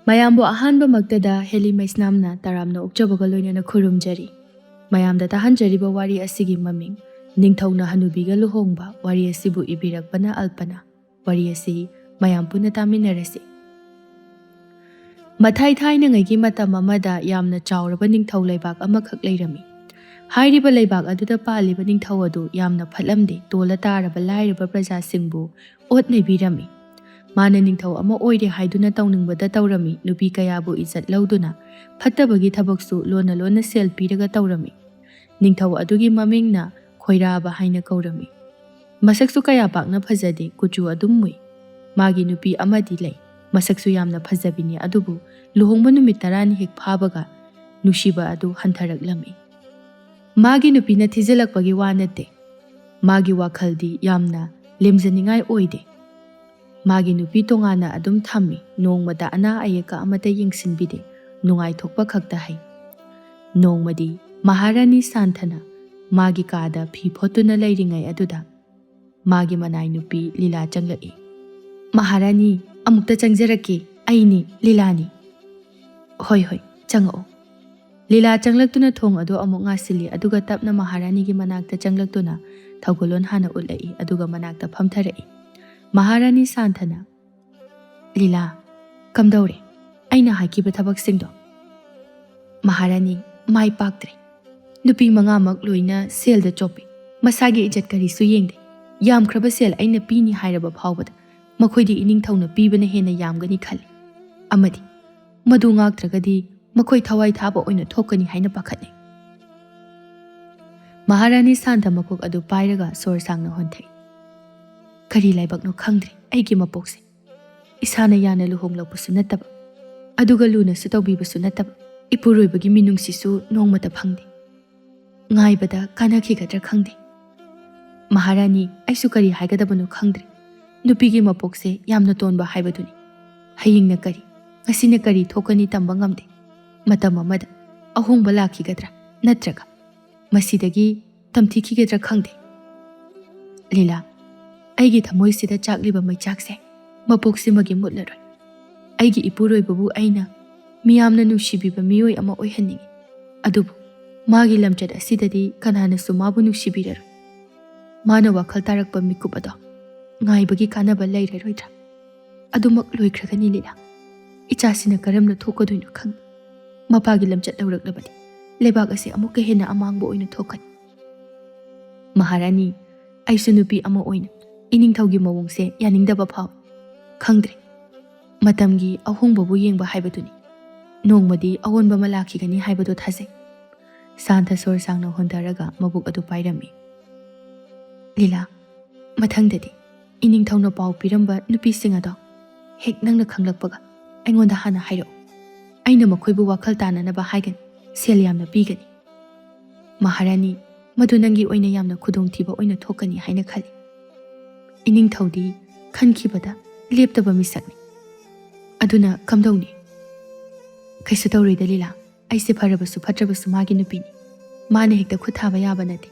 ꯃꯌꯥꯝꯕꯨ ꯑꯍꯥꯟꯕꯃꯛꯇꯗ ꯍꯦꯂꯤ ꯃꯩꯁꯅꯥꯝꯅ ꯇꯔꯥꯝꯅ ꯑꯣꯛꯆꯕꯒ ꯂꯣꯏꯅꯅ ꯈꯨꯔꯨꯝꯖꯔꯤ꯫ ꯃꯌꯥꯝꯗ ꯇꯥꯍꯟꯖꯔꯤꯕ ꯋꯥꯔꯤ ꯑꯁꯤꯒꯤ ꯃꯃꯤꯡ ꯅꯤꯡꯊꯧꯅ ꯍꯅꯨꯕꯤꯒ ꯂꯨꯍꯣꯡꯕ ꯋꯥꯔꯤ ꯑꯁꯤꯕꯨ ꯏꯕꯤꯔꯛꯄꯅ ꯑꯜꯄꯅ꯫ ꯋꯥꯔꯤ ꯑꯁꯤ ꯃꯌꯥꯝ ꯄꯨꯟꯅ ꯇꯥꯃꯤꯟꯅꯔꯁꯤ꯫ ꯃꯊꯥꯏ ꯊꯥꯏꯅꯉꯩꯒꯤ ꯃꯇꯝ ꯑꯃꯗ ꯌꯥꯝꯅ ꯆꯥꯎꯔꯕ ꯅꯤꯡꯊꯧ ꯂꯩꯕꯥꯛ ꯑꯃꯈꯛ ꯂꯩꯔꯝꯃꯤ꯫ ꯍꯥꯏꯔꯤꯕ ꯂꯩꯕꯥꯛ ꯑꯗꯨꯗ ꯄꯥꯜꯂꯤꯕ ꯅꯤꯡꯊꯧ ꯑꯗꯨ ꯌꯥꯝꯅ ꯐꯠꯂꯝꯗꯦ, ꯇꯣꯜꯂ ꯇꯥꯔꯕ ꯂꯥꯏꯔꯕ प्रजाꯁꯤꯡꯕꯨ ꯑꯣꯠ ꯅꯩꯕꯤꯔꯝꯃꯤ꯫ ꯃꯥꯅ ꯅꯤꯡꯊꯧ ꯑꯃ ꯑꯣꯏꯔꯦ ꯍꯥꯏꯗꯨꯅ ꯇꯧꯅꯤꯡꯕꯗ ꯇꯧꯔꯝꯃꯤ, ꯅꯨꯄꯤ ꯀꯌꯥꯕꯨ ꯏꯖꯠ ꯂꯧꯗꯨꯅ ꯐꯠꯇꯕꯒꯤ ꯊꯕꯛꯁꯨ ꯂꯣꯟꯅ ꯂꯣꯟꯅ ꯁꯦꯜ ꯄꯤꯔꯒ ꯇꯧꯔꯝꯃꯤ꯫ ꯅꯤꯡꯊꯧ ꯑꯗꯨꯒꯤ ꯃꯃꯤꯡꯅ ꯈꯣꯏꯔꯥꯕ ꯍꯥꯏꯅ ꯀꯧꯔꯝꯃꯤ꯫ ꯃꯁꯛꯁꯨ ꯀꯌꯥ ꯄꯥꯛꯅ ꯐꯖꯗꯦ, ꯀꯨꯆꯨ ꯑꯗꯨꯝ ꯃꯨꯏ꯫ ꯃꯥꯒꯤ ꯅꯨꯄꯤ ꯑꯃꯗꯤ ꯂꯩ, ꯃꯁꯛꯁꯨ ꯌꯥꯝꯅ ꯐꯖꯕꯤꯅꯤ, ꯑꯗꯨꯕꯨ ꯂꯨꯍꯣꯡꯕ ꯅꯨꯃꯤꯠ 10ꯅꯤ ꯍꯦꯛ ꯐꯥꯕꯒ ꯅꯨꯡꯁꯤꯕ ꯑꯗꯨ ꯍꯟꯊꯔꯛꯂꯝꯃꯤ꯫ ꯃꯥꯒꯤ ꯅꯨꯄꯤꯅ ꯊꯤꯖꯤꯜꯂꯛꯄꯒꯤ ꯋꯥ ꯅꯠꯇꯦ, ꯃꯥꯒꯤ ꯋꯥꯈꯜꯗꯤ ꯌꯥꯝꯅ ꯂꯦꯝꯖꯅꯤꯡꯉꯥꯏ ꯑꯣꯏꯗꯦ꯫ ꯃꯥꯒꯤ ꯅꯨꯄꯤ ꯇꯣꯉꯥꯟꯅ ꯑꯗꯨꯝ ꯊꯝꯃꯤ, ꯅꯣꯡꯃꯗ ꯑꯅꯥ ꯑꯌꯦꯛꯀ ꯑꯃꯠꯇ ꯌꯦꯡꯁꯤꯟꯕꯤꯗꯦ, ꯅꯨꯡꯉꯥꯏꯊꯣꯛꯄ ꯈꯛꯇ ꯍꯩ꯫ ꯅꯣꯡꯃꯗꯤ ꯃꯍꯥꯔꯥꯅꯤ ꯁꯥꯟꯊꯅ ꯃꯥꯒꯤ ꯀꯥꯗ ꯐꯤ ꯐꯣꯠꯇꯨꯅ ꯂꯩꯔꯤꯉꯩ ꯑꯗꯨꯗ ꯃꯥꯒꯤ ꯃꯅꯥꯏ ꯅꯨꯄꯤ ꯂꯤꯂꯥ ꯆꯪꯂꯛꯏ꯫ "ꯃꯍꯥꯔꯥꯅꯤ, ꯑꯃꯨꯛꯇ ꯆꯪꯖꯔꯛꯀꯦ, ꯑꯩꯅꯤ ꯂꯤꯂꯥꯅꯤ"꯫ "ꯍꯣꯏ ꯍꯣꯏ, ꯆꯪꯉꯛꯑꯣ"꯫ ꯂꯤꯂꯥ ꯆꯪꯂꯛꯇꯨꯅ ꯊꯣꯡ ꯑꯗꯨ ꯑꯃꯨꯛ ꯉꯥꯁꯤꯜꯂꯤ, ꯑꯗꯨꯒ ꯇꯞꯅ ꯃꯍꯥꯔꯥꯅꯤꯒꯤ ꯃꯅꯥꯛꯇ ꯆꯪꯂꯛꯇꯨꯅ ꯊꯧꯒꯜꯂꯣꯟ ꯍꯥꯟꯅ ꯎꯠꯂꯛꯏ, ꯑꯗꯨꯒ ꯃꯅꯥꯛꯇ ꯐꯝꯊꯔꯛꯏ꯫ ꯃꯍꯥꯔꯥꯅꯤ ꯁꯥꯟꯊꯅ "ꯂꯤꯂꯥ, ꯀꯝꯗꯧꯔꯦ ꯑꯩꯅ ꯍꯥꯏꯈꯤꯕ ꯊꯕꯛꯁꯤꯡꯗꯣ"꯫ "ꯃꯍꯥꯔꯥꯅꯤ, ꯃꯥꯏ ꯄꯥꯛꯇ꯭ꯔꯦ꯫ ꯅꯨꯄꯤ 5ꯃꯛ ꯂꯣꯏꯅ ꯁꯦꯜꯗ ꯆꯣꯞꯄꯤ, ꯃꯁꯥꯒꯤ ꯏꯖꯠ ꯀꯔꯤꯁꯨ ꯌꯦꯡꯗꯦ꯫ ꯌꯥꯝꯈ꯭ꯔꯕ ꯁꯦꯜ ꯑꯩꯅ ꯄꯤꯅꯤ ꯍꯥꯏꯔꯕ ꯐꯥꯎꯕꯗ ꯃꯈꯣꯏꯗꯤ ꯏꯅꯤꯡꯊꯧꯅ ꯄꯤꯕꯅ ꯍꯦꯟꯅ ꯌꯥꯝꯒꯅꯤ ꯈꯜꯂꯤ, ꯑꯃꯗꯤ ꯃꯗꯨ ꯉꯥꯛꯇ꯭ꯔꯒꯗꯤ ꯃꯈꯣꯏ ꯊꯋꯥꯏ ꯊꯥꯕ ꯑꯣꯏꯅ ꯊꯣꯛꯀꯅꯤ ꯍꯥꯏꯅ ꯄꯥꯈꯠꯅꯩ"꯫ ꯃꯍꯥꯔꯥꯅꯤ ꯁꯥꯟꯊ ꯃꯀꯣꯛ ꯑꯗꯨ ꯄꯥꯏꯔꯒ ꯁꯣꯔ ꯁꯥꯡꯅ ꯍꯣꯟꯊꯩ꯫ "ꯀꯔꯤ ꯂꯥꯏꯕꯛꯅꯣ ꯈꯪꯗ꯭ꯔꯦ ꯑꯩꯒꯤ ꯃꯄꯣꯛꯁꯦ꯫ ꯏꯁꯥꯅ ꯌꯥꯅ ꯂꯨꯍꯣꯡꯂꯛꯄꯁꯨ ꯅꯠꯇꯕ, ꯑꯗꯨꯒ ꯂꯨꯅꯁꯨ ꯇꯧꯕꯤꯕꯁꯨ ꯅꯠꯇꯕ, ꯏꯄꯨꯔꯣꯏꯕꯒꯤ ꯃꯤꯅꯨꯡꯁꯤꯁꯨ ꯅꯣꯡꯃꯇ ꯐꯪꯗꯦ꯫ ꯉꯥꯏꯕꯗ ꯀꯥꯟꯅꯈꯤꯒꯗ꯭ꯔꯥ ꯈꯪꯗꯦ꯫ ꯃꯍꯥꯔꯥꯅꯤ, ꯑꯩꯁꯨ ꯀꯔꯤ ꯍꯥꯏꯒꯗꯕꯅꯣ ꯈꯪꯗ꯭ꯔꯦ꯫ ꯅꯨꯄꯤꯒꯤ ꯃꯄꯣꯛꯁꯦ ꯌꯥꯝꯅ ꯇꯣꯟꯕ ꯍꯥꯏꯕꯗꯨꯅꯤ꯫ ꯍꯌꯦꯡꯅ ꯀꯔꯤ, ꯉꯁꯤꯅ ꯀꯔꯤ ꯊꯣꯛꯀꯅꯤ ꯇꯝꯕ ꯉꯝꯗꯦ꯫ ꯃꯇꯝ ꯑꯃꯗ ꯑꯍꯣꯡꯕ ꯂꯥꯛꯈꯤꯒꯗ꯭ꯔꯥ, ꯅꯠꯇ꯭ꯔꯒ ꯃꯁꯤꯗꯒꯤ ꯇꯝꯊꯤꯈꯤꯒꯗ꯭ꯔꯥ ꯈꯪꯗꯦ꯫ ꯂꯤꯂꯥ, ꯑꯩꯒꯤ ꯊꯃꯣꯏꯁꯤꯗ ꯆꯥꯛꯂꯤꯕ ꯃꯩꯆꯥꯛꯁꯦ ꯃꯄꯣꯛꯁꯤꯃꯒꯤ ꯃꯨꯠꯂꯔꯣꯏ꯫ ꯑꯩꯒꯤ ꯏꯄꯨꯔꯣꯏꯕꯕꯨ ꯑꯩꯅ ꯃꯤꯌꯥꯝꯅ ꯅꯨꯡꯁꯤꯕꯤꯕ ꯃꯤꯑꯣꯏ ꯑꯃ ꯑꯣꯏꯍꯟꯅꯤꯡꯉꯤ, ꯑꯗꯨꯕꯨ ꯃꯥꯒꯤ ꯂꯝꯆꯠ ꯑꯁꯤꯗꯗꯤ ꯀꯅꯥꯅꯁꯨ ꯃꯥꯕꯨ ꯅꯨꯡꯁꯤꯕꯤꯔꯔꯣꯏ꯫ ꯃꯥꯅ ꯋꯥꯈꯜ ꯇꯥꯔꯛꯄ ꯃꯤꯀꯨꯞ ꯑꯗꯣ ꯉꯥꯏꯕꯒꯤ ꯀꯥꯟꯅꯕ ꯂꯩꯔꯔꯣꯏꯗ꯭ꯔꯥ? ꯑꯗꯨꯃꯛ ꯂꯣꯏꯈ꯭ꯔꯒꯅꯤ ꯂꯤꯂꯥ꯫ ꯏꯆꯥꯁꯤꯅ ꯀꯔꯝꯅ ꯊꯣꯛꯀꯗꯣꯏꯅꯣ ꯈꯪꯗꯦ꯫ ꯃꯄꯥꯒꯤ ꯂꯝꯆꯠ ꯂꯧꯔꯛꯂꯕꯗꯤ ꯂꯩꯕꯥꯛ ꯑꯁꯤ ꯑꯃꯨꯛꯀ ꯍꯦꯟꯅ ꯑꯃꯥꯡꯕ ꯑꯣꯏꯅ ꯊꯣꯛꯀꯅꯤ꯫ ꯃꯍꯥꯔꯥꯅꯤ, ꯑꯩꯁꯨ ꯅꯨꯄꯤ ꯑꯃ ꯑꯣꯏꯅ ꯏꯅꯤꯡꯊꯧꯒꯤ ꯃꯑꯣꯡꯁꯦ ꯌꯥꯅꯤꯡꯗꯕ ꯐꯥꯎꯏ꯫ ꯈꯪꯗ꯭ꯔꯦ, ꯃꯇꯝꯒꯤ ꯑꯍꯣꯡꯕꯕꯨ ꯌꯦꯡꯕ ꯍꯥꯏꯕꯗꯨꯅꯤ꯫ ꯅꯣꯡꯃꯗꯤ ꯑꯑꯣꯟꯕ ꯑꯃ ꯂꯥꯛꯈꯤꯒꯅꯤ ꯍꯥꯏꯕꯗꯨ ꯊꯥꯖꯩ"꯫ ꯁꯥꯟꯊ ꯁꯣꯔ ꯁꯥꯡꯅ ꯍꯣꯟꯊꯔꯒ ꯃꯕꯨꯛ ꯑꯗꯨ ꯄꯥꯏꯔꯝꯃꯤ꯫ "ꯂꯤꯂꯥ, ꯃꯊꯪꯗꯗꯤ ꯏꯅꯤꯡꯊꯧꯅ ꯄꯥꯎ ꯄꯤꯔꯝꯕ ꯅꯨꯄꯤꯁꯤꯡ ꯑꯗꯣ ꯍꯦꯛ ꯅꯪꯅ ꯈꯪꯂꯛꯄꯒ ꯑꯩꯉꯣꯟꯗ ꯍꯥꯟꯅ ꯍꯥꯏꯔꯛꯎ꯫ ꯑꯩꯅ ꯃꯈꯣꯏꯕꯨ ꯋꯥꯈꯜ ꯇꯥꯅꯅꯕ ꯍꯥꯏꯒꯅꯤ, ꯁꯦꯜ ꯌꯥꯝꯅ ꯄꯤꯒꯅꯤ"꯫ "ꯃꯍꯥꯔꯥꯅꯤ, ꯃꯗꯨ ꯅꯪꯒꯤ ꯑꯣꯏꯅ ꯌꯥꯝꯅ ꯈꯨꯗꯣꯡꯊꯤꯕ ꯑꯣꯏꯅ ꯊꯣꯛꯀꯅꯤ ꯍꯥꯏꯅ ꯈꯜꯂꯤ꯫ ꯏꯅꯤꯡꯊꯧꯗꯤ ꯈꯟꯈꯤꯕꯗ ꯂꯦꯞꯇꯕ ꯃꯤꯁꯛꯅꯤ, ꯑꯗꯨꯅ ꯀꯝꯗꯧꯅꯤ"꯫ "ꯀꯩꯁꯨ ꯇꯧꯔꯣꯏꯗ ꯂꯤꯂꯥ, ꯑꯩꯁꯦ ꯐꯔꯕꯁꯨ ꯐꯠꯇ꯭ꯔꯕꯁꯨ ꯃꯥꯒꯤ ꯅꯨꯄꯤꯅꯤ꯫ ꯃꯥꯅ ꯍꯦꯛꯇ ꯈꯨꯠ ꯊꯥꯕ ꯌꯥꯕ ꯅꯠꯇꯦ,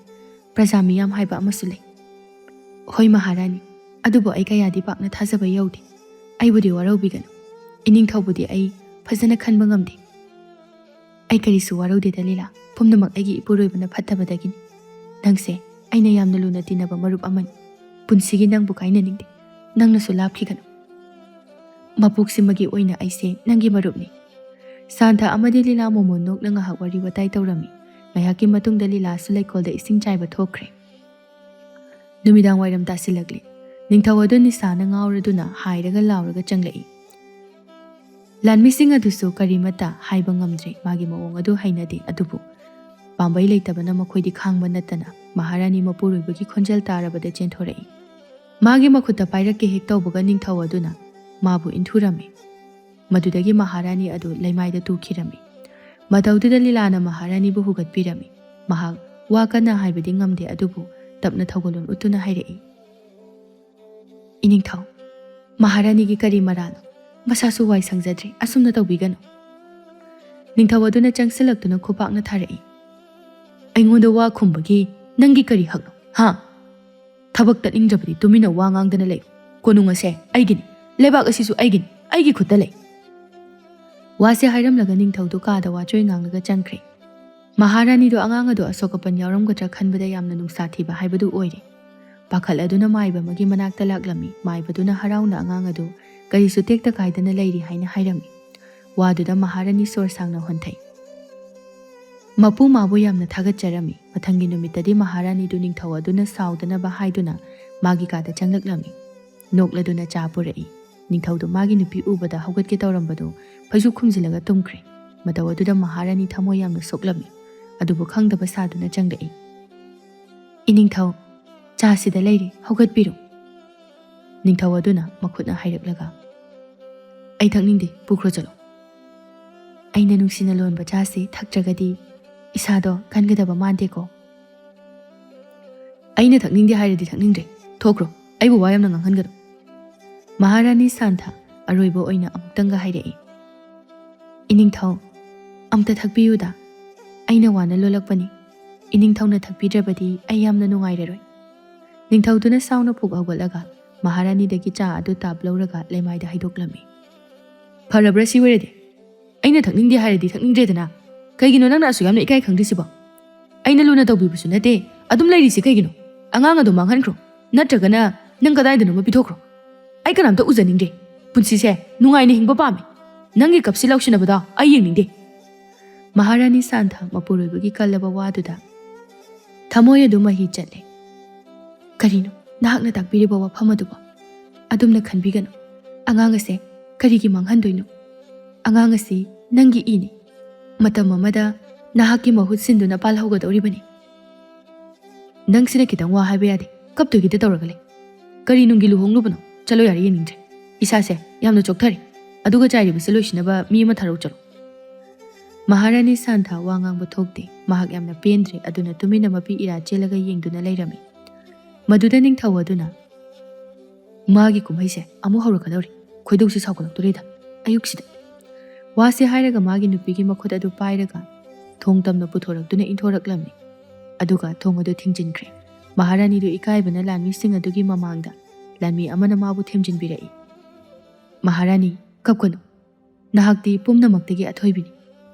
ꯄ꯭ꯔꯖꯥ ꯃꯤꯌꯥꯝ ꯍꯥꯏꯕ ꯑꯃꯁꯨ ꯂꯩ"꯫ "ꯍꯣꯏ ꯃꯍꯥꯔꯥꯅꯤ, ꯑꯗꯨꯕꯨ ꯑꯩ ꯀꯌꯥꯗꯤ ꯄꯥꯛꯅ ꯊꯥꯖꯕ ꯌꯧꯗꯦ꯫ ꯑꯩꯕꯨꯗꯤ ꯋꯥꯔꯧꯕꯤꯒꯅꯨ, ꯏꯅꯤꯡꯊꯧꯕꯨꯗꯤ ꯑꯩ ꯐꯖꯅ ꯈꯟꯕ ꯉꯝꯗꯦ"꯫ "ꯑꯩ ꯀꯔꯤꯁꯨ ꯋꯥꯔꯧꯗꯦꯗ ꯂꯤꯂꯥ, ꯄꯨꯝꯅꯃꯛ ꯑꯩꯒꯤ ꯏꯄꯨꯔꯣꯏꯕꯅ ꯐꯠꯇꯕꯗꯒꯤꯅꯤ꯫ ꯅꯪꯁꯦ ꯑꯩꯅ ꯌꯥꯝꯅ ꯂꯨꯅ ꯇꯤꯟꯅꯕ ꯃꯔꯨꯞ ꯑꯃꯅꯤ꯫ ꯄꯨꯟꯁꯤꯒꯤ ꯅꯪꯕꯨ ꯀꯥꯏꯅꯅꯤꯡꯗꯦ, ꯅꯪꯅꯁꯨ ꯂꯥꯞꯈꯤꯒꯅꯨ꯫ ꯃꯄꯣꯛꯁꯤꯃꯒꯤ ꯑꯣꯏꯅ ꯑꯩꯁꯦ ꯅꯪꯒꯤ ꯃꯔꯨꯞꯅꯤ"꯫ ꯁꯥꯟꯊ ꯑꯃꯗꯤ ꯂꯤꯂꯥ ꯃꯣꯃꯣꯟ ꯅꯣꯛꯅ ꯉꯥꯏꯍꯥꯛ ꯋꯥꯔꯤ ꯋꯥꯇꯥꯏ ꯇꯧꯔꯝꯃꯤ꯫ ꯉꯥꯏꯍꯥꯛꯀꯤ ꯃꯇꯨꯡꯗ ꯂꯤꯂꯥꯁꯨ ꯂꯩꯀꯣꯜꯗ ꯏꯁꯤꯡ ꯆꯥꯏꯕ ꯊꯣꯛꯈ꯭ꯔꯦ꯫ ꯅꯨꯃꯤꯗꯥꯡ ꯋꯥꯏꯔꯝ ꯇꯥꯁꯤꯜꯂꯛꯂꯤ꯫ ꯅꯤꯡꯊꯧ ꯑꯗꯨ ꯅꯤꯁꯥꯅ ꯉꯥꯎꯔꯗꯨꯅ ꯍꯥꯏꯔꯒ ꯂꯥꯎꯔꯒ ꯆꯪꯂꯛꯏ꯫ ꯂꯥꯟꯃꯤꯁꯤꯡ ꯑꯗꯨꯁꯨ ꯀꯔꯤꯃꯠꯇ ꯍꯥꯏꯕ ꯉꯝꯗ꯭ꯔꯦ, ꯃꯥꯒꯤ ꯃꯑꯣꯡ ꯑꯗꯨ ꯍꯩꯅꯗꯦ, ꯑꯗꯨꯕꯨ ꯄꯥꯝꯕꯩ ꯂꯩꯇꯕꯅ ꯃꯈꯣꯏꯗꯤ ꯈꯥꯡꯕ ꯅꯠꯇꯅ ꯃꯍꯥꯔꯥꯅꯤ ꯃꯄꯨꯔꯣꯏꯕꯒꯤ ꯈꯣꯟꯖꯦꯜ ꯇꯥꯔꯕꯗ ꯆꯦꯟꯊꯣꯔꯛꯏ꯫ ꯃꯥꯒꯤ ꯃꯈꯨꯠꯇ ꯄꯥꯏꯔꯛꯀꯦ ꯍꯦꯛ ꯇꯧꯕꯒ ꯅꯤꯡꯊꯧ ꯑꯗꯨꯅ ꯃꯥꯕꯨ ꯏꯟꯊꯨꯔꯝꯃꯤ꯫ ꯃꯗꯨꯗꯒꯤ ꯃꯍꯥꯔꯥꯅꯤ ꯑꯗꯨ ꯂꯩꯃꯥꯏꯗ ꯇꯨꯈꯤꯔꯝꯃꯤ꯫ ꯃꯇꯧꯗꯨꯗ ꯂꯤꯂꯥꯅ ꯃꯍꯥꯔꯥꯅꯤꯕꯨ ꯍꯨꯒꯠꯄꯤꯔꯝꯃꯤ꯫ ꯃꯍꯥꯛ ꯋꯥ ꯀꯟꯅ ꯍꯥꯏꯕꯗꯤ ꯉꯝꯗꯦ, ꯑꯗꯨꯕꯨ ꯇꯞꯅ ꯊꯧꯒꯜꯂꯣꯟ ꯎꯠꯇꯨꯅ ꯍꯥꯏꯔꯛꯏ꯫ "ꯏꯅꯤꯡꯊꯧ, ꯃꯍꯥꯔꯥꯅꯤꯒꯤ ꯀꯔꯤ ꯃꯔꯥꯜꯅꯣ? ꯃꯁꯥꯁꯨ ꯋꯥꯏ ꯁꯪꯖꯗ꯭ꯔꯤ, ꯑꯁꯨꯝꯅ ꯇꯧꯕꯤꯒꯅꯨ"꯫ ꯅꯤꯡꯊꯧ ꯑꯗꯨꯅ ꯆꯪꯁꯤꯜꯂꯛꯇꯨꯅ ꯈꯨꯄꯥꯛꯅ ꯊꯥꯔꯛꯏ꯫ "ꯑꯩꯉꯣꯟꯗ ꯋꯥ ꯈꯨꯝꯕꯒꯤ ꯅꯪꯒꯤ ꯀꯔꯤ ꯍꯛꯅꯣ, ꯍꯥ? ꯊꯕꯛ ꯇꯠꯅꯤꯡꯗ꯭ꯔꯕꯗꯤ ꯇꯨꯃꯤꯟꯅ ꯋꯥ ꯉꯥꯡꯗꯅ ꯂꯩ꯫ ꯀꯣꯅꯨꯡ ꯑꯁꯦ ꯑꯩꯒꯤꯅꯤ, ꯂꯩꯕꯥꯛ ꯑꯁꯤꯁꯨ ꯑꯩꯒꯤꯅꯤ, ꯑꯩꯒꯤ ꯈꯨꯠꯇ ꯂꯩ"꯫ Wase hairamlaga ningthaudu kaada wachoi ngangaga changkhre. Maharani do angang ado asokapan yauramgadra khanbada yamna nungsathiba haibadu oire. Pakhal aduna maiba magi manakta laklami, maibaduna harauna angang ado karisu tekta kaidana leiri haina hairami. Waduda Maharani sor sangna honthai. Mapu mabu yamna thagatjarami, mathangi numitadi Maharani du ningthau aduna saudana ba haiduna magi kada changlaklami. Nokladuna chapurai. Ningthaudu magi nupi ubada haugatke taurambadu phaisu khumjilaga tumkhre. Mataw aduda Maharani thamo yamna soklami. Adubu khangdaba saduna changlai. Iningthau chasida leiri haugatpiru. Ningthau aduna makhutna hairaklaga. Ai thakningde pukro chalo. Aina nungsina lonba chasi thaktragadi isado kangadaba mandeko. Aina thakningde hairadi thakningdre thokro aibu wayamna nganghangado. Maharani Santha aroibo oina amuktanga hairai. Iningthau amta thakpiyuda aina wana lolakpani. Iningthauna thakpidrabadi ai yamna nungairaroi. Ningthauduna sauna phuk hawgalaga Maharani dagi cha adu tab lauraga lemaida haidoklami. Pharabra siwerede aina thakningde hairadi thakningdredana kaigino nangna asu yamna ikai khangdisibo. Aina luna tawbibusu nate adum lairisi kaigino angang adu manghankro natragana nang kadaidano mapithokro. Ai kanamta ujaningde punsise nungaina hingba pami nangi kapsi lauksinabada ai yengningde. Maharani Santha mapuroibagi kallaba waduda thamoy adu mahi chatle. Karino nahakna takpiriba wafam aduba adumna khanbigano angang ase karigi manghandoino. Angang ase nangi ini matam amada nahakki mahut sinduna palhaugadoribani. Nangsina kitang wa haiba yade kaptugida tawragale. Kari nungi luhonglubano chalo yari yeningdre. Isase yamna chokthari aduga chairibase loisinaba mi ama tharau chalo. Maharani Santha wangang bathokte mahak yamna pendre aduna tumina mapi ira chelaga yengduna leirami. Maduda ningthau aduna magi kumhaise amu haurakadori khoidoksi saugalaktorida ayuksida. Wase hairaga magi nupigi makhut adu pairaga thong tamna puthorakduna inthoraklami. Aduga thong adu thingjinkre. Maharani du ikaibana lanmi sing adugi mamangda lanmi amana mabu themjinbirai. Maharani kapkano nahakti pumnamaktagi athoibini.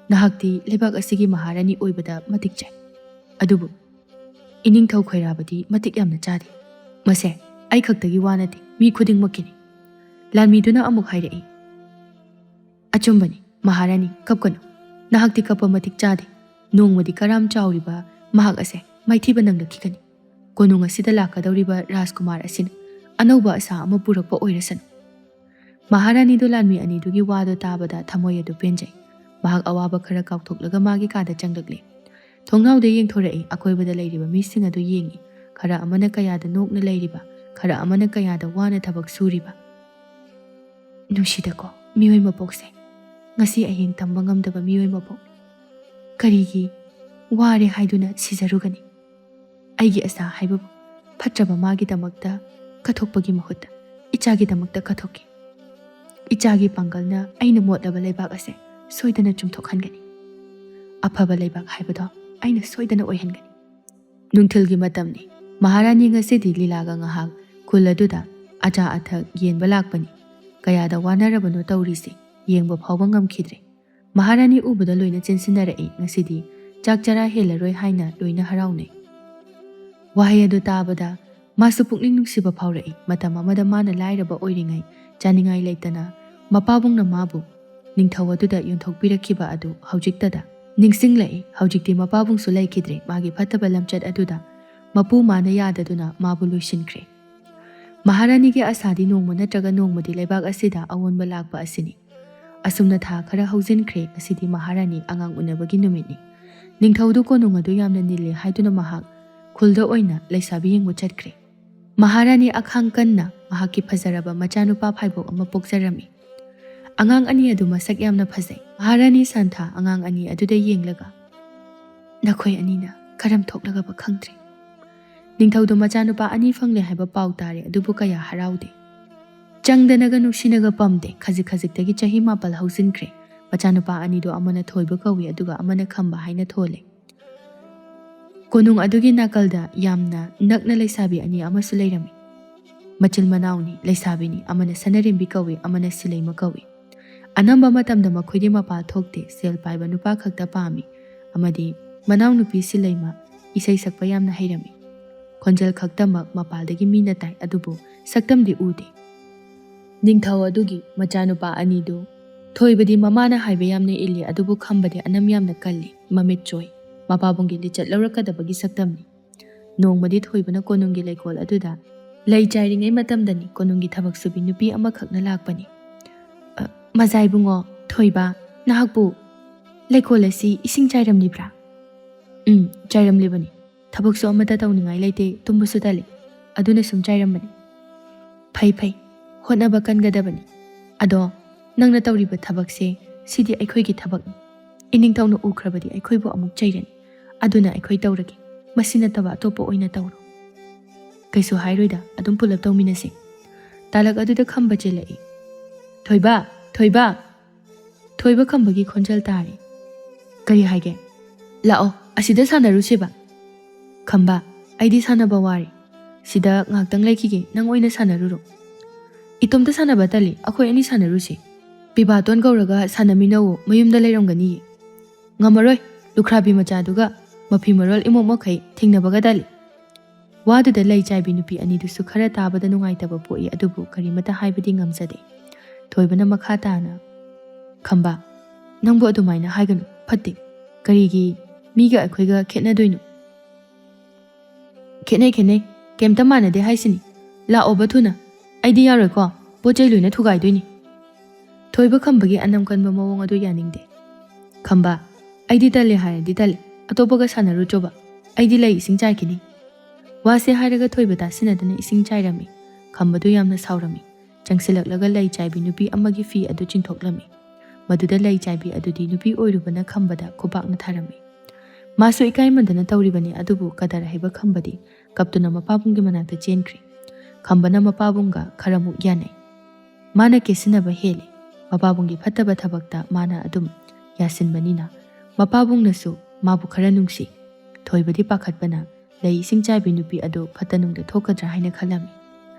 Nahakti lebak asigi Maharani oibada matik chai. Adubu iningthau khoirabadi matik yamna chadi. Mase ai khaktagi wanati mi khudingmakini. Lanmi duna amuk hairai. Achumbani Maharani kapkano nahakti kappa matik chadi. Nongmadi karam chauriba mahak ase maithiba nanglakikani. Konung asida lakadawriba Rajkumar asina anauba asa ama purakpa oirasan. Maharani do lanmi ani dugi wado tabada thamoy adu penjai. Mahak awaba khara kauthoklaga magi kada changlakle. Thongnaude yengthorai akoibada leiriba mising adu yengi. Khara amana kayada nokna leiriba, khara amana kayada wana thabak suriba. Nusidako mioi mapokse. Ngasi ahing tamba ngamdaba mioi mapok. Karigi ware haiduna sizarugani. Aigi asa haibabu phatraba magi damakta kathokpagi mahutta ichagi damakta kathoki. Ichagi pangalna aina motlaba leibak ase soidana chumthokhangani. Aphaba leibak haibado aina soidana oihangani. Nungthilgi matamni Maharani ngasidi lilaga ngahak kuladuda aja athak yenba lakpani. Kayada wanarabano tawrisi yengba phawba ngamkhidre. Maharani ubada loina chensinnarai ngasidi chakchara helaroi haina loina haraunai. Wahai adu tabada masu pukning nungsiba phaurai matam amada mana lairaba oiringai chaningai leitana mapabungna mabu ningthau aduda yonthokpirakiba adu haujiktada ningsinglai haujikti mapabungsu laikidre magi phattaba lamchat aduda mapu mana yadaduna mabu loisinkre. Maharani ge asadi nongma natraga nongmadi leibak asida awonba lakpa asini. Asumna tha khara haujinkre asidi Maharani angang unabagi numitni. Ningthaudu konung adu yamna nile haiduna mahak khulda oina leisabi yengbu chatkre. Maharani akhang kanna mahaki phazaraba machanupa phaibok ama pokjarami. Angang ani adu masak yamna phazai. Maharani Santha angang ani aduda yenglaga nakhoi anina karam thoklaga ba khangdre. Ningthaudu machanupa ani fangle haiba pau tare adubu kaya haraude. Changdanaga nuksinaga pamde khazik khaziktagi chahi mapal hausinkre. Machanupa ani do amana thoiba kawi aduga amana khamba haina thole. Konung adugi nakalda yamna nakna leisabi ani amasu leirami. Machil manauni leisabini amana sanarimbi kawi amana silaima kawi. ꯑꯅꯝꯕ ꯃꯇꯝꯗ ꯃꯈꯣꯏꯗꯤ ꯃꯄꯥ ꯊꯣꯛꯇꯦ, ꯁꯦꯜ ꯄꯥꯏꯕ ꯅꯨꯄꯥ ꯈꯛꯇ ꯄꯥꯝꯃꯤ ꯑꯃꯗꯤ ꯃꯅꯥꯎꯅꯨꯄꯤ ꯁꯤꯂꯩꯃ ꯏꯁꯩ ꯁꯛꯄ ꯌꯥꯝꯅ ꯍꯩꯔꯝꯃꯤ꯫ ꯈꯣꯟꯖꯦꯜ ꯈꯛꯇꯃꯛ ꯃꯄꯥꯜꯗꯒꯤ ꯃꯤꯅ ꯇꯥꯏ ꯑꯗꯨꯕꯨ ꯁꯛꯇꯝꯗꯤ ꯎꯗꯦ꯫ ꯅꯤꯡꯊꯧ ꯑꯗꯨꯒꯤ ꯃꯆꯥꯅꯨꯄꯥ ꯑꯅꯤꯗꯨ ꯊꯣꯏꯕꯗꯤ ꯃꯃꯥꯅ ꯍꯥꯏꯕ ꯌꯥꯝꯅ ꯏꯜꯂꯤ ꯑꯗꯨꯕꯨ ꯈꯝꯕꯗꯤ ꯑꯅꯝ ꯌꯥꯝꯅ ꯀꯜꯂꯤ, ꯃꯃꯤꯠ ꯆꯣꯏ, ꯃꯄꯥꯕꯨꯡꯒꯤ ꯂꯤꯆꯠ ꯂꯧꯔꯛꯀꯗꯕꯒꯤ ꯁꯛꯇꯝꯅꯤ꯫ ꯅꯣꯡꯃꯗꯤ ꯊꯣꯏꯕꯅ ꯀꯣꯅꯨꯡꯒꯤ ꯂꯩꯀꯣꯜ ꯑꯗꯨꯗ ꯂꯩ ꯆꯥꯏꯔꯤꯉꯩ ꯃꯇꯝꯗꯅꯤ ꯀꯣꯅꯨꯡꯒꯤ ꯊꯕꯛ ꯁꯨꯕꯤ ꯅꯨꯄꯤ ꯑꯃꯈꯛꯅ ꯂꯥꯛꯄꯅꯤ꯫ ꯃꯖꯥꯏꯕꯨꯡꯉꯣ, ꯊꯣꯏꯕ, ꯅꯍꯥꯛꯄꯨ ꯂꯩꯀꯣꯜ ꯑꯁꯤ ꯏꯁꯤꯡ ꯆꯥꯏꯔꯝꯂꯤꯕ꯭ꯔꯥ? ꯆꯥꯏꯔꯝꯂꯤꯕꯅꯤ꯫ ꯊꯕꯛꯁꯨ ꯑꯃꯠꯇ ꯇꯧꯅꯤꯡꯉꯥꯏ ꯂꯩꯇꯦ, ꯇꯨꯝꯕꯁꯨ ꯇꯜꯂꯤ, ꯑꯗꯨꯅ ꯁꯨꯝ ꯆꯥꯏꯔꯝꯕꯅꯤ꯫ ꯐꯩ ꯐꯩ, ꯍꯣꯠꯅꯕ ꯀꯟꯒꯗꯕꯅꯤ꯫ ꯑꯗꯣ ꯅꯪꯅ ꯇꯧꯔꯤꯕ ꯊꯕꯛꯁꯦ ꯁꯤꯗꯤ ꯑꯩꯈꯣꯏꯒꯤ ꯊꯕꯛꯅꯤ꯫ ꯏꯅꯤꯡꯊꯧꯅ ꯎꯈ꯭ꯔꯕꯗꯤ ꯑꯩꯈꯣꯏꯕꯨ ꯑꯃꯨꯛ ꯆꯩꯔꯅꯤ, ꯑꯗꯨꯅ ꯑꯩꯈꯣꯏ ꯇꯧꯔꯒꯦ, ꯃꯁꯤ ꯅꯠꯇꯕ ꯑꯇꯣꯞꯄ ꯑꯣꯏꯅ ꯇꯧꯔꯣ꯫ ꯀꯩꯁꯨ ꯍꯥꯏꯔꯣꯏꯗ, ꯑꯗꯨꯝ ꯄꯨꯂꯞ ꯇꯧꯃꯤꯟꯅꯁꯤ꯫ ꯇꯥꯂꯛ ꯑꯗꯨꯗ ꯈꯝꯕ ꯆꯦꯜꯂꯛꯏ꯫ ꯊꯣꯏꯕ, ꯊꯣꯏꯕ! ꯊꯣꯏꯕ ꯈꯝꯕꯒꯤ ꯈꯣꯟꯖꯦꯜ ꯇꯥꯔꯤ꯫ ꯀꯔꯤ ꯍꯥꯏꯒꯦ? ꯂꯥꯛꯑꯣ, ꯑꯁꯤꯗ ꯁꯥꯟꯅꯔꯨꯁꯦꯕ꯫ ꯈꯝꯕ, ꯑꯩꯗꯤ ꯁꯥꯟꯅꯕ ꯋꯥꯔꯤ, ꯁꯤꯗ ꯉꯥꯛꯇꯪ ꯂꯩꯈꯤꯒꯦ, ꯅꯪ ꯑꯣꯏꯅ ꯁꯥꯟꯅꯔꯨꯔꯣ꯫ ꯏꯇꯣꯝꯇ ꯁꯥꯟꯅꯕ ꯇꯜꯂꯤ, ꯑꯩꯈꯣꯏ ꯑꯅꯤ ꯁꯥꯟꯅꯔꯨꯁꯤ꯫ ꯄꯤꯕꯥꯇꯣꯟ ꯀꯧꯔꯒ ꯁꯥꯟꯅꯃꯤꯟꯅꯧ, ꯃꯌꯨꯝꯗ ꯂꯩꯔꯝꯒꯅꯤꯌꯦ꯫ ꯉꯝꯃꯔꯣꯏ, ꯂꯨꯈ꯭ꯔꯥꯕꯤ ꯃꯆꯥꯗꯨꯒ ꯃꯐꯤ ꯃꯔꯣꯜ ꯏꯃꯣꯛ ꯃꯈꯩ ꯊꯦꯡꯅꯕꯒ ꯇꯜꯂꯤ꯫ ꯋꯥꯗꯨꯗ ꯂꯩ ꯆꯥꯏꯕꯤ ꯅꯨꯄꯤ ꯑꯅꯤꯗꯨꯁꯨ ꯈꯔ ꯇꯥꯕꯗ ꯅꯨꯡꯉꯥꯏꯇꯕ ꯄꯣꯛꯏ ꯑꯗꯨꯕꯨ ꯀꯔꯤꯃꯇ ꯍꯥꯏꯕꯗꯤ ꯉꯝꯖꯗꯦ꯫ ꯊꯣꯏꯕꯅ ꯃꯈꯥ ꯇꯥꯅ, ꯈꯝꯕ, ꯅꯪꯕꯨ ꯑꯗꯨꯃꯥꯏꯅ ꯍꯥꯏꯒꯅꯨ, ꯐꯠꯇꯦ꯫ ꯀꯔꯤꯒꯤ ꯃꯤꯒ ꯑꯩꯈꯣꯏꯒ ꯈꯦꯠꯅꯗꯣꯏꯅꯣ? ꯈꯦꯠꯅꯩ, ꯀꯩꯝꯇ ꯃꯥꯟꯅꯗꯦ ꯍꯥꯏꯁꯤꯅꯤ꯫ ꯂꯥꯛꯑꯣꯕ ꯊꯨꯅ, ꯑꯩꯗꯤ ꯌꯥꯔꯣꯏꯀꯣ, ꯄꯣꯠ ꯆꯩ ꯂꯣꯏꯅ ꯊꯨꯒꯥꯏꯗꯣꯏꯅꯤ꯫ ꯊꯣꯏꯕ ꯈꯝꯕꯒꯤ ꯑꯅꯝ ꯀꯟꯕ ꯃꯑꯣꯡ ꯑꯗꯨ ꯌꯥꯅꯤꯡꯗꯦ꯫ ꯈꯝꯕ, ꯑꯩꯗꯤ ꯇꯜꯂꯦ ꯍꯥꯏꯔꯗꯤ ꯇꯜꯂꯦ, ꯑꯇꯣꯞꯄꯒ ꯁꯥꯟꯅꯔꯨꯆꯣꯕ, ꯑꯩꯗꯤ ꯂꯩ ꯏꯁꯤꯡ ꯆꯥꯏꯈꯤꯅꯤ꯫ ꯋꯥꯁꯦ ꯍꯥꯏꯔꯒ ꯊꯣꯏꯕ ꯇꯥꯁꯤꯟꯅꯗꯅ ꯏꯁꯤꯡ ꯆꯥꯏꯔꯝꯃꯤ꯫ ꯈꯝꯕꯗꯨ ꯌꯥꯝꯅ ꯁꯥꯎꯔꯝꯃꯤ꯫ ꯆꯪꯁꯤꯜꯂꯛꯂꯒ ꯂꯩ ꯆꯥꯏꯕꯤ ꯅꯨꯄꯤ ꯑꯃꯒꯤ ꯐꯤ ꯑꯗꯨ ꯆꯤꯡꯊꯣꯛꯂꯝꯃꯤ꯫ ꯃꯗꯨꯗ ꯂꯩ ꯆꯥꯏꯕꯤ ꯑꯗꯨꯗꯤ ꯅꯨꯄꯤ ꯑꯣꯏꯔꯨꯕꯅ ꯈꯝꯕꯗ ꯈꯨꯄꯥꯛꯅ ꯊꯥꯔꯝꯃꯤ꯫ ꯃꯥꯁꯨ ꯏꯀꯥꯏꯃꯟꯗꯅ ꯇꯧꯔꯤꯕꯅꯤ ꯑꯗꯨꯕꯨ ꯀꯗꯔ ꯍꯩꯕ ꯈꯝꯕꯗꯤ ꯀꯞꯇꯨꯅ ꯃꯄꯥꯕꯨꯡꯒꯤ ꯃꯅꯥꯛꯇ ꯆꯦꯟꯈ꯭ꯔꯤ꯫ ꯈꯝꯕꯅ ꯃꯄꯥꯕꯨꯡꯒ ꯈꯔꯃꯨꯛ ꯌꯥꯅꯩ꯫ ꯃꯥꯅ ꯀꯦꯁꯤꯟꯅꯕ ꯍꯦꯜꯂꯤ꯫ ꯃꯄꯥꯕꯨꯡꯒꯤ ꯐꯠꯇꯕ ꯊꯕꯛꯇ ꯃꯥꯅ ꯑꯗꯨꯝ ꯌꯥꯁꯤꯟꯕꯅꯤꯅ ꯃꯄꯥꯕꯨꯡꯅꯁꯨ ꯃꯥꯕꯨ ꯈꯔ ꯅꯨꯡꯁꯤ꯫ ꯊꯣꯏꯕꯗꯤ ꯄꯥꯈꯠꯄꯅ ꯂꯩ ꯏꯁꯤꯡ ꯆꯥꯏꯕꯤ ꯅꯨꯄꯤ ꯑꯗꯨ ꯐꯠꯇ ꯅꯨꯡꯗ ꯊꯣꯛꯀꯗ꯭ꯔꯥ ꯍꯥꯏꯅ ꯈꯜꯂꯝꯃꯤ꯫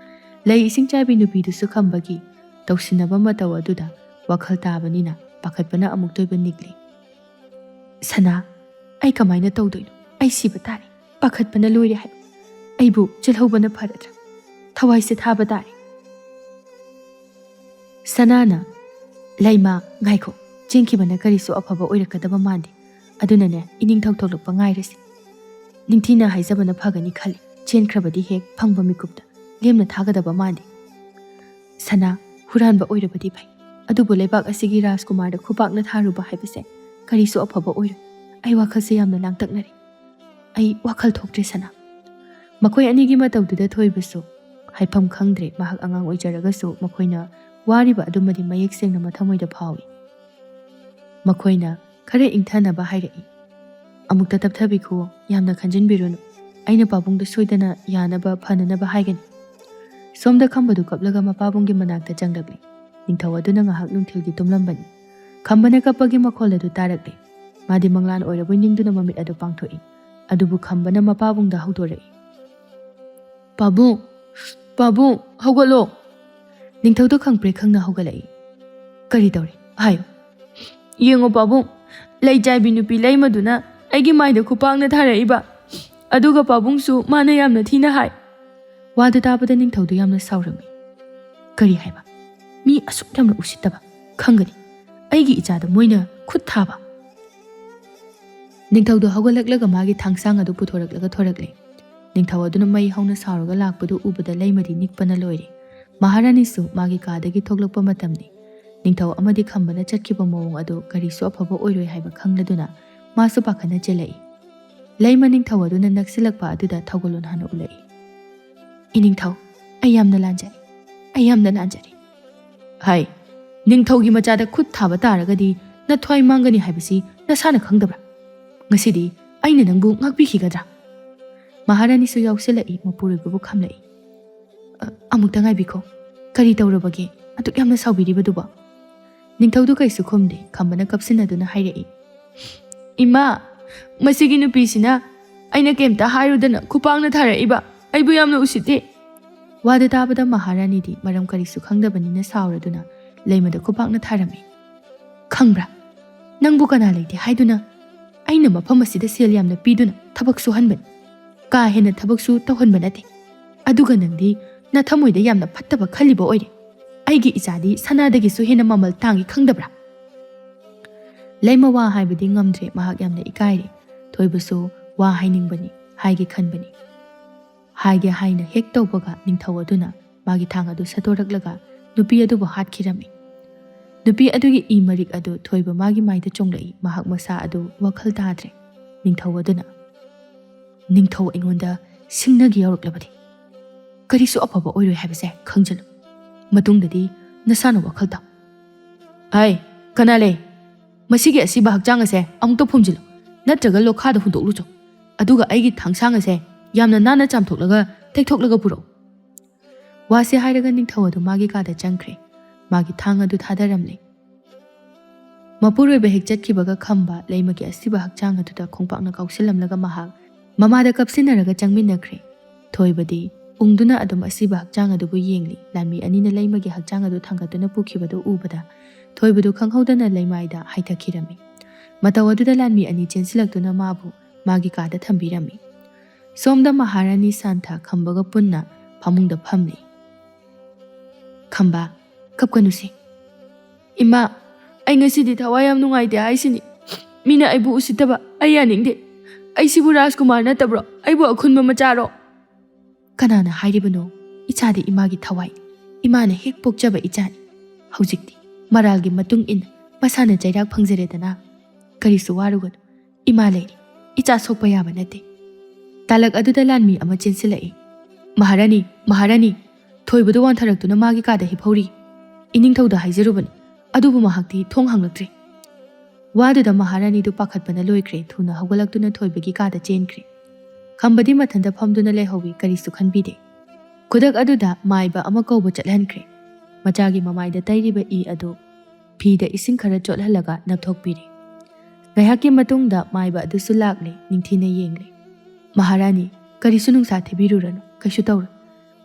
ꯂꯩ ꯏꯁꯤꯡ ꯆꯥꯏꯕꯤ ꯅꯨꯄꯤꯗꯨꯁꯨ ꯈꯝꯕꯒꯤ ꯇꯧꯁꯤꯟꯅꯕ ꯃꯇꯧ ꯑꯗꯨꯗ ꯋꯥꯈꯜ ꯇꯥꯕꯅꯤꯅ ꯄꯥꯈꯠꯄꯅ ꯑꯃꯨꯛꯇꯣꯏꯕ ꯅꯤꯛꯂꯤ꯫ ꯁꯅꯥ, ꯑꯩ ꯀꯃꯥꯏꯅ ꯇꯧꯗꯣꯏꯅꯣ? ꯑꯩ ꯁꯤꯕ ꯇꯥꯔꯦ, ꯄꯥꯈꯠꯄꯅ ꯂꯣꯏꯔꯦ ꯍꯥꯏꯕ꯫ ꯑꯩꯕꯨ ꯆꯦꯜꯍꯧꯕꯅ ꯐꯔꯗ꯭ꯔꯥ? ꯊꯋꯥꯏꯁꯦ ꯊꯥꯕ ꯇꯥꯔꯦ꯫ ꯁꯅꯥꯅ, ꯂꯩꯃ, ꯉꯥꯏꯈꯣ, ꯆꯦꯟꯈꯤꯕꯅ ꯀꯔꯤꯁꯨ ꯑꯐꯕ ꯑꯣꯏꯔꯛꯀꯗꯕ ꯃꯥꯟꯗꯦ, ꯑꯗꯨꯅꯅꯦ ꯏꯅꯤꯡꯊꯧ ꯊꯣꯛꯂꯛꯄ ꯉꯥꯏꯔꯁꯤ꯫ ꯅꯤꯡꯊꯤꯅ ꯍꯥꯏꯖꯕꯅ ꯐꯒꯅꯤ ꯈꯜꯂꯤ, ꯆꯦꯟꯈ꯭ꯔꯕꯗꯤ ꯍꯦꯛ ꯐꯪꯕ ꯃꯤꯀꯨꯞꯇ ꯂꯦꯝꯅ ꯊꯥꯒꯗꯕ ꯃꯥꯟꯗꯦ꯫ ꯁꯅꯥ, ꯍꯨꯔꯥꯟꯕ ꯑꯣꯏꯔꯕꯗꯤ ꯐꯩ, ꯑꯗꯨꯕꯨ ꯂꯩꯕꯥꯛ ꯑꯁꯤꯒꯤ ꯔꯥꯖꯀꯨꯃꯥꯔꯗ ꯈꯨꯄꯥꯛꯅ ꯊꯥꯔꯨꯕ ꯍꯥꯏꯕꯁꯦ ꯀꯔꯤꯁꯨ ꯑꯐꯕ ꯑꯣꯏꯔꯣꯏ꯫ ꯑꯩ ꯋꯥꯈꯜꯁꯦ ꯌꯥꯝꯅ ꯂꯥꯡꯇꯛꯅꯔꯤ, ꯑꯩ ꯋꯥꯈꯜ ꯊꯣꯛꯇ꯭ꯔꯦ ꯁꯅꯥ꯫ ꯃꯈꯣꯏ ꯑꯅꯤꯒꯤ ꯃꯇꯧꯗꯨꯗ ꯊꯣꯏꯕꯁꯨ ꯍꯥꯏꯐꯝ ꯈꯪꯗ꯭ꯔꯦ꯫ ꯃꯍꯥꯛ ꯑꯉꯥꯡ ꯑꯣꯏꯖꯔꯒꯁꯨ ꯃꯈꯣꯏꯅ ꯋꯥꯔꯤꯕ ꯑꯗꯨꯃꯗꯤ ꯃꯌꯦꯛ ꯁꯦꯡꯅ ꯃꯊꯃꯣꯏꯗ ꯐꯥꯎꯏ꯫ ꯃꯈꯣꯏꯅ ꯈꯔ ꯏꯪꯊꯅꯕ ꯍꯥꯏꯔꯛꯏ꯫ ꯑꯃꯨꯛꯇ ꯇꯞꯊꯕꯤꯈꯨꯋꯣ, ꯌꯥꯝꯅ ꯈꯟꯖꯤꯟꯕꯤꯔꯨꯅꯨ, ꯑꯩꯅ ꯄꯥꯕꯨꯡꯗ ꯁꯣꯏꯗꯅ ꯌꯥꯅꯕ ꯐꯅꯅꯕ ꯍꯥꯏꯒꯅꯤ꯫ ꯁꯣꯝꯗ ꯈꯝꯕꯗꯨ ꯀꯞꯂꯒ ꯃꯄꯥꯕꯨꯡꯒꯤ ꯃꯅꯥꯛꯇ ꯆꯪꯂꯛꯂꯤ꯫ ꯅꯤꯡꯊꯧ ꯑꯗꯨꯅ ꯉꯥꯏꯍꯥꯛ ꯅꯨꯡꯊꯤꯜꯒꯤ ꯇꯨꯝꯂꯝꯕꯅꯤ꯫ ꯈꯝꯕꯅ ꯀꯞꯄꯒꯤ ꯃꯈꯣꯜ ꯑꯗꯨ ꯇꯥꯔꯛꯂꯤ꯫ ꯃꯥꯗꯤ ꯃꯪꯂꯥꯟ ꯑꯣꯏꯔꯕꯣꯏ ꯅꯤꯡꯗꯨꯅ ꯃꯃꯤꯠ ꯑꯗꯨ ꯄꯥꯡꯊꯣꯛꯏ꯫ ꯑꯗꯨꯕꯨ ꯈꯝꯕꯅ ꯃꯄꯥꯕꯨꯡꯗ ꯍꯧꯗꯣꯔꯛꯏ꯫ ꯄꯥꯕꯨꯡ, ꯄꯥꯕꯨꯡ, ꯍꯧꯒꯠꯂꯣ! ꯅꯤꯡꯊꯧꯗꯨ ꯈꯪꯄ꯭ꯔꯦꯛ ꯈꯪꯅ ꯍꯧꯒꯠꯂꯛꯏ꯫ ꯀꯔꯤ ꯇꯧꯔꯦ? ꯍꯥꯏꯌꯨ꯫ ꯌꯦꯡꯉꯣ ꯄꯥꯕꯨꯡ, ꯂꯩ ꯆꯥꯏꯕꯤ ꯅꯨꯄꯤ ꯂꯩꯃꯗꯨꯅ ꯑꯩꯒꯤ ꯃꯥꯏꯗ ꯈꯨꯄꯥꯛꯅ ꯊꯥꯔꯛꯏꯕ, ꯑꯗꯨꯒ ꯄꯥꯕꯨꯡꯁꯨ ꯃꯥꯅ ꯌꯥꯝꯅ ꯊꯤꯅ ꯍꯥꯏ꯫ ꯋꯥꯗꯨ ꯇꯥꯕꯗ ꯅꯤꯡꯊꯧꯗꯨ ꯌꯥꯝꯅ ꯁꯥꯎꯔꯝꯃꯤ꯫ ꯀꯔꯤ ꯍꯥꯏꯕ? ꯃꯤ ꯑꯁꯨꯛ ꯌꯥꯝꯅ ꯎꯁꯤꯠꯇꯕ ꯈꯪꯒꯅꯤ, ꯑꯩꯒꯤ ꯏꯆꯥꯗ ꯃꯣꯏꯅ ꯈꯨꯠ ꯊꯥꯕ? ꯅꯤꯡꯊꯧꯗꯨ ꯍꯧꯒꯠꯂꯛꯂꯒ ꯃꯥꯒꯤ ꯊꯥꯡꯁꯥꯡ ꯑꯗꯨ ꯄꯨꯊꯣꯔꯛꯂꯒ ꯊꯣꯔꯛꯂꯦ꯫ ꯅꯤꯡꯊꯧ ꯑꯗꯨꯅ ꯃꯩ ꯍꯧꯅ ꯁꯥꯎꯔꯒ ꯂꯥꯛꯄꯗꯨ ꯎꯕꯗ ꯂꯩꯃꯗꯤ ꯅꯤꯛꯄꯅ ꯂꯣꯏꯔꯦ꯫ ꯃꯍꯥꯔꯥꯅꯤꯁꯨ ꯃꯥꯒꯤ ꯀꯥꯗꯒꯤ ꯊꯣꯛꯂꯛꯄ ꯃꯇꯝꯅꯤ꯫ ꯅꯤꯡꯊꯧ ꯑꯃꯗꯤ ꯈꯝꯕꯅ ꯆꯠꯈꯤꯕ ꯃꯑꯣꯡ ꯑꯗꯨ ꯀꯔꯤꯁꯨ ꯑꯐꯕ ꯑꯣꯏꯔꯣꯏ ꯍꯥꯏꯕ ꯈꯪꯂꯗꯨꯅ ꯃꯥꯁꯨ ꯄꯥꯈꯠꯅ ꯆꯦꯜꯂꯛꯏ꯫ ꯂꯩꯃ ꯅꯤꯡꯊꯧ ꯑꯗꯨꯅ ꯅꯛꯁꯤꯜꯂꯛꯄ ꯑꯗꯨꯗ ꯊꯧꯒꯜꯂꯣꯟ ꯍꯥꯟꯅ ꯎꯠꯂꯛꯏ꯫ ꯏꯅꯤꯡꯊꯧ, ꯑꯩ ꯌꯥꯝꯅ ꯂꯥꯟꯖꯔꯦ, ꯑꯩ ꯌꯥꯝꯅ ꯂꯥꯟꯖꯔꯦ꯫ ꯍꯥꯏ, ꯅꯤꯡꯊꯧꯒꯤ ꯃꯆꯥꯗ ꯈꯨꯠ ꯊꯥꯕ ꯇꯥꯔꯒꯗꯤ ꯅꯊ꯭ꯋꯥꯏ ꯃꯥꯡꯒꯅꯤ ꯍꯥꯏꯕꯁꯤ ꯅꯁꯥꯅ ꯈꯪꯗꯕ꯭ꯔꯥ? ꯉꯁꯤꯗꯤ ꯑꯩꯅ ꯅꯪꯕꯨ ꯉꯥꯛꯄꯤꯈꯤꯒꯗ꯭ꯔꯥ? ꯃꯍꯥꯔꯥꯅꯤꯁꯨ ꯌꯥꯎꯁꯤꯜꯂꯛꯏ, ꯃꯄꯨꯔꯣꯏꯕꯕꯨ ꯈꯝꯂꯛꯏ꯫ ꯑꯃꯨꯛꯇ ꯉꯥꯏꯕꯤꯈꯣ, ꯀꯔꯤ ꯇꯧꯔꯕꯒꯦ ꯑꯗꯨꯛ ꯌꯥꯝꯅ ꯁꯥꯎꯕꯤꯔꯤꯕꯗꯨꯕꯣ? ꯅꯤꯡꯊꯧꯗꯨ ꯀꯩꯁꯨ ꯈꯨꯝꯗꯦ꯫ ꯈꯝꯕꯅ ꯀꯞꯁꯤꯟꯅꯗꯨꯅ ꯍꯥꯏꯔꯛꯏ꯫ ꯏꯃꯥ, ꯃꯁꯤꯒꯤ ꯅꯨꯄꯤꯁꯤꯅ ꯑꯩꯅ ꯀꯩꯝꯇ ꯍꯥꯏꯔꯨꯗꯅ ꯈꯨꯄꯥꯛꯅ ꯊꯥꯔꯛꯏꯕ, ꯑꯩꯕꯨ ꯌꯥꯝꯅ ꯎꯁꯤꯠꯇꯦ꯫ ꯋꯥꯗꯨ ꯇꯥꯕꯗ ꯃꯍꯥꯔꯥꯅꯤꯗꯤ ꯃꯔꯝ ꯀꯔꯤꯁꯨ ꯈꯪꯗꯕꯅꯤꯅ ꯁꯥꯎꯔꯗꯨꯅ ꯂꯩꯃꯗ ꯈꯨꯄꯥꯛꯅ ꯊꯥꯔꯝꯃꯤ꯫ ꯈꯪꯕ꯭ꯔꯥ ꯅꯪꯕꯨ ꯀꯅꯥ ꯂꯩꯇꯦ ꯍꯥꯏꯗꯨꯅ ꯑꯩꯅ ꯃꯐꯝ ꯑꯁꯤꯗ ꯁꯦꯜ ꯌꯥꯝꯅ ꯄꯤꯗꯨꯅ ꯊꯕꯛ ꯁꯨꯍꯟꯕꯅꯤ ꯀꯥ ꯍꯦꯟꯅ ꯊꯕꯛꯁꯨ ꯇꯧꯍꯟꯕ ꯅꯠꯇꯦ ꯑꯗꯨꯒ ꯅꯪꯗꯤ ꯅꯊꯃꯣꯏꯗ ꯌꯥꯝꯅ ꯐꯠꯇꯕ ꯈꯜꯂꯤꯕ ꯑꯣꯏꯔꯦ ꯑꯩꯒꯤ ꯏꯆꯥꯗꯤ ꯁꯅꯥꯗꯒꯤꯁꯨ ꯍꯦꯟꯅ ꯃꯃꯜ ꯇꯥꯡꯏ ꯈꯪꯗꯕ꯭ꯔꯥ ꯂꯩꯃ ꯋꯥ ꯍꯥꯏꯕꯗꯤ ꯉꯝꯗ꯭ꯔꯦ ꯃꯍꯥꯛ ꯌꯥꯝꯅ ꯏꯀꯥꯏꯔꯦ ꯊꯣꯏꯕꯁꯨ ꯋꯥ ꯍꯥꯏꯅꯤꯡꯕꯅꯤ ꯍꯥꯏꯒꯦ ꯈꯟꯕꯅꯤ ꯍꯥꯏꯒꯦ ꯍꯥꯏꯅ ꯍꯦꯛ ꯇꯧꯕꯒ ꯅꯤꯡꯊꯧ ꯑꯗꯨꯅ ꯃꯥꯒꯤ ꯊꯥꯡ ꯑꯗꯨ ꯁꯠꯇꯣꯔꯛꯂꯒ ꯅꯨꯄꯤ ꯑꯗꯨꯕꯨ ꯍꯥꯠꯈꯤꯔꯝꯃꯤ ꯅꯨꯄꯤ ꯑꯗꯨꯒꯤ ꯏ ꯃꯔꯤꯛ ꯑꯗꯨ ꯊꯣꯏꯕ ꯃꯥꯒꯤ ꯃꯥꯏꯗ ꯆꯣꯡꯂꯛꯏ ꯃꯍꯥꯛ ꯃꯁꯥ ꯑꯗꯨ ꯋꯥꯈꯜ ꯇꯥꯗ꯭ꯔꯦ ꯅꯤꯡꯊꯧ ꯑꯗꯨꯅ ꯅꯤꯡꯊꯧ ꯑꯩꯉꯣꯟꯗ ꯁꯤꯡꯅꯒꯤ ꯌꯧꯔꯛꯂꯕꯗꯤ ꯀꯔꯤꯁꯨ ꯑꯐꯕ ꯑꯣꯏꯔꯣꯏ ꯍꯥꯏꯕꯁꯦ ꯈꯪꯖꯜꯂꯨ ꯃꯇꯨꯡꯗꯗꯤ ꯅꯁꯥꯅ ꯋꯥꯈꯜ ꯇꯥꯎ ꯑꯩ ꯀꯅꯥ ꯂꯩ ꯃꯁꯤꯒꯤ ꯑꯁꯤꯕ ꯍꯛꯆꯥꯡ ꯑꯁꯦ ꯑꯃꯨꯛꯇ ꯐꯨꯝꯖꯤꯜꯂꯨ ꯅꯠꯇ꯭ꯔꯒ ꯂꯣꯈꯥꯗ ꯍꯨꯟꯗꯣꯛꯂꯨꯆꯣ ꯑꯗꯨꯒ ꯑꯩꯒꯤ ꯊꯥꯡꯁꯥꯡ ꯑꯁꯦ ꯌꯥꯝꯅ ꯅꯥꯟꯅ ꯆꯥꯝꯊꯣꯛꯂꯒ ꯇꯩꯊꯣꯛꯂꯒ ꯄꯨꯔꯛꯎ ꯋꯥꯁꯦ ꯍꯥꯏꯔꯒ ꯅꯤꯡꯊꯧ ꯑꯗꯨ ꯃꯥꯒꯤ ꯀꯥꯗ ꯆꯪꯈ꯭ꯔꯦ ꯃꯥꯒꯤ ꯊꯥꯡ ꯑꯗꯨ ꯊꯥꯗꯔꯝꯂꯦ ꯃꯄꯨꯔꯣꯏꯕ ꯍꯦꯛ ꯆꯠꯈꯤꯕꯒ ꯈꯝꯕ ꯂꯩꯃꯒꯤ ꯑꯁꯤꯕ ꯍꯛꯆꯥꯡ ꯑꯗꯨꯗ ꯈꯣꯡꯄꯥꯛꯅ ꯀꯥꯎꯁꯤꯜꯂꯝꯂꯒ ꯃꯍꯥꯛ ꯃꯃꯥꯗ ꯀꯞꯁꯤꯟꯅꯔꯒ ꯆꯪꯃꯤꯟꯅꯈ꯭ꯔꯦ ꯊꯣꯏꯕꯗꯤ ꯎꯪꯗꯨꯅ ꯑꯗꯨꯝ ꯑꯁꯤꯕ ꯍꯛꯆꯥꯡ ꯑꯗꯨꯕꯨ ꯌꯦꯡꯂꯤ ꯂꯥꯟꯃꯤ ꯑꯅꯤꯅ ꯂꯩꯃꯒꯤ ꯍꯛꯆꯥꯡ ꯑꯗꯨ ꯊꯥꯡꯒꯠꯇꯨꯅ ꯄꯨꯈꯤꯕꯗꯨ ꯎꯕꯗ ꯊꯣꯏꯕꯗꯨ ꯈꯪꯍꯧꯗꯅ ꯂꯩꯃꯥꯏꯗ ꯍꯥꯏꯊꯈꯤꯔꯝꯃꯤ ꯃꯇꯧ ꯑꯗꯨꯗ ꯂꯥꯟꯃꯤ ꯑꯅꯤ ꯆꯦꯟꯁꯤꯜꯂꯛꯇꯨꯅ ꯃꯥꯕꯨ ꯃꯥꯒꯤ ꯀꯥꯗ ꯊꯝꯕꯤꯔꯝꯃꯤ ꯁꯣꯝꯗ ꯃꯍꯥꯔꯥꯅꯤ ꯁꯥꯟꯊ ꯈꯝꯕꯒ ꯄꯨꯟꯅ ꯐꯃꯨꯡꯗ ꯐꯝꯂꯤ ꯈꯝꯕ ꯀꯞꯀꯅꯨꯁꯤ ꯏꯃꯥ ꯑꯩ ꯉꯁꯤꯗꯤ ꯊꯋꯥꯏ ꯌꯥꯝ ꯅꯨꯡꯉꯥꯏꯇꯦ ꯍꯥꯏꯁꯤꯅꯤ ꯃꯤꯅ ꯑꯩꯕꯨ ꯎꯁꯤꯠꯇꯕ ꯑꯩ ꯌꯥꯅꯤꯡꯗꯦ ꯑꯩꯁꯤꯕꯨ ꯔꯥꯖꯀꯨꯃꯥꯔ ꯅꯠꯇꯕ꯭ꯔꯣ ꯑꯩꯕꯨ ꯑꯈꯨꯟꯕ ꯃꯆꯥꯔꯣ ꯀꯅꯥꯅ ꯍꯥꯏꯔꯤꯕꯅꯣ ꯏꯆꯥꯗꯤ ꯏꯃꯥꯒꯤ ꯊꯋꯥꯏ ꯏꯃꯥꯅ ꯍꯦꯛ ꯄꯣꯛꯆꯕ ꯏꯆꯥꯅꯤ ꯍꯧꯖꯤꯛꯇꯤ ꯃꯔꯥꯜꯒꯤ ꯃꯇꯨꯡ ꯏꯟꯅ ꯃꯁꯥꯅ ꯆꯩꯔꯥꯛ ꯐꯪꯖꯔꯦꯗꯅ ꯀꯔꯤꯁꯨ ꯋꯥꯔꯨꯒꯅꯨ ꯏꯃꯥ ꯂꯩꯔꯤ ꯏꯆꯥ ꯁꯣꯛꯄ ꯌꯥꯕ ꯅꯠꯇꯦ ꯇꯥꯂꯛ ꯑꯗꯨꯗ ꯂꯥꯟꯃꯤ ꯑꯃ ꯆꯦꯟꯁꯤꯜꯂꯛꯏ ꯃꯍꯥꯔꯥꯅꯤ ꯃꯍꯥꯔꯥꯅꯤ ꯊꯣꯏꯕꯗꯨ ꯋꯥꯟꯊꯔꯛꯇꯨꯅ ꯃꯥꯒꯤ ꯀꯥꯗ ꯍꯤꯞꯍꯧꯔꯤ ꯏꯅꯤꯡꯊꯧꯗ ꯍꯥꯏꯖꯔꯨꯕꯅꯤ ꯑꯗꯨꯕꯨ ꯃꯍꯥꯛꯇꯤ ꯊꯣꯡ ꯍꯥꯡꯂꯛꯇ꯭ꯔꯦ ꯋꯥꯗꯨꯗ ꯃꯍꯥꯔꯥꯅꯤꯗꯨ ꯄꯥꯈꯠꯄꯅ ꯂꯣꯏꯈ꯭ꯔꯦ ꯊꯨꯅ ꯍꯧꯒꯠꯂꯛꯇꯨꯅ ꯊꯣꯏꯕꯒꯤ ꯀꯥꯗ ꯆꯦꯟꯈ꯭ꯔꯦ ꯈꯝꯕꯗꯤ ꯃꯊꯟꯇ ꯐꯝꯗꯨꯅ ꯂꯩꯍꯧꯏ ꯀꯔꯤꯁꯨ ꯈꯟꯕꯤꯗꯦ ꯈꯨꯗꯛ ꯑꯗꯨꯗ ꯃꯥꯏꯕ ꯑꯃ ꯀꯧꯕ ꯆꯠꯍꯟꯈ꯭ꯔꯦ ꯃꯆꯥꯒꯤ ꯃꯃꯥꯏꯗ ꯇꯩꯔꯤꯕ ꯏ ꯑꯗꯨ ꯐꯤꯗ ꯏꯁꯤꯡ ꯈꯔ ꯆꯣꯠꯍꯜꯂꯒ ꯅꯞꯊꯣꯛꯄꯤꯔꯤ ꯉꯥꯏꯍꯥꯛꯀꯤ ꯃꯇꯨꯡꯗ ꯃꯥꯏꯕ ꯑꯗꯨꯁꯨ ꯂꯥꯛꯂꯦ ꯅꯤꯡꯊꯤꯅ ꯌꯦꯡꯂꯦ ꯃꯍꯥꯔꯥꯅꯤ ꯀꯔꯤꯁꯨ ꯅꯨꯡꯁꯥ ꯊꯤꯕꯤꯔꯨꯔꯅꯨ ꯀꯩꯁꯨ ꯇꯧꯔꯣꯏ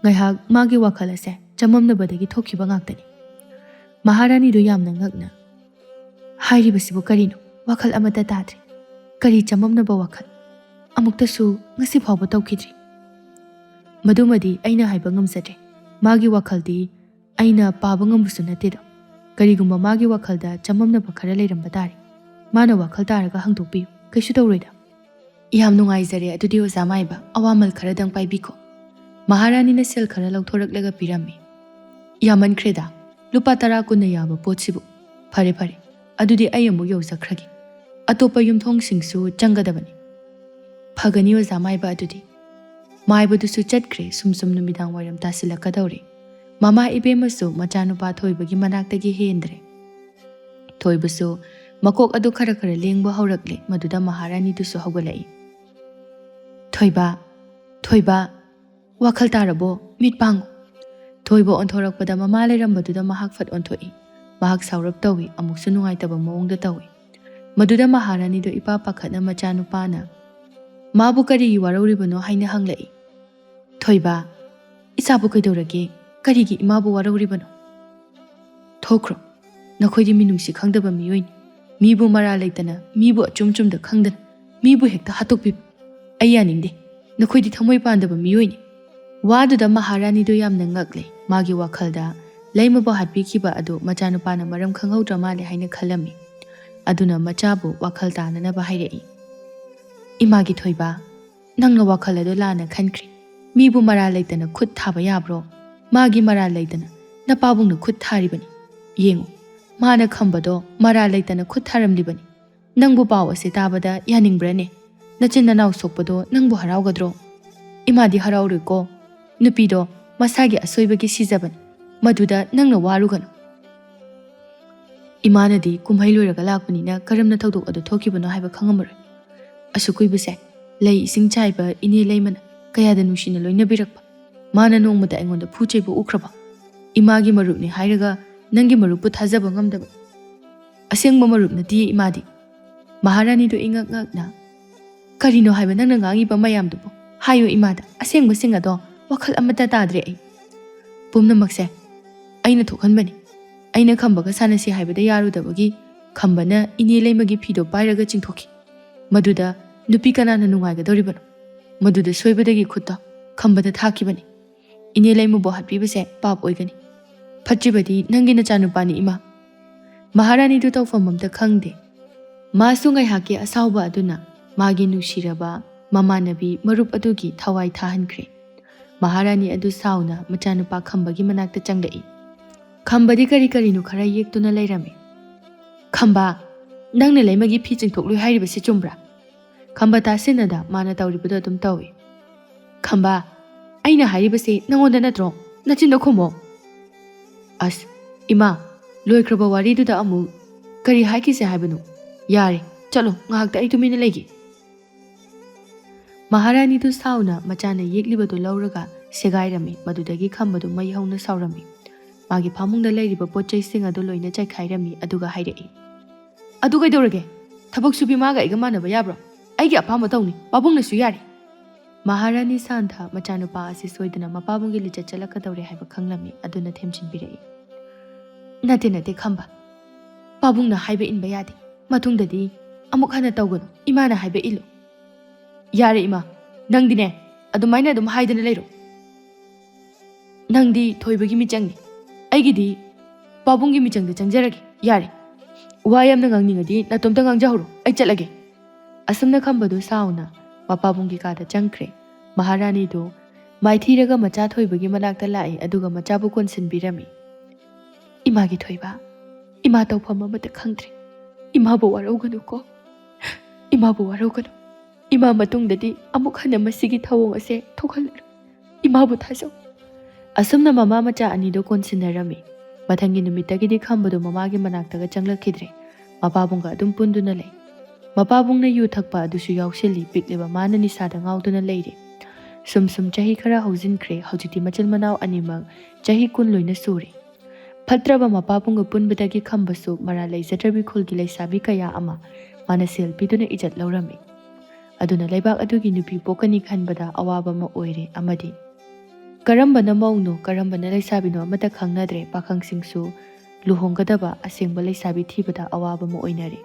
ꯉꯥꯏꯍꯥꯛ ꯃꯥꯒꯤ ꯋꯥꯈꯜ ꯑꯁꯦ ꯆꯃꯝꯅꯕꯗꯒꯤ ꯊꯣꯛꯈꯤꯕ ꯉꯥꯛꯇꯅꯤ ꯃꯍꯥꯔꯥꯅꯤꯗꯨ ꯌꯥꯝꯅ ꯉꯛꯅ ꯍꯥꯏꯔꯤꯕꯁꯤꯕꯨ ꯀꯔꯤꯅꯣ ꯋꯥꯈꯜ ꯑꯃꯠꯇ ꯇꯥꯗ꯭ꯔꯤ ꯀꯔꯤ ꯆꯃꯝꯅꯕ ꯋꯥꯈꯜ ꯑꯃꯨꯛꯇꯁꯨ ꯉꯁꯤ ꯐꯥꯎꯕ ꯇꯧꯈꯤꯗ꯭ꯔꯤ ꯃꯗꯨꯃꯗꯤ ꯑꯩꯅ ꯍꯥꯏꯕ ꯉꯝꯖꯗ꯭ꯔꯦ ꯃꯥꯒꯤ ꯋꯥꯈꯜꯗꯤ ꯑꯩꯅ ꯄꯥꯕ ꯉꯝꯕꯁꯨ ꯅꯠꯇꯦꯗꯣ ꯀꯔꯤꯒꯨꯝꯕ ꯃꯥꯒꯤ ꯋꯥꯈꯜꯗ ꯆꯃꯝꯅꯕ ꯈꯔ ꯂꯩꯔꯝꯕ ꯇꯥꯔꯦ ꯃꯥꯅ ꯋꯥꯈꯜ ꯇꯥꯔꯒ ꯍꯪꯗꯣꯛꯄꯤꯌꯨ ꯀꯩꯁꯨ ꯇꯧꯔꯣꯏꯗ ꯌꯥꯝ ꯅꯨꯡꯉꯥꯏꯖꯔꯦ ꯑꯗꯨꯗꯤ ꯑꯣꯖꯥ ꯃꯥꯏꯕ ꯑꯋꯥꯃꯜ ꯈꯔꯗꯪ ꯄꯥꯏꯕꯤꯈꯣ ꯃꯍꯥꯔꯥꯅꯤꯅ ꯁꯦꯜ ꯈꯔ ꯂꯧꯊꯣꯔꯛꯂꯒ ꯄꯤꯔꯝꯃꯤ ꯌꯥꯝꯃꯟꯈ꯭ꯔꯦꯗ ꯂꯨꯄꯥ 10 ꯀꯨꯟꯅ ꯌꯥꯕ ꯄꯣꯠꯁꯤꯕꯨ ꯐꯔꯦ ꯐꯔꯦ ꯑꯗꯨꯗꯤ ꯑꯩ ꯑꯃꯨꯛ ꯌꯧꯖꯈ꯭ꯔꯒꯦ ꯑꯇꯣꯞꯄ ꯌꯨꯝꯊꯣꯡꯁꯤꯡꯁꯨ ꯆꯪꯒꯗꯕꯅꯤ ꯐꯒꯅꯤ ꯑꯣꯖꯥ ꯃꯥꯏꯕ ꯑꯗꯨꯗꯤ ꯃꯥꯏꯕꯗꯨꯁꯨ ꯆꯠꯈ꯭ꯔꯦ ꯁꯨꯝ ꯅꯨꯃꯤꯗꯥꯡ ꯋꯥꯏꯔꯝ ꯇꯥꯁꯤꯜꯂꯛꯀꯗꯧꯔꯦ ꯃꯃꯥ ꯏꯕꯦꯝꯃꯁꯨ ꯃꯆꯥꯅꯨꯄꯥ ꯊꯣꯏꯕꯒꯤ ꯃꯅꯥꯛꯇꯒꯤ ꯍꯦꯟꯗ꯭ꯔꯦ ꯊꯣꯏꯕꯁꯨ ꯃꯀꯣꯛ ꯑꯗꯨ ꯈꯔ ꯂꯦꯡꯕ ꯍꯧꯔꯛꯂꯦ ꯃꯗꯨꯗ ꯃꯍꯥꯔꯥꯅꯤꯗꯨꯁꯨ ꯍꯧꯒꯠꯂꯛꯏ ꯊꯣꯏꯕ ꯊꯣꯏꯕ ꯋꯥꯈꯜ ꯇꯥꯔꯕꯣ ꯃꯤꯠ ꯄꯥꯡꯉꯨ ꯊꯣꯏꯕ ꯑꯣꯟꯊꯣꯔꯛꯄꯗ ꯃꯃꯥ ꯂꯩꯔꯝꯕꯗꯨꯗ ꯃꯍꯥꯛ ꯐꯠ ꯑꯣꯟꯊꯣꯛꯏ ꯃꯍꯥꯛ ꯁꯥꯎꯔꯞ ꯇꯧꯏ ꯑꯃꯨꯛꯁꯨ ꯅꯨꯡꯉꯥꯏꯇꯕ ꯃꯑꯣꯡꯗ ꯇꯧꯏ ꯃꯗꯨꯗ ꯃꯍꯥꯔꯥꯅꯤꯗꯨ ꯏꯄꯥ ꯄꯥꯈꯠꯅ ꯃꯆꯥꯅꯨꯄꯥꯅ ꯃꯥꯕꯨ ꯀꯔꯤꯒꯤ ꯋꯥꯔꯧꯔꯤꯕꯅꯣ ꯍꯥꯏꯅ ꯍꯪꯂꯛꯏ ꯊꯣꯏꯕ ꯏꯆꯥꯕꯨ ꯀꯩꯗꯧꯔꯒꯦ ꯀꯔꯤꯒꯤ ꯏꯃꯥꯕꯨ ꯋꯥꯔꯧꯔꯤꯕꯅꯣ ꯊꯣꯛꯈ꯭ꯔꯣ ꯅꯈꯣꯏꯗꯤ ꯃꯤꯅꯨꯡꯁꯤ ꯈꯪꯗꯕ ꯃꯤꯑꯣꯏꯅꯤ ꯃꯤꯕꯨ ꯃꯔꯥꯜ ꯂꯩꯇꯅ ꯃꯤꯕꯨ ꯑꯆꯨꯝ ꯆꯨꯝꯗ ꯈꯪꯗꯅ ꯃꯤꯕꯨ ꯍꯦꯛꯇ ꯍꯥꯠꯇꯣꯛꯄꯤꯕ ꯑꯩ ꯌꯥꯅꯤꯡꯗꯦ ꯅꯈꯣꯏꯗꯤ ꯊꯃꯣꯏ ꯄꯥꯟꯗꯕ ꯃꯤꯑꯣꯏꯅꯤ ꯋꯥꯗꯨꯗ ꯃꯍꯥꯔꯥꯅꯤꯗꯨ ꯌꯥꯝꯅ ꯉꯛꯂꯦ ꯃꯥꯒꯤ ꯋꯥꯈꯜꯗ ꯂꯩꯃꯕꯨ ꯍꯥꯠꯄꯤꯈꯤꯕ ꯑꯗꯨ ꯃꯆꯥꯅꯨꯄꯥꯅ ꯃꯔꯝ ꯈꯪꯍꯧꯗ꯭ꯔ ꯃꯥꯜꯂꯦ ꯍꯥꯏꯅ ꯈꯜꯂꯝꯃꯤ ꯑꯗꯨꯅ ꯃꯆꯥꯕꯨ ꯋꯥꯈꯜ ꯇꯥꯅꯅꯕ ꯍꯥꯏꯔꯛꯏ ꯏꯃꯥꯒꯤ ꯊꯣꯏꯕ ꯅꯪꯅ ꯋꯥꯈꯜ ꯑꯗꯨ ꯂꯥꯟꯅ ꯈꯟꯈ꯭ꯔꯦ ꯃꯤꯕꯨ ꯃꯔꯥꯜ ꯂꯩꯇꯅ ꯈꯨꯠ ꯊꯥꯕ ꯌꯥꯕ꯭ꯔꯣ ꯃꯥꯒꯤ ꯃꯔꯥꯜ ꯂꯩꯇꯅ ꯅꯄꯥꯕꯨꯡꯅ ꯈꯨꯠ ꯊꯥꯔꯤꯕꯅꯤ ꯌꯦꯡꯉꯨ ꯃꯥꯅ ꯈꯝꯕꯗꯣ ꯃꯔꯥꯜ ꯂꯩꯇꯅ ꯈꯨꯠ ꯊꯥꯔꯝꯂꯤꯕꯅꯤ ꯅꯪꯕꯨ ꯄꯥꯎ ꯑꯁꯤ ꯇꯥꯕꯗ ꯌꯥꯅꯤꯡꯕ꯭ꯔꯅꯦ ꯅꯆꯤꯟ ꯅꯅꯥꯎ ꯁꯣꯛꯄꯗꯣ ꯅꯪꯕꯨ ꯍꯔꯥꯎꯒꯗ꯭ꯔꯣ ꯏꯃꯥꯗꯤ ꯍꯔꯥꯎꯔꯣꯏꯀꯣ ꯅꯨꯄꯤꯗꯣ ꯃꯁꯥꯒꯤ ꯑꯁꯣꯏꯕꯒꯤ ꯁꯤꯖꯕꯅꯤ ꯃꯗꯨꯗ ꯅꯪꯅ ꯋꯥꯔꯨꯒꯅꯨ ꯏꯃꯥꯅꯗꯤ ꯀꯨꯝꯍꯩ ꯂꯣꯏꯔꯒ ꯂꯥꯛꯄꯅꯤꯅ ꯀꯔꯝꯅ ꯊꯧꯗꯣꯛ ꯑꯗꯨ ꯊꯣꯛꯈꯤꯕꯅꯣ ꯍꯥꯏꯕ ꯈꯪꯉꯝꯃꯔꯣꯏ ꯑꯁꯨꯛ ꯀꯨꯏꯕꯁꯦ ꯂꯩ ꯏꯁꯤꯡ ꯆꯥꯏꯕ ꯏꯅꯦ ꯂꯩꯃꯅ ꯀꯌꯥꯗ ꯅꯨꯡꯁꯤꯅ ꯂꯣꯏꯅꯕꯤꯔꯛꯄ ꯃꯥꯅ ꯅꯣꯡꯃꯗ ꯑꯩꯉꯣꯟꯗ ꯐꯨ ꯆꯩꯕ ꯎꯈ꯭ꯔꯕ ꯏꯃꯥꯒꯤ ꯃꯔꯨꯞꯅꯤ ꯍꯥꯏꯔꯒ ꯅꯪꯒꯤ ꯃꯔꯨꯞꯄꯨ ꯊꯥꯖꯕ ꯉꯝꯗꯕ ꯑꯁꯦꯡꯕ ꯃꯔꯨꯞ ꯅꯠꯇꯤꯌꯦ ꯏꯃꯥꯗꯤ ꯃꯍꯥꯔꯥꯅꯤꯗꯨ ꯏꯉꯛ ꯉꯛꯅ ꯀꯔꯤꯅꯣ ꯍꯥꯏꯕ ꯅꯪꯅ ꯉꯥꯡꯉꯤꯕ ꯃꯌꯥꯝꯗꯨꯕꯨ ꯍꯥꯏꯌꯨ ꯏꯃꯥꯗ ꯑꯁꯦꯡꯕꯁꯤꯡ ꯑꯗꯣ ꯋꯥꯈꯜ ꯑꯃꯠꯇ ꯇꯥꯗ꯭ꯔꯦ ꯑꯩ ꯄꯨꯝꯅꯃꯛꯁꯦ ꯑꯩꯅ ꯊꯣꯛꯍꯟꯕꯅꯤ ꯑꯩꯅ ꯈꯝꯕꯒ ꯁꯥꯟꯅꯁꯤ ꯍꯥꯏꯕꯗ ꯌꯥꯔꯨꯗꯕꯒꯤ ꯈꯝꯕꯅ ꯏꯅꯦ ꯂꯩꯃꯒꯤ ꯐꯤꯗꯣ ꯄꯥꯏꯔꯒ ꯆꯤꯡꯊꯣꯛꯈꯤ꯫ ꯃꯗꯨꯗ ꯅꯨꯄꯤ ꯀꯅꯥꯅ ꯅꯨꯡꯉꯥꯏꯒꯗꯧꯔꯤꯕꯅꯣ? ꯃꯗꯨꯗ ꯁꯣꯏꯕꯗꯒꯤ ꯈꯨꯠꯇꯣ ꯈꯝꯕꯗ ꯊꯥꯈꯤꯕꯅꯤ꯫ ꯏꯅꯦ ꯂꯩꯃꯕꯨ ꯍꯥꯠꯄꯤꯕꯁꯦ ꯄꯥꯞ ꯑꯣꯏꯒꯅꯤ꯫ ꯐꯠꯇ꯭ꯔꯤꯕꯗꯤ ꯅꯪꯒꯤ ꯅꯆꯥꯅꯨꯄꯥꯅꯤ ꯏꯃꯥ꯫ ꯃꯍꯥꯔꯥꯅꯤꯗꯨ ꯇꯧꯐꯝ ꯑꯝꯇ ꯈꯪꯗꯦ꯫ ꯃꯥꯁꯨ ꯉꯥꯏꯍꯥꯛꯀꯤ ꯑꯁꯥꯎꯕ ꯑꯗꯨꯅ ꯃꯥꯒꯤ ꯅꯨꯡꯁꯤꯔꯕ ꯃꯃꯥꯟꯅꯕꯤ ꯃꯔꯨꯞ ꯑꯗꯨꯒꯤ ꯊꯋꯥꯏ ꯊꯥꯍꯟꯈ꯭ꯔꯦ꯫ ꯃꯍꯥꯔꯥꯅꯤ ꯑꯗꯨ ꯁꯥꯎꯅ ꯃꯆꯥꯅꯨꯄꯥ ꯈꯝꯕꯒꯤ ꯃꯅꯥꯛꯇ ꯆꯪꯂꯛꯏ꯫ ꯈꯝꯕꯗꯤ ꯀꯔꯤ ꯀꯔꯤꯅꯣ ꯈꯔ ꯌꯦꯛꯇꯨꯅ ꯂꯩꯔꯝꯃꯤ꯫ ꯈꯝꯕ, ꯅꯪꯅ ꯂꯩꯃꯒꯤ ꯐꯤ ꯆꯤꯡꯊꯣꯛꯂꯨꯏ ꯍꯥꯏꯔꯤꯕꯁꯤ ꯆꯨꯝꯕ꯭ꯔꯥ? ꯈꯝꯕ ꯇꯥꯁꯤꯟꯅꯗ ꯃꯥꯅ ꯇꯧꯔꯤꯕꯗꯣ ꯑꯗꯨꯝ ꯇꯧꯏ꯫ ꯈꯝꯕ, ꯑꯩꯅ ꯍꯥꯏꯔꯤꯕꯁꯤ ꯅꯪꯉꯣꯟꯗ ꯅꯠꯇ꯭ꯔꯣ? ꯅꯆꯤꯟꯗꯣ ꯈꯨꯝꯃꯣ꯫ ꯑꯁ ꯏꯃꯥ, ꯂꯣꯏꯈ꯭ꯔꯕ ꯋꯥꯔꯤꯗꯨꯗ ꯑꯃꯨꯛ ꯀꯔꯤ ꯍꯥꯏꯈꯤꯁꯦ ꯍꯥꯏꯕꯅꯣ? ꯌꯥꯔꯦ, ꯆꯠꯂꯣ, ꯉꯥꯏꯍꯥꯛꯇ ꯑꯩ ꯇꯨꯃꯤꯟꯅ ꯂꯩꯒꯦ꯫ ꯃꯍꯥꯔꯥꯅꯤꯗꯨ ꯁꯥꯎꯅ ꯃꯆꯥꯅ ꯌꯦꯛꯂꯤꯕꯗꯨ ꯂꯧꯔꯒ ꯁꯦꯒꯥꯏꯔꯝꯃꯤ꯫ ꯃꯗꯨꯗꯒꯤ ꯈꯝꯕꯗꯨ ꯃꯩ ꯍꯧꯅ ꯁꯥꯎꯔꯝꯃꯤ꯫ ꯃꯥꯒꯤ ꯐꯃꯨꯡꯗ ꯂꯩꯔꯤꯕ ꯄꯣꯠꯆꯩꯁꯤꯡ ꯑꯗꯨ ꯂꯣꯏꯅ ꯆꯥꯏꯈꯥꯏꯔꯝꯃꯤ ꯑꯗꯨꯒ ꯍꯥꯏꯔꯛꯏ꯫ ꯑꯗꯨ ꯀꯩꯗꯧꯔꯒꯦ? ꯊꯕꯛ ꯁꯨꯕꯤ ꯃꯥꯒ ꯑꯩꯒ ꯃꯥꯟꯅꯕ ꯌꯥꯕ꯭ꯔꯣ? ꯑꯩꯒꯤ ꯑꯄꯥꯝꯕ ꯇꯧꯅꯤ, ꯄꯥꯕꯨꯡꯅꯁꯨ ꯌꯥꯔꯤ꯫ ꯃꯍꯥꯔꯥꯅꯤ ꯁꯥꯟꯊ ꯃꯆꯥꯅꯨꯄꯥ ꯑꯁꯤ ꯁꯣꯏꯗꯅ ꯃꯄꯥꯕꯨꯡꯒꯤ ꯂꯤꯆꯠ ꯆꯠꯂꯛꯀꯗꯧꯔꯦ ꯍꯥꯏꯕ ꯈꯪꯂꯝꯃꯤ꯫ ꯑꯗꯨꯅ ꯊꯦꯝꯖꯤꯟꯕꯤꯔꯛꯏ꯫ ꯅꯠꯇꯦ ꯈꯝꯕ, ꯄꯥꯕꯨꯡꯅ ꯍꯥꯏꯕ ꯏꯟꯕ ꯌꯥꯗꯦ꯫ ꯃꯇꯨꯡꯗꯗꯤ ꯑꯃꯨꯛ ꯍꯟꯅ ꯇꯧꯒꯅꯨ, ꯏꯃꯥꯅ ꯍꯥꯏꯕ ꯏꯜꯂꯨ꯫ ꯌꯥꯔꯦ ꯏꯃꯥ, ꯅꯪꯗꯤꯅꯦ ꯑꯗꯨꯃꯥꯏꯅ ꯑꯗꯨꯝ ꯍꯥꯏꯗꯅ ꯂꯩꯔꯣ꯫ ꯅꯪꯗꯤ ꯊꯣꯏꯕꯒꯤ ꯃꯤꯆꯪꯅꯤ, ꯑꯩꯒꯤꯗꯤ ꯄꯥꯕꯨꯡꯒꯤ ꯃꯤꯆꯪꯗ ꯆꯪꯖꯔꯒꯦ꯫ ꯌꯥꯔꯦ, ꯋꯥ ꯌꯥꯝꯅ ꯉꯥꯡꯅꯤꯡꯉꯗꯤ ꯅꯇꯣꯝꯇ ꯉꯥꯡꯖꯍꯧꯔꯣ, ꯑꯩ ꯆꯠꯂꯒꯦ꯫ ꯑꯁꯨꯝꯅ ꯈꯝꯕꯗꯨ ꯁꯥꯎꯅ ꯃꯄꯥꯕꯨꯡꯒꯤ ꯀꯥꯗ ꯆꯪꯈ꯭ꯔꯦ꯫ ꯃꯍꯥꯔꯥꯅꯤꯗꯨ ꯃꯥꯏꯊꯤꯔꯒ ꯃꯆꯥ ꯊꯣꯏꯕꯒꯤ ꯃꯅꯥꯛꯇ ꯂꯥꯛꯏ ꯑꯗꯨꯒ ꯃꯆꯥꯕꯨ ꯀꯣꯟꯁꯤꯟꯕꯤꯔꯝꯃꯤ꯫ ꯏꯃꯥꯒꯤ ꯊꯣꯏꯕ, ꯏꯃꯥ ꯇꯧꯐꯝ ꯑꯃꯠꯇ ꯈꯪꯗ꯭ꯔꯦ꯫ ꯏꯃꯥꯕꯨ ꯋꯥꯔꯧꯒꯅꯨꯀꯣ, ꯏꯃꯥꯕꯨ ꯋꯥꯔꯧꯒꯅꯨ꯫ ꯏꯃꯥ ꯃꯇꯨꯡꯗꯗꯤ ꯑꯃꯨꯛ ꯍꯟꯅ ꯃꯁꯤꯒꯤ ꯊꯧꯑꯣꯡ ꯑꯁꯦ ꯊꯣꯛꯍꯜꯂꯔꯣꯏ꯫ ꯏꯃꯥꯕꯨ ꯊꯥꯖꯧ꯫ ꯑꯁꯨꯝꯅ ꯃꯃꯥ ꯃꯆꯥ ꯑꯅꯤꯗꯨ ꯀꯣꯟꯁꯤꯟꯅꯔꯝꯃꯤ꯫ ꯃꯊꯪꯒꯤ ꯅꯨꯃꯤꯠꯇꯒꯤꯗꯤ ꯈꯝꯕꯗꯨ ꯃꯃꯥꯒꯤ ꯃꯅꯥꯛꯇꯒ ꯆꯪꯂꯛꯈꯤꯗ꯭ꯔꯦ꯫ ꯃꯄꯥꯕꯨꯡꯒ ꯑꯗꯨꯝ ꯄꯨꯟꯗꯨꯅ ꯂꯩ꯫ ꯃꯄꯥꯕꯨꯡꯅ ꯌꯨ ꯊꯛꯄ ꯑꯗꯨꯁꯨ ꯌꯥꯎꯁꯤꯜꯂꯤ꯫ ꯄꯤꯛꯂꯤꯕ ꯃꯥꯅ ꯅꯤꯁꯥꯗ ꯉꯥꯎꯗꯨꯅ ꯂꯩꯔꯦ꯫ ꯁꯨꯝ ꯆꯍꯤ ꯈꯔ ꯍꯧꯖꯤꯟꯈ꯭ꯔꯦ꯫ ꯍꯧꯖꯤꯛꯇꯤ ꯃꯆꯤꯟ ꯃꯅꯥꯎ ꯑꯅꯤꯃꯛ ꯆꯍꯤ 10 ꯂꯣꯏꯅ ꯁꯨꯔꯦ꯫ ꯐꯠꯇ꯭ꯔꯕ ꯃꯄꯥꯕꯨꯡꯒ ꯄꯨꯟꯕꯗꯒꯤ ꯈꯝꯕꯁꯨ ꯃꯔꯥ ꯂꯩꯖꯗ꯭ꯔꯕꯤ ꯈꯨꯜꯒꯤ ꯂꯩꯁꯥꯕꯤ ꯀꯌꯥ ꯑꯃ ꯃꯥꯅ ꯁꯦꯜ ꯄꯤꯗꯨꯅ ꯏꯖꯠ ꯂꯧꯔꯝꯃꯤ꯫ ꯑꯗꯨꯅ ꯂꯩꯕꯥꯛ ꯑꯗꯨꯒꯤ ꯅꯨꯄꯤ ꯄꯣꯛꯀꯅꯤ ꯈꯟꯕꯗ ꯑꯋꯥꯕ ꯑꯃ ꯑꯣꯏꯔꯦ꯫ ꯑꯃꯗꯤ ꯀꯔꯝꯕꯅ ꯃꯧꯅꯣ ꯀꯔꯝꯕꯅ ꯂꯩꯁꯥꯕꯤꯅꯣ ꯑꯃꯠꯇ ꯈꯪꯅꯗ꯭ꯔꯦ꯫ ꯄꯥꯈꯪꯁꯤꯡꯁꯨ ꯂꯨꯍꯣꯡꯒꯗꯕ ꯑꯁꯦꯡꯕ ꯂꯩꯁꯥꯕꯤ ꯊꯤꯕꯗ ꯑꯋꯥꯕ ꯑꯃ ꯑꯣꯏꯅꯔꯦ꯫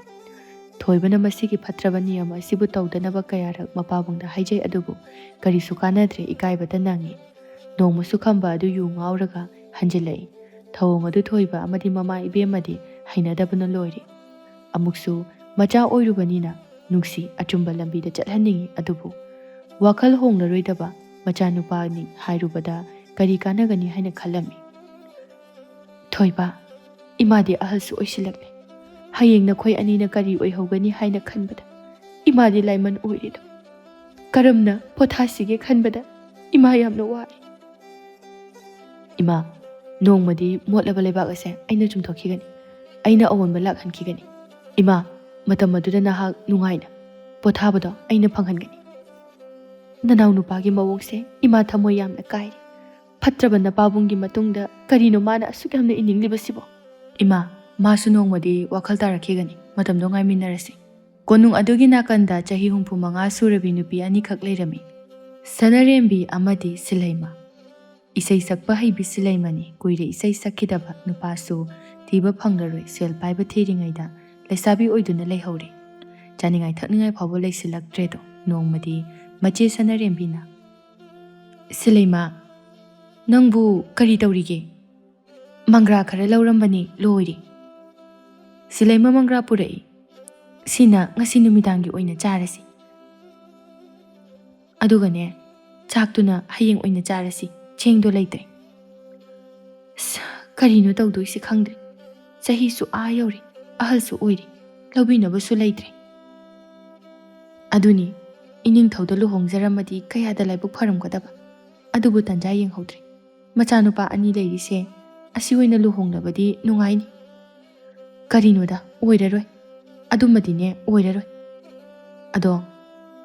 ꯊꯣꯏꯕꯅ ꯃꯁꯤꯒꯤ ꯐꯠꯇ꯭ꯔꯕ ꯅꯤꯌꯝ ꯑꯁꯤꯕꯨ ꯇꯧꯗꯅꯕ ꯀꯌꯥꯔꯛ ꯃꯄꯥꯕꯨꯡꯗ ꯍꯥꯏꯖꯩ ꯑꯗꯨꯕꯨ ꯀꯔꯤꯁꯨ ꯀꯥꯟꯅꯗ꯭ꯔꯦ꯫ ꯏꯀꯥꯏꯕꯇ ꯅꯪꯉꯤ꯫ ꯅꯣꯡꯃꯁꯨ ꯈꯝꯕ ꯑꯗꯨ ꯌꯨ ꯉꯥꯎꯔꯒ ꯍꯟꯖꯤꯜꯂꯛꯏ꯫ ꯊꯧꯑꯣꯡ ꯑꯗꯨ ꯊꯣꯏꯕ ꯑꯃꯗꯤ ꯃꯃꯥ ꯏꯕꯦꯝꯃꯗꯤ ꯍꯩꯅꯗꯕꯅ ꯂꯣꯏꯔꯦ꯫ ꯑꯃꯨꯛꯁꯨ ꯃꯆꯥ ꯑꯣꯏꯔꯨꯕꯅꯤꯅ ꯅꯨꯡꯁꯤ, ꯑꯆꯨꯝꯕ ꯂꯝꯕꯤꯗ ꯆꯠꯍꯟꯅꯤꯡꯉꯤ ꯑꯗꯨꯕꯨ ꯋꯥꯈꯜ ꯍꯣꯡꯂꯔꯣꯏꯗꯕ ꯃꯆꯥꯅꯨꯄꯥꯅꯤ ꯍꯥꯏꯔꯨꯕꯗ ꯀꯔꯤ ꯀꯥꯟꯅꯒꯅꯤ ꯍꯥꯏꯅ ꯈꯜꯂꯝꯃꯤ꯫ ꯊꯣꯏꯕ, ꯏꯃꯥꯗꯤ ꯑꯍꯜꯁꯨ ꯑꯣꯏꯁꯤꯜꯂꯛꯂꯦ꯫ ꯍꯌꯦꯡ ꯅꯈꯣꯏ ꯑꯅꯤꯅ ꯀꯔꯤ ꯑꯣꯏꯍꯧꯒꯅꯤ ꯍꯥꯏꯅ ꯈꯟꯕꯗ ꯏꯃꯥꯗꯤ ꯂꯥꯏꯃꯟ ꯑꯣꯏꯔꯦꯗꯣ꯫ ꯀꯔꯝꯅ ꯄꯣꯊꯥꯁꯤꯒꯦ ꯈꯟꯕꯗ ꯏꯃꯥ ꯌꯥꯝꯅ ꯋꯥꯔꯦ꯫ ꯏꯃꯥ, ꯅꯣꯡꯃꯗꯤ ꯃꯣꯠꯂꯕ ꯂꯩꯕꯥꯛ ꯑꯁꯦ ꯑꯩꯅ ꯆꯨꯝꯊꯣꯛꯈꯤꯒꯅꯤ꯫ ꯑꯩꯅ ꯑꯑꯣꯟꯕ ꯂꯥꯛꯍꯟꯈꯤꯒꯅꯤ꯫ ꯏꯃꯥ, ꯃꯇꯝ ꯑꯗꯨꯗ ꯅꯍꯥꯛ ꯅꯨꯡꯉꯥꯏꯅ ꯄꯣꯊꯥꯕꯗꯣ ꯑꯩꯅ ꯐꯪꯍꯟꯒꯅꯤ꯫ ꯅꯅꯥꯎ ꯅꯨꯄꯥꯒꯤ ꯃꯑꯣꯡꯁꯦ ꯏꯃꯥ ꯊꯃꯣꯏ ꯌꯥꯝꯅ ꯀꯥꯏꯔꯦ꯫ ꯐꯠꯇ꯭ꯔꯕ ꯅꯄꯥꯕꯨꯡꯒꯤ ꯃꯇꯨꯡꯗ ꯀꯔꯤꯅꯣ ꯃꯥꯅ ꯑꯁꯨꯛ ꯌꯥꯝꯅ ꯏꯅꯤꯡꯂꯤꯕꯁꯤꯕꯣ? ꯏꯃꯥ, ꯃꯥꯁꯨ ꯅꯣꯡꯃꯗꯤ ꯋꯥꯈꯜ ꯇꯥꯔꯛꯈꯤꯒꯅꯤ꯫ ꯃꯇꯝꯗꯣ ꯉꯥꯏꯃꯤꯟꯅꯔꯁꯤ꯫ ꯀꯣꯅꯨꯡ ꯑꯗꯨꯒꯤ ꯅꯥꯀꯟꯗ ꯆꯍꯤ 65 ꯁꯨꯔꯕꯤ ꯅꯨꯄꯤ ꯑꯅꯤꯈꯛ ꯂꯩꯔꯝꯃꯤ꯫ ꯁꯅꯔꯦꯝꯕꯤ ꯑꯃꯗꯤ ꯁꯤꯂꯩꯃ꯫ ꯏꯁꯩ ꯁꯛꯄ ꯍꯩꯕꯤ ꯁꯤꯂꯩꯃꯅꯤ꯫ ꯀꯨꯏꯔꯦ ꯏꯁꯩ ꯁꯛꯈꯤꯗꯕ꯫ ꯅꯨꯄꯥꯁꯨ ꯊꯤꯕ ꯐꯪꯂꯔꯣꯏ꯫ ꯁꯦꯜ ꯄꯥꯏꯕ ꯊꯤꯔꯤꯉꯩꯗ ꯂꯩꯁꯥꯕꯤ ꯑꯣꯏꯗꯨꯅ ꯂꯩꯍꯧꯔꯦ꯫ ꯆꯥꯅꯤꯡꯉꯥꯏ ꯊꯛꯅꯤꯡꯉꯥꯏ ꯐꯥꯎꯕ ꯂꯩꯁꯤꯜꯂꯛꯇ꯭ꯔꯦꯗꯣ꯫ ꯅꯣꯡꯃꯗꯤ ꯃꯆꯦ ꯁꯅꯔꯦꯝꯕꯤꯅ, ꯁꯤꯂꯩꯃ, ꯅꯪꯕꯨ ꯀꯔꯤ ꯇꯧꯔꯤꯒꯦ? ꯃꯪꯒ꯭ꯔꯥ ꯈꯔ ꯂꯧꯔꯝꯕꯅꯤ, ꯂꯣꯏꯔꯦ꯫ ꯁꯤꯂꯩꯃ ꯃꯪꯒ꯭ꯔꯥ ꯄꯨꯔꯛꯏ꯫ ꯁꯤꯅ ꯉꯁꯤ ꯅꯨꯃꯤꯗꯥꯡꯒꯤ ꯑꯣꯏꯅ ꯆꯥꯔꯁꯤ꯫ ꯑꯗꯨꯒꯅꯦ, ꯆꯥꯛꯇꯨꯅ ꯍꯌꯦꯡ ꯑꯣꯏꯅ ꯆꯥꯔꯁꯤ꯫ ꯆꯦꯡꯗꯣ ꯂꯩꯇ꯭ꯔꯦ꯫ ꯀꯔꯤꯅꯣ ꯇꯧꯗꯣꯏꯁꯤ ꯈꯪꯗ꯭ꯔꯦ꯫ ꯆꯍꯤꯁꯨ ꯑꯥ ꯌꯧꯔꯦ꯫ ꯑꯍꯜꯁꯨ ꯑꯣꯏꯔꯦ꯫ ꯂꯧꯕꯤꯅꯕꯁꯨ ꯂꯩꯇ꯭ꯔꯦ꯫ ꯑꯗꯨꯅꯤ, ꯏꯅꯤꯡꯊꯧꯗ ꯂꯨꯍꯣꯡꯖꯔꯝꯃꯗꯤ ꯀꯌꯥꯗ ꯂꯥꯏꯕꯛ ꯐꯔꯝꯒꯗꯕ꯫ ꯑꯗꯨꯕꯨ ꯇꯟꯖꯥ ꯌꯦꯡꯍꯧꯗ꯭ꯔꯦ꯫ ꯃꯆꯥꯅꯨꯄꯥ ꯑꯅꯤ ꯂꯩꯔꯤꯁꯦ ꯑꯁꯤ ꯑꯣꯏꯅ ꯂꯨꯍꯣꯡꯂꯕꯗꯤ ꯅꯨꯡꯉꯥꯏꯅꯤ꯫ ꯀꯔꯤꯅꯣꯗ, ꯑꯣꯏꯔꯔꯣꯏ꯫ ꯑꯗꯨꯃꯗꯤꯅꯦ, ꯑꯣꯏꯔꯔꯣꯏ꯫ ꯑꯗꯣ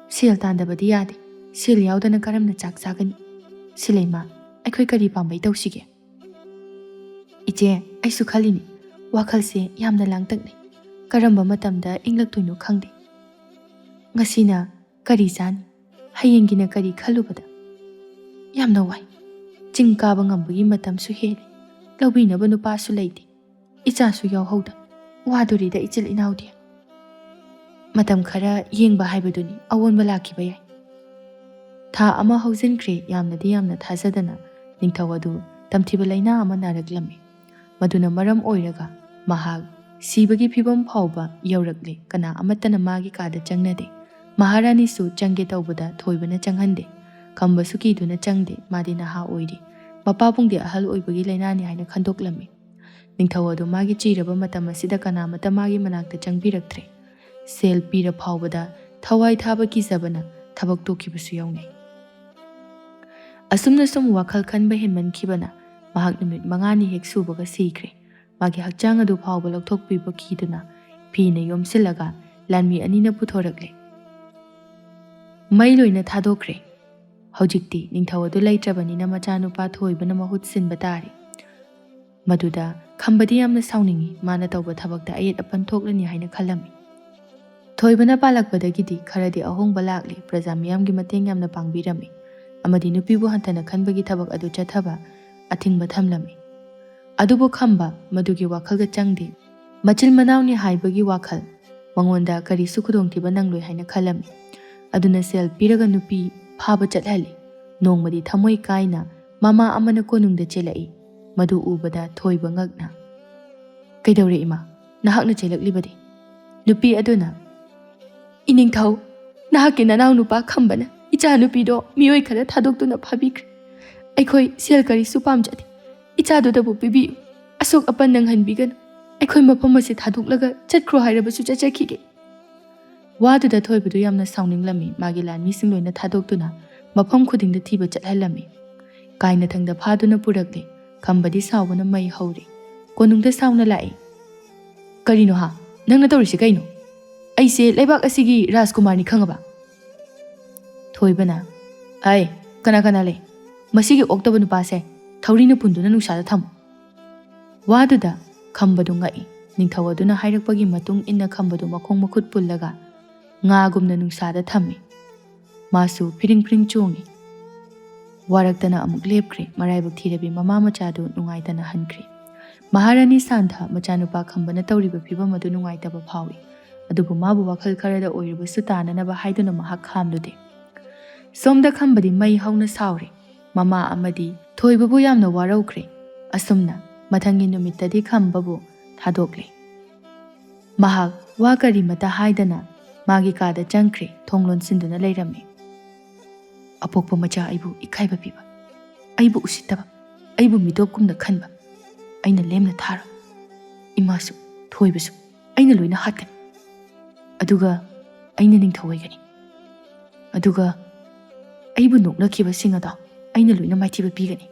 ꯁꯦꯜ ꯇꯥꯟꯗꯕꯗꯤ ꯌꯥꯗꯦ꯫ ꯁꯦꯜ ꯌꯥꯎꯗꯅ ꯀꯔꯝꯅ ꯆꯥꯛ ꯆꯥꯒꯅꯤ? ꯁꯤꯂꯩꯃ, ꯑꯩꯈꯣꯏ ꯀꯔꯤ ꯄꯥꯝꯕꯩ ꯇꯧꯁꯤꯒꯦ? ꯏꯆꯦ, ꯑꯩꯁꯨ ꯈꯜꯂꯤꯅꯤ꯫ ꯋꯥꯈꯜꯁꯦ ꯌꯥꯝꯅ ꯂꯥꯡꯇꯛꯅꯩ꯫ ꯀꯔꯝꯕ ꯃꯇꯝꯗ ꯏꯪꯂꯛꯇꯣꯏꯅꯣ ꯈꯪꯗꯦ꯫ ꯉꯁꯤꯅ ꯀꯔꯤ ꯆꯥꯅꯤ? ꯍꯌꯦꯡꯒꯤꯅ ꯀꯔꯤ ꯈꯜꯂꯨꯕꯗ ꯌꯥꯝꯅ ꯋꯥꯏ꯫ ꯆꯤꯡ ꯀꯥꯕ ꯉꯝꯕꯒꯤ ꯃꯇꯝꯁꯨ ꯍꯦꯜꯂꯦ꯫ ꯂꯧꯕꯤꯅꯕ ꯅꯨꯄꯥꯁꯨ ꯂꯩꯇꯦ꯫ ꯏꯆꯥꯁꯨ ꯌꯥꯎꯍꯧꯗ꯫ ꯋꯥꯗꯣꯔꯤꯗ ꯏꯆꯤꯜ ꯏꯅꯥꯎꯗꯤ ꯃꯇꯝ ꯈꯔ ꯌꯦꯡꯕ ꯍꯥꯏꯕꯗꯨꯅꯤ ꯑꯑꯣꯟꯕ ꯂꯥꯛꯈꯤꯕ ꯌꯥꯏ ꯊꯥ ꯑꯃ ꯍꯧꯖꯤꯟꯈ꯭ꯔꯦ ꯌꯥꯝꯅ ꯊꯥꯖꯗꯅ ꯅꯤꯡꯊꯧ ꯑꯗꯨ ꯇꯝꯊꯤꯕ ꯂꯩꯅꯥ ꯑꯃ ꯅꯥꯔꯛꯂꯝꯃꯤ ꯃꯗꯨꯅ ꯃꯔꯝ ꯑꯣꯏꯔꯒ ꯃꯍꯥꯛ ꯁꯤꯕꯒꯤ ꯐꯤꯕꯝ ꯐꯥꯎꯕ ꯌꯧꯔꯛꯂꯦ ꯀꯅꯥ ꯑꯃꯠꯇꯅ ꯃꯥꯒꯤ ꯀꯥꯗ ꯆꯪꯅꯗꯦ ꯃꯍꯥꯔꯥꯅꯤꯁꯨ ꯆꯪꯒꯦ ꯇꯧꯕꯗ ꯊꯣꯏꯕꯅ ꯆꯪꯍꯟꯗꯦ ꯈꯝꯕꯁꯨ ꯀꯤꯗꯨꯅ ꯆꯪꯗꯦ ꯃꯥꯗꯤ ꯅꯍꯥ ꯑꯣꯏꯔꯤ ꯃꯄꯥꯕꯨꯡꯗꯤ ꯑꯍꯜ ꯑꯣꯏꯕꯒꯤ ꯂꯩꯅꯥꯅꯤ ꯍꯥꯏꯅ ꯈꯟꯗꯣꯛꯂꯝꯃꯤ ꯅꯤꯡꯊꯧ ꯑꯗꯨ ꯃꯥꯒꯤ ꯆꯤꯔꯕ ꯃꯇꯝ ꯑꯁꯤꯗ ꯀꯅꯥꯃꯠꯇ ꯃꯥꯒꯤ ꯃꯅꯥꯛꯇ ꯆꯪꯕꯤꯔꯛꯇ꯭ꯔꯦ ꯁꯦꯜ ꯄꯤꯔ ꯐꯥꯎꯕꯗ ꯊꯋꯥꯏ ꯊꯥꯕ ꯀꯤꯖꯕꯅ ꯊꯕꯛ ꯇꯣꯛꯈꯤꯕꯁꯨ ꯌꯥꯎꯅꯩ ꯑꯁꯨꯝꯅ ꯁꯨꯝ ꯋꯥꯈꯜ ꯈꯟꯕ ꯍꯦꯟꯃꯟꯈꯤꯕꯅ ꯃꯍꯥꯛ ꯅꯨꯃꯤꯠ 5ꯅꯤ ꯍꯦꯛ ꯁꯨꯕꯒ ꯁꯤꯈ꯭ꯔꯦ ꯃꯥꯒꯤ ꯍꯛꯆꯥꯡ ꯑꯗꯨ ꯐꯥꯎꯕ ꯂꯧꯊꯣꯛꯄꯤꯕ ꯀꯤꯗꯨꯅ ꯐꯤꯅ ꯌꯣꯝꯁꯤꯜꯂꯒ ꯂꯥꯟꯃꯤ ꯑꯅꯤꯅ ꯄꯨꯊꯣꯔꯛꯂꯦ ꯃꯩ ꯂꯣꯏꯅ ꯊꯥꯗꯣꯛꯈ꯭ꯔꯦ ꯍꯧꯖꯤꯛꯇꯤ ꯅꯤꯡꯊꯧ ꯑꯗꯨ ꯂꯩꯇ꯭ꯔꯕꯅꯤꯅ ꯃꯆꯥꯅꯨꯄꯥ ꯊꯣꯏꯕꯅ ꯃꯍꯨꯠ ꯁꯤꯟꯕ ꯇꯥꯔꯦ ꯃꯗꯨꯗ ꯈꯝꯕꯗꯤ ꯌꯥꯝꯅ ꯁꯥꯎꯅꯤꯡꯉꯤ ꯃꯥꯅ ꯇꯧꯕ ꯊꯕꯛꯇ ꯑꯌꯦꯠ ꯑꯄꯟ ꯊꯣꯛꯂꯅꯤ ꯍꯥꯏꯅ ꯈꯜꯂꯝꯃꯤ ꯊꯣꯏꯕꯅ ꯄꯥꯜꯂꯛꯄꯗꯒꯤꯗꯤ ꯈꯔꯗꯤ ꯑꯍꯣꯡꯕ ꯂꯥꯛꯂꯦ ꯄ꯭ꯔꯖꯥ ꯃꯤꯌꯥꯝꯒꯤ ꯃꯇꯦꯡ ꯌꯥꯝꯅ ꯄꯥꯡꯕꯤꯔꯝꯃꯤ ꯑꯃꯗꯤ ꯅꯨꯄꯤꯕꯨ ꯍꯟꯊꯅ ꯈꯟꯕꯒꯤ ꯊꯕꯛ ꯑꯗꯨ ꯆꯠꯊꯕ ꯑꯊꯤꯡꯕ ꯊꯝꯂꯝꯃꯤ ꯑꯗꯨꯕꯨ ꯈꯝꯕ ꯃꯗꯨꯒꯤ ꯋꯥꯈꯜꯒ ꯆꯪꯗꯦ ꯃꯆꯤꯜ ꯃꯅꯥꯎꯅꯤ ꯍꯥꯏꯕꯒꯤ ꯋꯥꯈꯜ ꯃꯉꯣꯟꯗ ꯀꯔꯤꯁꯨ ꯈꯨꯗꯣꯡꯊꯤꯕ ꯅꯪꯂꯣꯏ ꯍꯥꯏꯅ ꯈꯜꯂꯝꯃꯤ ꯑꯗꯨꯅ ꯁꯦꯜ ꯄꯤꯔꯒ ꯅꯨꯄꯤ ꯐꯥꯕ ꯆꯠꯍꯜꯂꯤ ꯅꯣꯡꯃꯗꯤ ꯊꯃꯣꯏ ꯀꯥꯏꯅ ꯃꯃꯥ ꯑꯃꯅ ꯀꯣꯅꯨꯡꯗ ꯆꯦꯜꯂꯛꯏ ꯃꯗꯨ ꯎꯕꯗ ꯊꯣꯏꯕ ꯉꯛꯅ ꯀꯩꯗꯧꯔꯦ ꯏꯃꯥ ꯅꯍꯥꯛꯅ ꯆꯦꯜꯂꯛꯂꯤꯕꯗꯤ ꯅꯨꯄꯤ ꯑꯗꯨꯅ ꯏꯅꯤꯡꯊꯧ ꯅꯍꯥꯛꯀꯤ ꯅꯅꯥꯎ ꯅꯨꯄꯥ ꯈꯝꯕꯅ ꯏꯆꯥ ꯅꯨꯄꯤꯗꯣ ꯃꯤꯑꯣꯏ ꯈꯔ ꯊꯥꯗꯣꯛꯇꯨꯅ ꯐꯥꯕꯤꯈ꯭ꯔꯦ ꯑꯩꯈꯣꯏ ꯁꯦꯜ ꯀꯔꯤꯁꯨ ꯄꯥꯝꯖꯗꯦ ꯏꯆꯥꯗꯨꯗꯕꯨ ꯄꯤꯕꯤꯌꯨ ꯑꯁꯣꯛ ꯑꯄꯟ ꯅꯪꯍꯟꯕꯤꯒꯅꯨ ꯑꯩꯈꯣꯏ ꯃꯐꯝ ꯑꯁꯤ ꯊꯥꯗꯣꯛꯂꯒ ꯆꯠꯈ꯭ꯔꯣ ꯍꯥꯏꯔꯕꯁꯨ ꯆꯠꯆꯈꯤꯒꯦ ꯋꯥꯗꯨꯗ ꯊꯣꯏꯕꯗꯨ ꯌꯥꯝꯅ ꯁꯥꯎꯅꯤꯡꯂꯝꯃꯤ ꯃꯥꯒꯤ ꯂꯥꯟꯃꯤꯁꯤꯡ ꯂꯣꯏꯅ ꯊꯥꯗꯣꯛꯇꯨꯅ ꯃꯐꯝ ꯈꯨꯗꯤꯡꯗ ꯊꯤꯕ ꯆꯠꯍꯜꯂꯝꯃꯤ ꯀꯥꯏꯅꯊꯪꯗ ꯐꯥꯗꯨꯅ ꯄꯨꯔꯛꯂꯦ ꯈꯝꯕꯗꯤ ꯁꯥꯎꯕꯅ ꯃꯩ ꯍꯧꯔꯦ ꯀꯣꯅꯨꯡꯗ ꯁꯥꯎꯅ ꯂꯥꯛꯏ ꯀꯔꯤꯅꯣ ꯍꯥ ꯅꯪꯅ ꯇꯧꯔꯤꯁꯤ ꯀꯩꯅꯣ ꯑꯩꯁꯦ ꯂꯩꯕꯥꯛ ꯑꯁꯤꯒꯤ ꯔꯥꯖꯀꯨꯃꯥꯔꯅꯤ ꯈꯪꯉꯕ ꯊꯣꯏꯕꯅ ꯑꯩ ꯀꯅꯥ ꯀꯅꯥ ꯂꯩ ꯃꯁꯤꯒꯤ ꯑꯣꯛꯇꯕ ꯅꯨꯄꯥꯁꯦ ꯊꯧꯔꯤꯅ ꯄꯨꯟꯗꯨꯅ ꯅꯨꯡꯁꯥꯗ ꯊꯝꯃꯨ ꯋꯥꯗꯨꯗ ꯈꯝꯕꯗꯨ ꯉꯛꯏ ꯅꯤꯡꯊꯧ ꯑꯗꯨꯅ ꯍꯥꯏꯔꯛꯄꯒꯤ ꯃꯇꯨꯡ ꯏꯟꯅ ꯈꯝꯕꯗꯨ ꯃꯈꯣꯡ ꯃꯈꯨꯠ ꯄꯨꯜꯂꯒ ꯉꯥꯒꯨꯝꯅ ꯅꯨꯡꯁꯥꯗ ꯊꯝꯃꯤ ꯃꯥꯁꯨ ꯐꯤꯔꯤꯡ ꯐꯤꯔꯤꯡ ꯆꯣꯡꯉꯤ ꯋꯥꯔꯛꯇꯅ ꯑꯃꯨꯛ ꯂꯦꯞꯈ꯭ꯔꯦ ꯃꯔꯥꯏꯕꯛ ꯊꯤꯔꯕꯤ ꯃꯃꯥ ꯃꯆꯥꯗꯨ ꯅꯨꯡꯉꯥꯏꯇꯅ ꯍꯟꯈ꯭ꯔꯦ ꯃꯍꯥꯔꯥꯅꯤ ꯁꯥꯟꯊ ꯃꯆꯥꯅꯨꯄꯥ ꯈꯝꯕꯅ ꯇꯧꯔꯤꯕ ꯐꯤꯕꯝ ꯑꯗꯨ ꯅꯨꯡꯉꯥꯏꯇꯕ ꯐꯥꯎꯏ ꯑꯗꯨꯕꯨ ꯃꯥꯕꯨ ꯋꯥꯈꯜ ꯈꯔꯗ ꯑꯣꯏꯔꯕꯁꯨ ꯇꯥꯅꯅꯕ ꯍꯥꯏꯗꯨꯅ ꯃꯍꯥꯛ ꯈꯥꯝꯂꯨꯗꯦ ꯁꯣꯝꯗ ꯈꯝꯕꯗꯤ ꯃꯩ ꯍꯧꯅ ꯁꯥꯎꯔꯦ ꯃꯃꯥ ꯑꯃꯗꯤ ꯊꯣꯏꯕꯕꯨ ꯌꯥꯝꯅ ꯋꯥꯔꯧꯈ꯭ꯔꯦ ꯑꯁꯨꯝꯅ ꯃꯊꯪꯒꯤ ꯅꯨꯃꯤꯠꯇꯗꯤ ꯈꯝꯕꯕꯨ ꯊꯥꯗꯣꯛꯂꯦ ꯃꯍꯥꯛ ꯋꯥ ꯀꯔꯤꯃꯇ ꯍꯥꯏꯗꯅ ꯃꯥꯒꯤ ꯀꯥꯗ ꯆꯪꯈ꯭ꯔꯦ ꯊꯣꯡ ꯂꯣꯟꯁꯤꯟꯗꯨꯅ ꯂꯩꯔꯝꯃꯤ ꯑꯄꯣꯛꯄ ꯃꯆꯥ ꯑꯩꯕꯨ ꯏꯀꯥꯏꯕ ꯄꯤꯕ ꯑꯩꯕꯨ ꯎꯁꯤꯠꯇꯕ ꯑꯩꯕꯨ ꯃꯤꯇꯣꯞꯀꯨꯝꯅ ꯈꯟꯕ ꯑꯩꯅ ꯂꯦꯝꯅ ꯊꯥꯔꯣꯏ ꯏꯃꯥꯁꯨ ꯊꯣꯏꯕꯁꯨ ꯑꯩꯅ ꯂꯣꯏꯅ ꯍꯥꯠꯀꯅꯤ ꯑꯗꯨꯒ ꯑꯩꯅ ꯅꯤꯡꯊꯧ ꯑꯣꯏꯒꯅꯤ ꯑꯗꯨꯒ ꯑꯩꯕꯨ ꯅꯣꯛꯅꯈꯤꯕꯁꯤꯡ ꯑꯗꯣ ꯑꯩꯅ ꯂꯣꯏꯅ ꯃꯥꯏꯊꯤꯕ ꯄꯤꯒꯅꯤ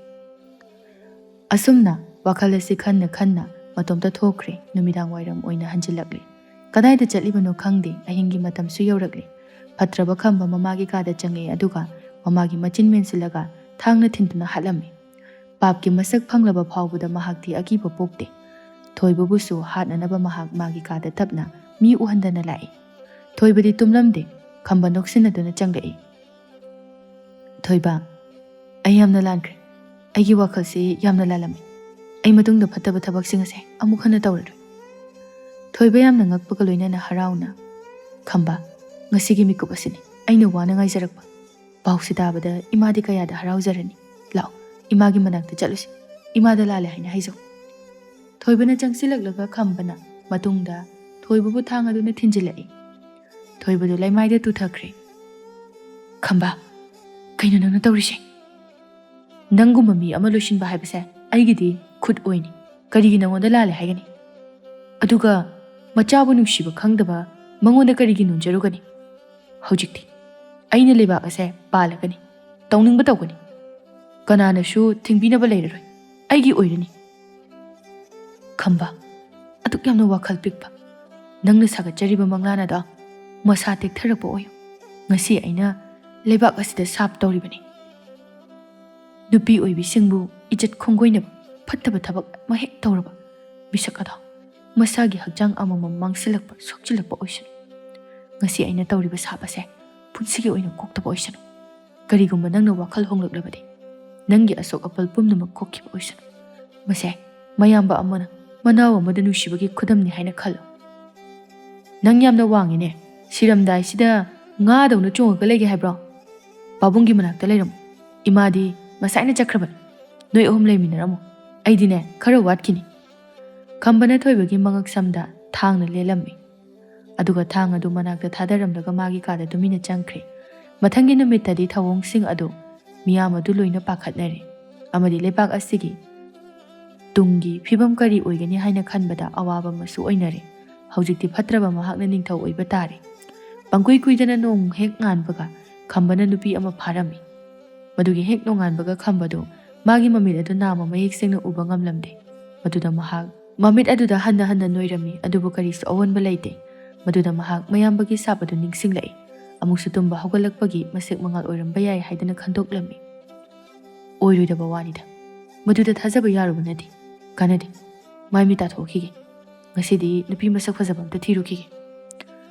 ꯑꯁꯨꯝꯅ ꯋꯥꯈꯜ ꯑꯁꯤ ꯈꯟꯅ ꯈꯟꯅ ꯃꯇꯣꯝꯇ ꯊꯣꯛꯈ꯭ꯔꯦ ꯅꯨꯃꯤꯗꯥꯡ ꯋꯥꯏꯔꯝ ꯑꯣꯏꯅ ꯍꯟꯖꯤꯜꯂꯛꯂꯦ ꯀꯗꯥꯏꯗ ꯆꯠꯂꯤꯕꯅꯣ ꯈꯪꯗꯦ ꯑꯍꯤꯡꯒꯤ ꯃꯇꯝꯁꯨ ꯌꯧꯔꯛꯂꯦ ꯐꯠꯇ꯭ꯔꯕ ꯈꯝꯕ ꯃꯃꯥꯒꯤ ꯀꯥꯗ ꯆꯪꯉꯛꯑꯦ ꯑꯗꯨꯒ ꯃꯃꯥꯒꯤ ꯃꯆꯤꯟ ꯃꯦꯟꯁꯤꯜꯂꯒ ꯊꯥꯡꯅ ꯊꯤꯟꯗꯨꯅ ꯍꯥꯠꯂꯝꯃꯤ ꯄꯥꯞꯀꯤ ꯃꯁꯛ ꯐꯪꯂꯕ ꯐꯥꯎꯕꯗ ꯃꯍꯥꯛꯇꯤ ꯑꯀꯤꯕ ꯄꯣꯛꯇꯦ ꯊꯣꯏꯕꯕꯨꯁꯨ ꯍꯥꯠꯅꯅꯕ ꯃꯍꯥꯛ ꯃꯥꯒꯤ ꯀꯥꯗ ꯇꯞꯅ ꯃꯤ ꯎꯍꯟꯗꯅ ꯂꯥꯛꯏ ꯊꯣꯏꯕꯗꯤ ꯇꯨꯝꯂꯝꯗꯦ ꯈꯝꯕ ꯅꯣꯛꯁꯤꯟꯅꯗꯨꯅ ꯆꯪꯂꯛꯏ ꯊꯣꯏꯕ ꯑꯩ ꯌꯥꯝꯅ ꯂꯥꯟꯈ꯭ꯔꯦ ꯑꯩꯒꯤ ꯋꯥꯈꯜꯁꯤ ꯌꯥꯝꯅ ꯂꯥꯜꯂꯝꯃꯤ ꯑꯩ ꯃꯇꯨꯡꯗ ꯐꯠꯇꯕ ꯊꯕꯛꯁꯤꯡ ꯑꯁꯦ ꯑꯃꯨꯛ ꯍꯟꯅ ꯇꯧꯔꯔꯣꯏ ꯊꯣꯏꯕ ꯌꯥꯝꯅ ꯉꯛꯄꯒ ꯂꯣꯏꯅꯅ ꯍꯔꯥꯎꯅ ꯈꯝꯕ ꯉꯁꯤꯒꯤ ꯃꯤꯀꯨꯞ ꯑꯁꯤꯅꯤ ꯑꯩꯅ ꯋꯥꯅ ꯉꯥꯏꯖꯔꯛꯄ ꯄꯥꯎꯁꯤ ꯇꯥꯕꯗ ꯏꯃꯥꯗꯤ ꯀꯌꯥꯗ ꯍꯔꯥꯎꯖꯔꯅꯤ ꯂꯥꯛꯑꯣ ꯏꯃꯥꯒꯤ ꯃꯅꯥꯛꯇ ꯆꯠꯂꯨꯁꯤ ꯏꯃꯥꯗ ꯂꯥꯜꯂꯦ ꯍꯥꯏꯅ ꯍꯥꯏꯖꯧ ꯊꯣꯏꯕꯅ ꯆꯪꯁꯤꯜꯂꯛꯂꯒ ꯈꯝꯕꯅ ꯃꯇꯨꯡꯗ ꯊꯣꯏꯕꯕꯨ ꯊꯥꯡ ꯑꯗꯨꯅ ꯊꯤꯟꯖꯤꯜꯂꯛꯏ ꯊꯣꯏꯕꯗꯨ ꯂꯩꯃꯥꯏꯗ ꯇꯨꯊꯈ꯭ꯔꯦ ꯈꯝꯕ ꯀꯩꯅꯣ ꯅꯪꯅ ꯇꯧꯔꯤꯁꯦ ꯅꯪꯒꯨꯝꯕ ꯃꯤ ꯑꯃ ꯂꯣꯏꯁꯤꯟꯕ ꯍꯥꯏꯕꯁꯦ ꯑꯩꯒꯤꯗꯤ ꯈꯨꯠ ꯑꯣꯏꯅꯤ ꯀꯔꯤꯒꯤ ꯅꯪꯉꯣꯟꯗ ꯂꯥꯜꯂꯦ ꯍꯥꯏꯒꯅꯤ ꯑꯗꯨꯒ ꯃꯆꯥꯕꯨ ꯅꯨꯡꯁꯤꯕ ꯈꯪꯗꯕ ꯃꯉꯣꯟꯗ ꯀꯔꯤꯒꯤ ꯅꯣꯟꯖꯔꯨꯒꯅꯤ ꯍꯧꯖꯤꯛꯇꯤ ꯑꯩꯅ ꯂꯩꯕꯥꯛ ꯑꯁꯦ ꯄꯥꯜꯂꯒꯅꯤ ꯇꯧꯅꯤꯡꯕ ꯇꯧꯒꯅꯤ ꯀꯅꯥꯅꯁꯨ ꯊꯤꯡꯕꯤꯅꯕ ꯂꯩꯔꯔꯣꯏ ꯑꯩꯒꯤ ꯑꯣꯏꯔꯅꯤ ꯈꯝꯕ ꯑꯗꯨꯛ ꯌꯥꯝꯅ ꯋꯥꯈꯜ ꯄꯤꯛꯄ ꯅꯪꯅ ꯁꯥꯒꯠꯆꯔꯤꯕ ꯃꯪꯂꯥꯟ ꯑꯗꯣ ꯃꯁꯥ ꯇꯦꯛꯊꯔꯛꯄ ꯑꯣꯏꯌꯨ ꯉꯁꯤ ꯑꯩꯅ ꯂꯩꯕꯥꯛ ꯑꯁꯤꯗ ꯁꯥꯞ ꯇꯧꯔꯤꯕꯅꯤ ꯅꯨꯄꯤ ꯑꯣꯏꯕꯤꯁꯤꯡꯕꯨ ꯏꯖꯠ ꯈꯣꯡꯒꯣꯏꯅꯕ ꯐꯠꯇꯕ ꯊꯕꯛ ꯑꯃ ꯍꯦꯛ ꯇꯧꯔꯕ ꯃꯤꯁꯛ ꯑꯗꯣ ꯃꯁꯥꯒꯤ ꯍꯛꯆꯥꯡ ꯑꯃꯃꯝ ꯃꯥꯡꯁꯤꯜꯂꯛꯄ ꯁꯣꯛꯆꯤꯜꯂꯛꯄ ꯑꯣꯏꯁꯅꯨ ꯉꯁꯤ ꯑꯩꯅ ꯇꯧꯔꯤꯕ ꯁꯥꯞ ꯑꯁꯦ ꯄꯨꯟꯁꯤꯒꯤ ꯑꯣꯏꯅ ꯀꯣꯛꯇꯕ ꯑꯣꯏꯁꯅꯨ ꯀꯔꯤꯒꯨꯝꯕ ꯅꯪꯅ ꯋꯥꯈꯜ ꯍꯣꯡꯂꯛꯂꯕꯗꯤ ꯅꯪꯒꯤ ꯑꯁꯣꯛ ꯑꯄꯜ ꯄꯨꯝꯅꯃꯛ ꯀꯣꯛꯈꯤꯕ ꯑꯣꯏꯁꯅꯨ ꯃꯁꯦ ꯃꯌꯥꯝꯕ ꯑꯃꯅ ꯃꯅꯥꯎ ꯑꯃꯗ ꯅꯨꯡꯁꯤꯕꯒꯤ ꯈꯨꯗꯝꯅꯤ ꯍꯥꯏꯅ ꯈꯜꯂꯣ. ꯅꯪ ꯌꯥꯝꯅ ꯋꯥꯡꯉꯤꯅꯦ. ꯁꯤꯔꯝꯗꯥꯏꯁꯤꯗ ꯉꯥꯗꯧꯅ ꯆꯣꯡꯉꯒ ꯂꯩꯒꯦ ꯍꯥꯏꯕ꯭ꯔꯣ? ꯄꯥꯕꯨꯡꯒꯤ ꯃꯅꯥꯛꯇ ꯂꯩꯔꯝꯃꯨ. ꯏꯃꯥꯗꯤ ꯃꯁꯥꯏꯅ ꯆꯠꯈ꯭ꯔꯕꯅꯤ. ꯅꯣꯏ ꯑꯍꯨꯝ ꯂꯩꯃꯤꯟꯅꯔꯝꯃꯨ. ꯑꯩꯗꯤꯅꯦ ꯈꯔ ꯋꯥꯠꯈꯤꯅꯤ. ꯈꯝꯕꯅ ꯊꯣꯏꯕꯒꯤ ꯃꯉꯛ ꯁꯝꯗ ꯊꯥꯡꯅ ꯂꯦꯜꯂꯝꯃꯤ. ꯑꯗꯨꯒ ꯊꯥꯡ ꯑꯗꯨ ꯃꯅꯥꯛꯇ ꯊꯥꯗꯔꯝꯂꯒ ꯃꯥꯒꯤ ꯀꯥꯗ ꯇꯨꯃꯤꯟꯅ ꯆꯪꯈ꯭ꯔꯦ. ꯃꯊꯪꯒꯤ ꯅꯨꯃꯤꯠꯇꯗꯤ ꯊꯧꯑꯣꯡꯁꯤꯡ ꯑꯗꯨ ꯃꯤꯌꯥꯝ ꯑꯗꯨ ꯂꯣꯏꯅ ꯄꯥꯈꯠꯅꯔꯦ. ꯑꯃꯗꯤ ꯂꯩꯕꯥꯛ ꯑꯁꯤꯒꯤ ꯇꯨꯡꯒꯤ ꯐꯤꯕꯝ ꯀꯔꯤ ꯑꯣꯏꯒꯅꯤ ꯍꯥꯏꯅ ꯈꯟꯕꯗ ꯑꯋꯥꯕ ꯑꯃꯁꯨ ꯑꯣꯏꯅꯔꯦ. ꯍꯧꯖꯤꯛꯇꯤ ꯐꯠꯇ꯭ꯔꯕ ꯃꯍꯥꯛꯅ ꯅꯤꯡꯊꯧ ꯑꯣꯏꯕ ꯇꯥꯔꯦ. ꯄꯪꯀꯨꯏ ꯀꯨꯏꯗꯅ ꯅꯣꯡ ꯍꯦꯛ ꯉꯥꯟꯕꯒ ꯈꯝꯕꯅ ꯅꯨꯄꯤ ꯑꯃ ꯐꯥꯔꯝꯃꯤ. ꯃꯗꯨꯒꯤ ꯍꯦꯛ ꯅꯣꯡꯉꯥꯟꯕꯒ ꯈꯝꯕꯗꯨ ꯃꯥꯒꯤ ꯃꯃꯤꯠ ꯑꯗꯨ ꯅꯥꯝꯃ ꯃꯌꯦꯛ ꯁꯦꯡꯅ ꯎꯕ ꯉꯝꯂꯝꯗꯦ. ꯃꯗꯨꯗ ꯃꯍꯥꯛ ꯃꯃꯤꯠ ꯑꯗꯨꯗ ꯍꯟꯅ ꯍꯟꯅ ꯅꯣꯏꯔꯝꯃꯤ. ꯑꯗꯨꯕꯨ ꯀꯔꯤꯁꯨ ꯑꯑꯣꯟꯕ ꯂꯩꯇꯦ. ꯃꯗꯨꯗ ꯃꯍꯥꯛ ꯃꯌꯥꯝꯕꯒꯤ ꯁꯥꯞ ꯑꯗꯨ ꯅꯤꯡꯁꯤꯡꯂꯛꯏ. ꯑꯃꯨꯛꯁꯨ ꯇꯨꯝꯕ ꯍꯧꯒꯠꯂꯛꯄꯒꯤ ꯃꯁꯦꯛ ꯃꯉꯥꯜ ꯑꯣꯏꯔꯝꯕ ꯌꯥꯏ ꯍꯥꯏꯗꯅ ꯈꯟꯗꯣꯛꯂꯝꯃꯤ. ꯑꯣꯏꯔꯣꯏꯗꯕ ꯋꯥꯅꯤꯗ. ꯃꯗꯨꯗ ꯊꯥꯖꯕ ꯌꯥꯔꯨꯕ ꯅꯠꯇꯦ. ꯀꯥꯟꯅꯗꯦ. ꯃꯥꯏ ꯃꯤꯠ ꯇꯥꯊꯣꯛꯈꯤꯒꯦ. ꯉꯁꯤꯗꯤ ꯅꯨꯄꯤ ꯃꯁꯛ ꯐꯖꯕ ꯑꯝꯇ ꯊꯤꯔꯨꯈꯤꯒꯦ.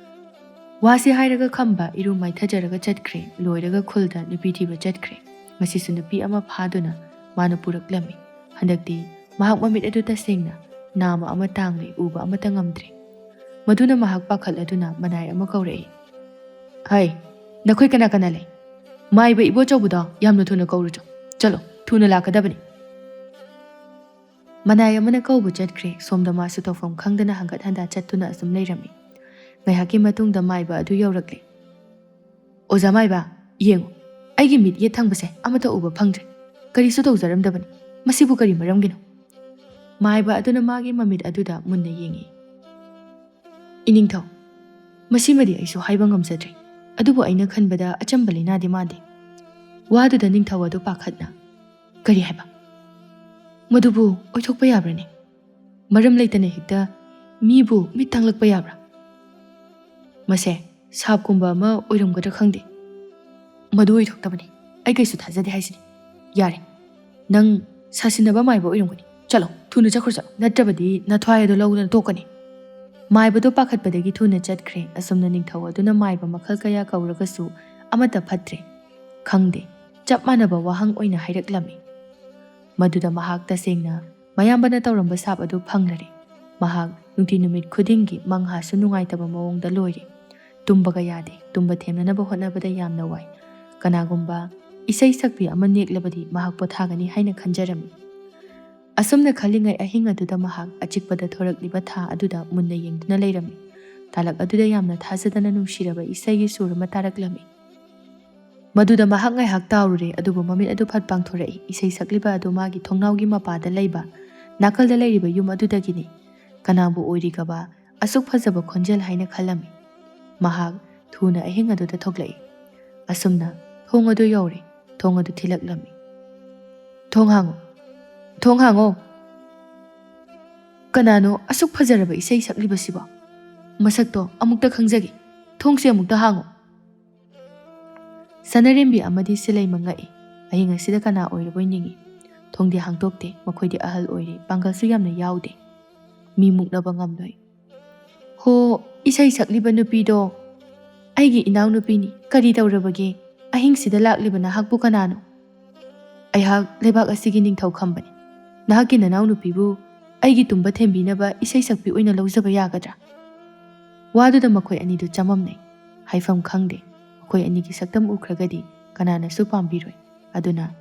ꯋꯥꯁꯤ ꯍꯥꯏꯔꯒ ꯈꯝꯕ ꯏꯔꯨ ꯃꯥꯏꯊꯖꯔꯒ ꯆꯠꯈ꯭ꯔꯦ. ꯂꯣꯏꯔꯒ ꯈꯨꯜꯗ ꯅꯨꯄꯤ ꯊꯤꯕ ꯆꯠꯈ꯭रे. ꯉꯁꯤꯁꯨ ꯅꯨꯄꯤ ꯑꯃ ꯐꯥꯗꯨꯅ ꯃꯥꯅ ꯄꯨꯔꯛꯂꯝꯃꯤ. ꯍꯟꯗꯛꯇꯤ ꯃꯍꯥꯛ ꯃꯃꯤꯠ ꯑꯗꯨ ꯇꯁꯦꯡꯅ ꯅꯥꯝꯃ ꯑꯃ ꯇꯥꯡꯂꯦ. ꯎꯕ ꯑꯃꯠꯇ ꯉꯝꯗ꯭ꯔꯦ. ꯃꯗꯨꯅ ꯃꯍꯥꯛ ꯄꯥꯈꯠꯂꯗꯨꯅ ꯃꯅꯥꯏ ꯑꯃ ꯀꯧꯔꯛꯏ. ꯍꯩ, ꯅꯈꯣꯏ ꯀꯅꯥ ꯀꯅꯥ ꯂꯩ? ꯃꯥꯏꯕ ꯏꯕꯣꯆꯧꯕꯗꯣ ꯌꯥꯝꯅ ꯊꯨꯅ ꯀꯧꯔꯨꯆꯣ. ꯆꯠꯂꯣ, ꯊꯨꯅ ꯂꯥꯛꯀꯗꯕꯅꯤ. ꯃꯅꯥꯏ ꯑꯃꯅ ꯀꯧꯕ ꯆꯠꯈ꯭ꯔꯦ. ꯁꯣꯝꯗ ꯃꯥꯁꯨ ꯇꯧꯐꯝ ꯈꯪꯗꯅ ꯍꯪꯒꯠ ꯍꯟꯗꯥ ꯆꯠꯇꯨꯅ ꯑꯁꯨꯝ ꯂꯩꯔꯝꯃꯤ. ꯉꯥꯏꯍꯥꯛꯀꯤ ꯃꯇꯨꯡꯗ ꯃꯥꯏꯕ ꯑꯗꯨ ꯌꯧꯔꯛꯂꯦ. ꯑꯣꯖꯥ ꯃꯥꯏꯕ, ꯌꯦꯡꯉꯨ, ꯑꯩꯒꯤ ꯃꯤꯠ ꯌꯦꯠ ꯊꯪꯕꯁꯦ ꯑꯃꯠꯇ ꯎꯕ ꯐꯪꯗ꯭ꯔꯦ. ꯀꯔꯤꯁꯨ ꯇꯧꯖꯔꯝꯗꯕꯅꯤ. ꯃꯁꯤꯕꯨ ꯀꯔꯤ ꯃꯔꯝꯒꯤꯅꯣ? ꯃꯥꯏꯕ ꯑꯗꯨꯅ ꯃꯥꯒꯤ ꯃꯃꯤꯠ ꯑꯗꯨꯗ ꯃꯨꯟꯅ ꯌꯦꯡꯉꯤ. ꯏꯅꯤꯡꯊꯧ, ꯃꯁꯤꯃꯗꯤ ꯑꯩꯁꯨ ꯍꯥꯏꯕ ꯉꯝꯖꯗ꯭ꯔꯦ. ꯑꯗꯨꯕꯨ ꯑꯩꯅ ꯈꯟꯕꯗ ꯑꯆꯝꯕ ꯂꯩꯅꯥꯗꯤ ꯃꯥꯟꯗꯦ. ꯋꯥꯗꯨꯗ ꯅꯤꯡꯊꯧ ꯑꯗꯨ ꯄꯥꯈꯠꯅ, ꯀꯔꯤ ꯍꯥꯏꯕ? ꯃꯗꯨꯕꯨ ꯑꯣꯏꯊꯣꯛꯄ ꯌꯥꯕ꯭ꯔꯅꯦ? ꯃꯔꯝ ꯂꯩꯇꯅ ꯍꯦꯛꯇ ꯃꯤꯕꯨ ꯃꯤꯠ ꯇꯥꯡꯂꯛꯄ ꯌꯥꯕ꯭ꯔꯥ? ꯃꯁꯦ ꯁꯥꯞꯀꯨꯝꯕ ꯑꯃ ꯑꯣꯏꯔꯝꯒꯗ꯭ꯔꯥ ꯈꯪꯗꯦ. ꯃꯗꯨ ꯑꯣꯏꯊꯣꯛꯇꯕꯅꯤ. ꯑꯩ ꯀꯩꯁꯨ ꯊꯥꯖꯗꯦ ꯍꯥꯏꯁꯤꯅꯤ. ꯌꯥꯔꯦ, ꯅꯪ ꯁꯥꯁꯤꯟꯅꯕ ꯃꯥꯏꯕ ꯑꯣꯏꯔꯝꯒꯅꯤ. ꯆꯠꯂꯣ, ꯊꯨꯅ ꯆꯠꯈ꯭ꯔꯣ ꯆꯠꯂꯣ. ꯅꯠꯇ꯭ꯔꯕꯗꯤ ꯅꯊ꯭ꯋꯥꯏ ꯑꯗꯨ ꯂꯧꯗꯅ ꯇꯣꯛꯀꯅꯤ. ꯃꯥꯏꯕꯗꯨ ꯄꯥꯈꯠꯄꯗꯒꯤ ꯊꯨꯅ ꯆꯠꯈ꯭ꯔꯦ. ꯑꯁꯨꯝꯅ ꯅꯤꯡꯊꯧ ꯑꯗꯨꯅ ꯃꯥꯏꯕ ꯃꯈꯜ ꯀꯌꯥ ꯀꯧꯔꯒꯁꯨ ꯑꯃꯠꯇ ꯐꯠꯇ꯭ꯔꯦ. ꯈꯪꯗꯦ, ꯆꯞ ꯃꯥꯟꯅꯕ ꯋꯥꯍꯪ ꯑꯣꯏꯅ ꯍꯥꯏꯔꯛꯂꯝꯃꯤ. ꯃꯗꯨꯗ ꯃꯍꯥꯛ ꯇꯁꯦꯡꯅ ꯃꯌꯥꯝꯕꯅ ꯇꯧꯔꯝꯕ ꯁꯥꯞ ꯑꯗꯨ ꯐꯪꯂꯔꯦ. ꯃꯍꯥꯛ ꯅꯨꯡꯇꯤ ꯅꯨꯃꯤꯠ ꯈꯨꯗꯤꯡꯒꯤ ꯃꯪꯍꯥꯁꯨ ꯅꯨꯡꯉꯥꯏꯇꯕ ꯃꯑꯣꯡꯗ ꯂꯣꯏꯔꯦ. ꯇꯨꯝꯕꯒ ꯌꯥꯗꯦ. ꯇꯨꯝꯕ ꯊꯦꯝꯅꯅꯕ ꯍꯣꯠꯅꯕꯗ ꯌꯥꯝꯅ ꯋꯥꯏ. ꯀꯅꯥꯒꯨꯝꯕ ꯏꯁꯩ ꯁꯛꯄꯤ ꯑꯃ ꯅꯦꯛꯂꯕꯗꯤ ꯃꯍꯥꯛ ꯄꯣꯊꯥꯒꯅꯤ ꯍꯥꯏꯅ ꯈꯟꯖꯔꯝꯃꯤ. ꯑꯁꯨꯝꯅ ꯈꯜꯂꯤꯉꯩ ꯑꯍꯤꯡ ꯑꯗꯨꯗ ꯃꯍꯥꯛ ꯑꯆꯤꯛꯄꯗ ꯊꯣꯔꯛꯂꯤꯕ ꯊꯥ ꯑꯗꯨꯗ ꯃꯨꯟꯅ ꯌꯦꯡꯗꯨꯅ ꯂꯩꯔꯝꯃꯤ. ꯇꯥꯂꯛ ꯑꯗꯨꯗ ꯌꯥꯝꯅ ꯊꯥꯖꯗꯅ ꯅꯨꯡꯁꯤꯔꯕ ꯏꯁꯩꯒꯤ ꯁꯨꯔ ꯑꯃ ꯇꯥꯔꯛꯂꯝꯃꯤ. ꯃꯗꯨꯗ ꯃꯍꯥꯛ ꯉꯥꯏꯍꯥꯛ ꯇꯥꯎꯔꯨꯔꯦ. ꯑꯗꯨꯕꯨ ꯃꯃꯤꯠ ꯑꯗꯨ ꯐꯠ ꯄꯥꯡꯊꯣꯔꯛꯏ. ꯏꯁꯩ ꯁꯛꯂꯤꯕ ꯑꯗꯨ ꯃꯥꯒꯤ ꯊꯣꯡꯅꯥꯎꯒꯤ ꯃꯄꯥꯗ ꯂꯩꯕ ꯅꯥꯀꯜꯗ ꯂꯩꯔꯤꯕ ꯌꯨꯝ ꯑꯗꯨꯗꯒꯤꯅꯤ. ꯀꯅꯥꯕꯨ ꯑꯣꯏꯔꯤꯒꯕ ꯑꯁꯨꯛ ꯐꯖꯕ ꯈꯣꯟꯖꯦꯜ ꯍꯥꯏꯅ ꯈꯜꯂꯝꯃꯤ. ꯃꯍꯥꯛ ꯊꯨꯅ ꯑꯍꯤꯡ ꯑꯗꯨꯗ ꯊꯣꯛꯂꯛꯏ. ꯑꯁꯨꯝꯅ ꯊꯣꯡ ꯑꯗꯨ ꯌꯧꯔꯦ. ꯊꯣꯡ ꯑꯗꯨ ꯊꯤꯜꯂꯛꯂꯝꯃꯤ. ꯊꯣꯡ ꯍꯥꯡꯉꯣ, ꯊꯣꯡ ꯍꯥꯡꯉꯣ. ꯀꯅꯥꯅꯣ ꯑꯁꯨꯛ ꯐꯖꯔꯕ ꯏꯁꯩ ꯁꯛꯂꯤꯕꯁꯤꯕꯣ? ꯃꯁꯛꯇꯣ ꯑꯃꯨꯛꯇ ꯈꯪꯖꯒꯦ. ꯊꯣꯡꯁꯦ ꯑꯃꯨꯛꯇ ꯍꯥꯡꯉꯣ. ꯁꯅꯔꯦꯝꯕꯤ ꯑꯃꯗꯤ ꯁꯤꯂꯩꯃ ꯉꯛꯏ. ꯑꯍꯤꯡ ꯑꯁꯤꯗ ꯀꯅꯥ ꯑꯣꯏꯔꯕꯣꯏ ꯅꯤꯡꯉꯤ. ꯊꯣꯡꯗꯤ ꯍꯥꯡꯗꯣꯛꯇꯦ. ꯃꯈꯣꯏꯗꯤ ꯑꯍꯜ ꯑꯣꯏꯔꯦ. ꯄꯥꯡꯒꯜꯁꯨ ꯌꯥꯝꯅ ꯌꯥꯎꯗꯦ. ꯃꯤ ꯃꯨꯛꯅꯕ ꯉꯝꯂꯣꯏ. ꯍꯣ, ꯏꯁꯩ ꯁꯛꯂꯤꯕ ꯅꯨꯄꯤꯗꯣ ꯑꯩꯒꯤ ꯏꯅꯥꯎꯅꯨꯄꯤꯅꯤ. ꯀꯔꯤ ꯇꯧꯔꯕꯒꯦ? ꯑꯍꯤꯡꯁꯤꯗ ꯂꯥꯛꯂꯤꯕ ꯅꯍꯥꯛꯄꯨ ꯀꯅꯥꯅꯣ? ꯑꯩꯍꯥꯛ ꯂꯩꯕꯥꯛ ꯑꯁꯤꯒꯤ ꯅꯤꯡꯊꯧ ꯈꯝꯕꯅꯤ. ꯅꯍꯥꯛꯀꯤ ꯅꯅꯥꯎꯅꯨꯄꯤꯕꯨ ꯑꯩꯒꯤ ꯇꯨꯝꯕ ꯊꯦꯝꯕꯤꯅꯕ ꯏꯁꯩ ꯁꯛꯄꯤ ꯑꯣꯏꯅ ꯂꯧꯖꯕ ꯌꯥꯒꯗ꯭ꯔꯥ? ꯋꯥꯗꯨꯗ ꯃꯈꯣꯏ ꯑꯅꯤꯗꯨ ꯆꯃꯝꯅꯩ. ꯍꯥꯏꯐꯝ ꯈꯪꯗꯦ. ꯃꯈꯣꯏ ꯑꯅꯤꯒꯤ ꯁꯛꯇꯝ ꯎꯈ꯭ꯔꯒꯗꯤ ꯀꯅꯥꯅꯁꯨ ꯄꯥꯝꯕꯤꯔꯣꯏ. ꯑꯗꯨꯅ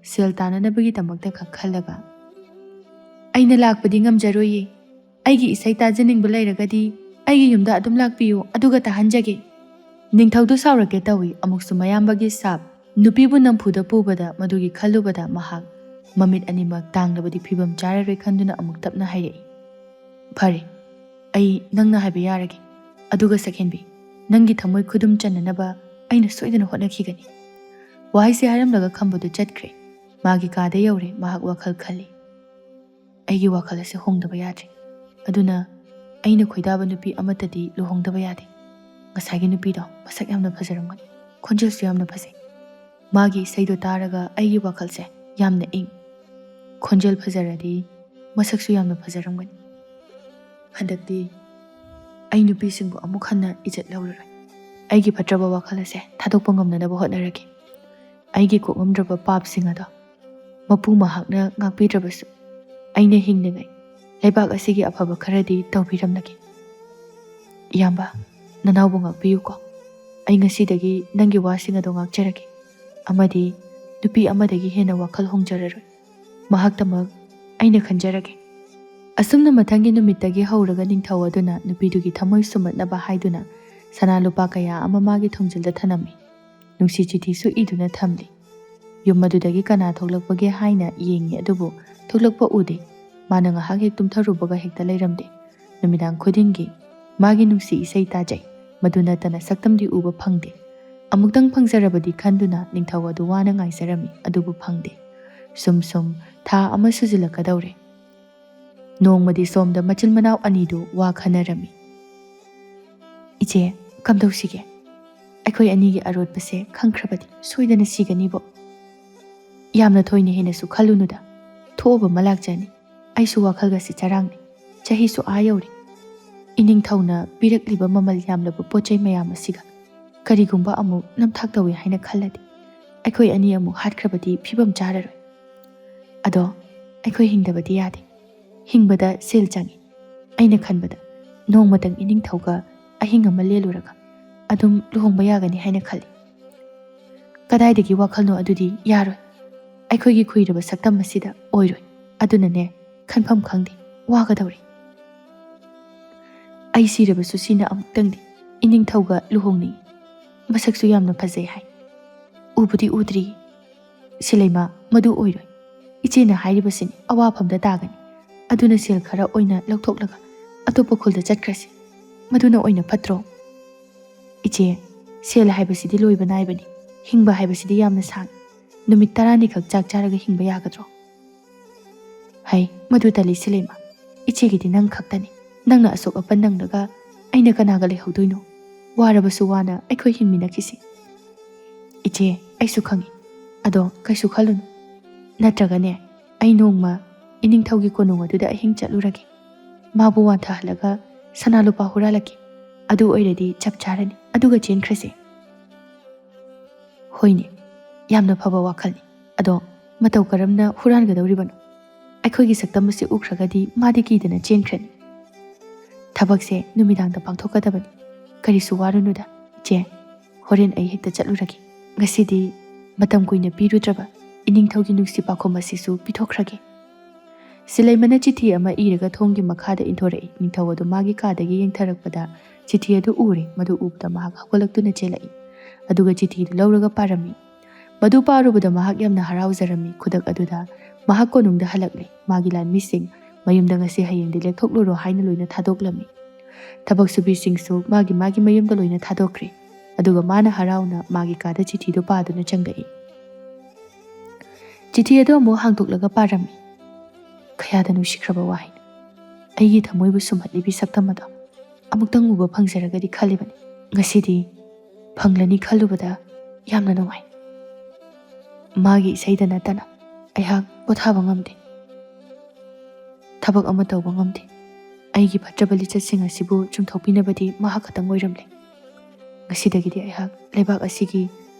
ꯁꯦꯜ ꯇꯥꯅꯅꯕꯒꯤꯗꯃꯛꯇ ꯈꯛ ꯈꯜꯂꯒ, ꯑꯩꯅ ꯂꯥꯛꯄꯗꯤ ꯉꯝꯖꯔꯣꯏꯌꯦ. ꯑꯩꯒꯤ ꯏꯁꯩ ꯇꯥꯖꯅꯤꯡꯕ ꯂꯩꯔꯒꯗꯤ ꯑꯩꯒꯤ ꯌꯨꯝꯗ ꯑꯗꯨꯝ ꯂꯥꯛꯄꯤꯌꯨ, ꯑꯗꯨꯒ ꯇꯥꯍꯟꯖꯒꯦ. ꯅꯤꯡꯊꯧꯗꯨ ꯁꯥꯎꯔꯛꯀꯦ ꯇꯧꯏ. ꯑꯃꯨꯛꯁꯨ ꯃꯌꯥꯝꯕꯒꯤ ꯁꯥꯞ ꯅꯨꯄꯤꯕꯨ ꯅꯝꯐꯨꯗ ꯄꯨꯕꯗ ꯃꯗꯨꯒꯤ ꯈꯜꯂꯨꯕꯗ ꯃꯍꯥꯛ ꯃꯃꯤꯠ ꯑꯅꯤꯃꯛ ꯇꯥꯡꯂꯕꯗꯤ ꯐꯤꯕꯝ ꯆꯥꯔꯔꯣꯏ khanduna amuk tapna hairei. Phare, ai nangna haiba yarage. Aduga sakhenbi, nangi thamoi khudum channanaba aina soidana hotnakhigani. Wahai se haramlaga khambadu chatkre. Magi kaada yaure mahak wakhal khali. Aigi wakhal ase hongdaba yadre. Aduna aina khoidaba nupi amatadi luhongdaba yade. Ngasagi nupi do masak yamna phajaramgani. Khonjelsu yamna phajai. Magi saido taraga aigi wakhal se yamna ing. Khonjel phajaradi masaksu yamna phajaramgani. Handakti ai nupi singbu amuk hanna ijat lauraroi. Aigi phatraba wakhal ase thadokpa ngamnanaba hotnarage. Aigi kokngamdraba pap sing ado mapu mahakna ngakpidrabasu aina hingningai ꯂꯩꯕꯥꯛ ꯑꯁꯤꯒꯤ ꯑꯐꯕ ꯈꯔꯗꯤ ꯇꯧꯕꯤꯔꯝꯂꯒꯦ꯫ ꯏꯌꯥꯝꯕ, ꯅꯅꯥꯎꯕꯨ ꯉꯥꯛꯄꯤꯌꯨꯀꯣ꯫ ꯑꯩ ꯉꯁꯤꯗꯒꯤ ꯅꯪꯒꯤ ꯋꯥꯁꯤꯡ ꯑꯗꯨ ꯉꯥꯛꯆꯔꯒꯦ ꯑꯃꯗꯤ ꯅꯨꯄꯤ ꯑꯃꯗꯒꯤ ꯍꯦꯟꯅ ꯋꯥꯈꯜ ꯍꯣꯡꯖꯔꯔꯣꯏ꯫ ꯃꯍꯥꯛꯇꯃꯛ ꯑꯩꯅ ꯈꯟꯖꯔꯒꯦ꯫ ꯑꯁꯨꯝꯅ ꯃꯊꯪꯒꯤ ꯅꯨꯃꯤꯠꯇꯒꯤ ꯍꯧꯔꯒ ꯅꯤꯡꯊꯧ ꯑꯗꯨꯅ ꯅꯨꯄꯤꯗꯨꯒꯤ ꯊꯃꯣꯏ ꯁꯨꯝꯍꯠꯅꯕ ꯍꯥꯏꯗꯨꯅ ꯁꯅꯥ ꯂꯨꯄꯥ ꯀꯌꯥ ꯑꯃ ꯃꯥꯒꯤ ꯊꯣꯡꯖꯤꯜꯗ ꯊꯅꯝꯃꯤ꯫ ꯅꯨꯡꯁꯤ ꯆꯤꯊꯤꯁꯨ ꯏꯗꯨꯅ ꯊꯝꯂꯤ꯫ ꯌꯨꯝ ꯑꯗꯨꯗꯒꯤ ꯀꯅꯥ ꯊꯣꯛꯂꯛꯄꯒꯦ ꯍꯥꯏꯅ ꯌꯦꯡꯉꯤ ꯑꯗꯨꯕꯨ ꯊꯣꯛꯂꯛꯄ ꯎꯗꯦ꯫ ꯃꯥꯅ ꯉꯥꯏꯍꯥꯛ ꯍꯦꯛ ꯇꯨꯝꯊꯔꯨꯕꯒ ꯍꯦꯛꯇ ꯂꯩꯔꯝꯗꯦ꯫ ꯅꯨꯃꯤꯗꯥꯡ ꯈꯨꯗꯤꯡꯒꯤ ꯃꯥꯒꯤ ꯅꯨꯡꯁꯤ ꯏꯁꯩ ꯇꯥꯖꯩ, ꯃꯗꯨ ꯅꯠꯇꯅ ꯁꯛꯇꯝꯗꯤ ꯎꯕ ꯐꯪꯗꯦ꯫ ꯑꯃꯨꯛꯇꯪ ꯐꯪꯖꯔꯕꯗꯤ ꯈꯟꯗꯨꯅ ꯅꯤꯡꯊꯧ ꯑꯗꯨ ꯋꯥꯅ ꯉꯥꯏꯖꯔꯝꯃꯤ, ꯑꯗꯨꯕꯨ ꯐꯪꯗꯦ꯫ ꯁꯨꯝ ꯁꯨꯝ ꯊꯥ ꯑꯃ ꯁꯨꯖꯤꯜꯂꯛꯀꯗꯧꯔꯦ꯫ ꯅꯣꯡꯃꯗꯤ ꯁꯣꯝꯗ ꯃꯆꯤꯟ ꯃꯅꯥꯎ ꯑꯅꯤꯗꯨ ꯋꯥ ꯈꯟꯅꯔꯝꯃꯤ꯫ ꯏꯆꯦ, ꯀꯝꯗꯧꯁꯤꯒꯦ? ꯑꯩꯈꯣꯏ ꯑꯅꯤꯒꯤ ꯑꯔꯣꯠꯄꯁꯦ ꯈꯪꯈ꯭ꯔꯕꯗꯤ ꯁꯣꯏꯗꯅ ꯁꯤꯒꯅꯤꯕꯣ꯫ ꯌꯥꯝꯅ ꯊꯣꯏꯅ ꯍꯦꯟꯅꯁꯨ ꯈꯜꯂꯨꯅꯨꯗ, ꯊꯣꯛꯑꯕ ꯑꯃ ꯂꯥꯛꯆꯅꯤ꯫ ꯑꯩꯁꯨ ꯋꯥꯈꯜꯒꯁꯤ ꯆꯔꯥꯡꯅꯤ, ꯆꯍꯤꯁꯨ ꯌꯧꯔꯤ꯫ ꯏꯅꯤꯡꯊꯧꯅ ꯄꯤꯔꯛꯂꯤꯕ ꯃꯃꯜ ꯌꯥꯝꯂꯕ ꯄꯣꯠꯆꯩ ꯃꯌꯥꯝ ꯑꯁꯤꯒ ꯀꯔꯤꯒꯨꯝꯕ ꯑꯃꯨꯛ ꯅꯝꯊꯥꯛ ꯇꯧꯏ ꯍꯥꯏꯅ ꯈꯜꯂꯗꯤ ꯑꯩꯈꯣꯏ ꯑꯅꯤ ꯑꯃꯨꯛ ꯍꯥꯠꯈ꯭ꯔꯕꯗꯤ ꯐꯤꯕꯝ ꯆꯥꯔꯔꯣꯏ꯫ ꯑꯗꯣ ꯑꯩꯈꯣꯏ ꯍꯤꯡꯗꯕꯗꯤ ꯌꯥꯗꯦ꯫ ꯍꯤꯡꯕꯗ ꯁꯦꯜ ꯆꯪꯏ꯫ ꯑꯩꯅ ꯈꯟꯕꯗ ꯅꯣꯡꯃꯇꯪ ꯏꯅꯤꯡꯊꯧꯒ ꯑꯍꯤꯡ ꯑꯃ ꯂꯦꯜꯂꯨꯔꯒ ꯑꯗꯨꯝ ꯂꯨꯍꯣꯡꯕ ꯌꯥꯒꯅꯤ ꯍꯥꯏꯅ ꯈꯜꯂꯤ꯫ ꯀꯗꯥꯏꯗꯒꯤ ꯋꯥꯈꯜꯅꯣ ꯑꯗꯨꯗꯤ ꯌꯥꯔꯣꯏ꯫ ꯑꯩꯈꯣꯏꯒꯤ ꯈꯨꯏꯔꯕ ꯁꯛꯇꯝ ꯑꯁꯤꯗ ꯑꯣꯏꯔꯣꯏ꯫ ꯑꯗꯨꯅꯅꯦ ꯈꯟꯐꯝ ꯈꯪꯗꯦ, ꯋꯥꯒꯗꯧꯔꯤ꯫ ꯑꯩ ꯁꯤꯔꯕꯁꯨ ꯁꯤꯅ ꯑꯃꯨꯛꯇꯪꯗꯤ ꯏꯅꯤꯡꯊꯧꯒ ꯂꯨꯍꯣꯡꯅꯤꯡꯏ꯫ ꯃꯁꯛꯁꯨ ꯌꯥꯝꯅ ꯐꯖꯩ ꯍꯥꯏ꯫ ꯎꯕꯨꯗꯤ ꯎꯗ꯭ꯔꯤ꯫ ꯁꯤꯂꯩꯃ, ꯃꯗꯨ ꯑꯣꯏꯔꯣꯏ꯫ ꯏꯆꯦꯅ ꯍꯥꯏꯔꯤꯕꯁꯤꯅꯤ ꯑꯋꯥꯐꯝꯗ ꯇꯥꯒꯅꯤ꯫ ꯑꯗꯨꯅ ꯁꯦꯜ ꯈꯔ ꯑꯣꯏꯅ ꯂꯧꯊꯣꯛꯂꯒ ꯑꯇꯣꯞꯄ ꯈꯨꯜꯗ ꯆꯠꯈ꯭ꯔꯁꯤ꯫ ꯃꯗꯨꯅ ꯑꯣꯏꯅ ꯐꯠꯇ꯭ꯔꯣ? ꯏꯆꯦ, ꯁꯦल ꯍꯥꯏꯕꯁꯤꯗꯤ ꯂꯣꯏꯕ ꯅꯥꯏꯕꯅꯤ꯫ ꯍꯤꯡꯕ ꯍꯥꯏꯕꯁꯤꯗꯤ ꯌꯥꯝꯅ ꯁꯥꯡꯏ꯫ ꯅꯨꯃꯤꯠ 10ꯅꯤꯈꯛ ꯆꯥꯛ ꯆꯥꯔꯒ ꯍꯤꯡꯕ ꯌꯥꯒꯗ꯭ꯔꯣ? ꯍꯩ, ꯃꯗꯨ ꯇꯜꯂꯤ ꯁꯤꯂꯩꯃ꯫ ꯏꯆꯦꯒꯤꯗꯤ ꯅꯪ ꯈꯛꯇꯅꯤ꯫ ꯅꯪꯅ ꯑꯁꯣꯛ ꯑꯄꯟ ꯅꯪꯂꯒ ꯑꯩꯅ ꯀꯅꯥꯒ ꯂꯩꯍꯧꯗꯣꯏꯅꯣ? ꯋꯥꯔꯕꯁꯨ ꯋꯥꯅ ꯑꯩꯈꯣꯏ ꯍꯤꯡꯃꯤꯟꯅꯈꯤꯁꯤ꯫ ꯏꯆꯦ, ꯑꯩꯁꯨ ꯈꯪꯏ꯫ ꯑꯗꯣ ꯀꯩꯁꯨ ꯈꯜꯂꯨꯅꯨ꯫ ꯅꯠꯇ꯭ꯔꯒꯅꯦ ꯑꯩ ꯅꯣꯡꯃ ꯏꯅꯤꯡꯊꯧꯒꯤ ꯀꯣꯅꯨꯡ ꯑꯗꯨꯗ ꯑꯍꯤꯡ ꯆꯠꯂꯨꯔꯒꯦ꯫ ꯃꯥꯕꯨ ꯋꯥꯟꯊꯍꯜꯂꯒ ꯁꯅꯥ ꯂꯨꯄꯥ ꯍꯨꯔꯥꯜꯂꯛꯀꯦ꯫ ꯑꯗꯨ ꯑꯣꯏꯔꯗꯤ ꯆꯞ ꯆꯥꯔꯅꯤ꯫ ꯑꯗꯨꯒ ꯆꯦꯟꯈ꯭ꯔꯁꯦ꯫ ꯍꯣꯏꯅꯦ, ꯌꯥꯝꯅ ꯐꯕ ꯋꯥꯈꯜꯅꯤ꯫ ꯑꯗꯣ ꯃꯇꯧ ꯀꯔꯝꯅ ꯍꯨꯔꯥꯟꯒꯗꯧꯔꯤꯕꯅꯣ? ꯑꯩꯈꯣꯏꯒꯤ ꯁꯛꯇꯝ ꯑꯁꯤ ꯎꯈ꯭ꯔꯒꯗꯤ ꯃꯥꯗꯤ ꯀꯤꯗꯅ ꯆꯦꯟꯈ꯭ꯔꯅꯤ꯫ ꯊꯕꯛꯁꯦ ꯅꯨꯃꯤꯗꯥꯡꯗ ꯄꯥꯡꯊꯣꯛꯀꯗꯕꯅꯤ꯫ ꯀꯔꯤꯁꯨ ꯋꯥꯔꯨꯅꯨꯗ ꯏꯆꯦ꯫ ꯍꯣꯔꯦꯟ ꯑꯩ ꯍꯦꯛꯇ ꯆꯠꯂꯨꯔꯒꯦ꯫ ꯉꯁꯤꯗꯤ ꯃꯇꯝ ꯀꯨꯏꯅ ꯄꯤꯔꯨꯗ꯭ꯔꯕ ꯏꯅꯤꯡꯊꯧꯒꯤ ꯅꯨꯡꯁꯤ ꯄꯥꯈꯣꯝ ꯑꯁꯤꯁꯨ ꯄꯤꯊꯣꯛꯈ꯭ꯔꯒꯦ꯫ ꯁꯤꯂꯩꯃꯅ ꯆꯤꯊꯤ ꯑꯃ ꯏꯔꯒ ꯊꯣꯡꯒꯤ ꯃꯈꯥꯗ ꯏꯟꯊꯣꯔꯛꯏ꯫ ꯅꯤꯡꯊꯧ ꯑꯗꯨ ꯃꯥꯒꯤ ꯀꯥꯗꯒꯤ ꯌꯦꯡꯊꯔꯛꯄꯗ ꯆꯤꯊꯤ ꯑꯗꯨ ꯎꯔꯦ꯫ ꯃꯗꯨ ꯎꯕꯗ ꯃꯍꯥꯛ ꯍꯧꯒꯠꯂꯛꯇꯨꯅ ꯆꯦꯜꯂꯛꯏ꯫ ꯑꯗꯨꯒ ꯆꯤꯊꯤꯗꯨ ꯂꯧꯔꯒ ꯄꯥꯔꯝꯃꯤ꯫ ꯃꯗꯨ ꯄꯥꯔꯨꯕꯗ ꯃꯍꯥꯛ ꯌꯥꯝꯅ ꯍꯔꯥꯎꯖꯔꯝꯃꯤ꯫ ꯈꯨꯗꯛ ꯑꯗꯨꯗ ꯃꯍꯥꯛ ꯀꯣꯅꯨꯡꯗ ꯍꯜꯂꯛꯂꯦ꯫ ꯃꯥꯒꯤ ꯂꯥꯟꯃꯤꯁꯤꯡ ꯃꯌꯨꯝꯗ ꯉꯁꯤ ꯍꯌꯦꯡꯗꯤ ꯂꯦꯛꯊꯣꯛꯂꯨꯔꯣ ꯍꯥꯏꯅ ꯂꯣꯏꯅ ꯊꯥꯗꯣꯛꯂꯝꯃꯤ꯫ ꯊꯕꯛ ꯁꯨꯕꯤꯁꯤꯡꯁꯨ ꯃꯥꯒꯤ ꯃꯌꯨꯝꯗ ꯂꯣꯏꯅ ꯊꯥꯗꯣꯛꯈ꯭ꯔꯦ꯫ ꯑꯗꯨꯒ ꯃꯥꯅ ꯍꯔꯥꯎꯅ ꯃꯥꯒꯤ ꯀꯥꯗ ꯆꯤꯊꯤꯗꯨ ꯄꯥꯗꯨꯅ ꯆꯪꯂꯛꯏ꯫ ꯆꯤꯊꯤ ꯑꯗꯨ ꯑꯃꯨꯛ ꯍꯥꯡꯗꯣꯛꯂꯒ ꯄꯥꯔꯝꯃꯤ꯫ ꯀꯌꯥꯗ ꯅꯨꯡꯁꯤꯈ꯭ꯔꯕ ꯋꯥꯍꯩꯅꯣ! ꯑꯩꯒꯤ ꯊꯃꯣꯏꯕꯨ ꯁꯨꯝꯍꯠꯂꯤꯕꯤ ꯁꯛꯇꯝ ꯑꯗꯣ ꯑꯃꯨꯛꯇꯪ ꯎꯕ ꯐꯪꯖꯔꯒꯗꯤ ꯈꯜꯂꯤꯕꯅꯤ꯫ ꯉꯁꯤꯗꯤ ꯐꯪꯂꯅꯤ ꯈꯜꯂꯨꯕꯗ ꯌꯥꯝꯅ ꯅꯨꯡꯉꯥꯏ꯫ ꯃꯥꯒꯤ ꯏꯁꯩꯗ ꯅꯠꯇꯅ ꯑꯩꯍꯥꯛ ꯄꯣꯊꯥꯕ ꯉꯝꯗꯦ꯫ ꯊꯕꯛ ꯑꯃ ꯇꯧꯕ ꯉꯝꯗꯦ꯫ ꯑꯩꯒꯤ ꯐꯠꯇ꯭ꯔꯕ ꯂꯤꯆꯠꯁꯤꯡ ꯑꯁꯤꯕꯨ ꯆꯨꯝꯊꯣꯛꯄꯤꯅꯕꯗꯤ ꯃꯍꯥꯛ ꯈꯛꯇꯪ ꯑꯣꯏꯔꯝꯂꯦ꯫ ꯉꯁꯤꯗꯒꯤꯗꯤ ꯑꯩꯍꯥꯛ ꯂꯩꯕꯥꯛ ꯑꯁꯤꯒꯤ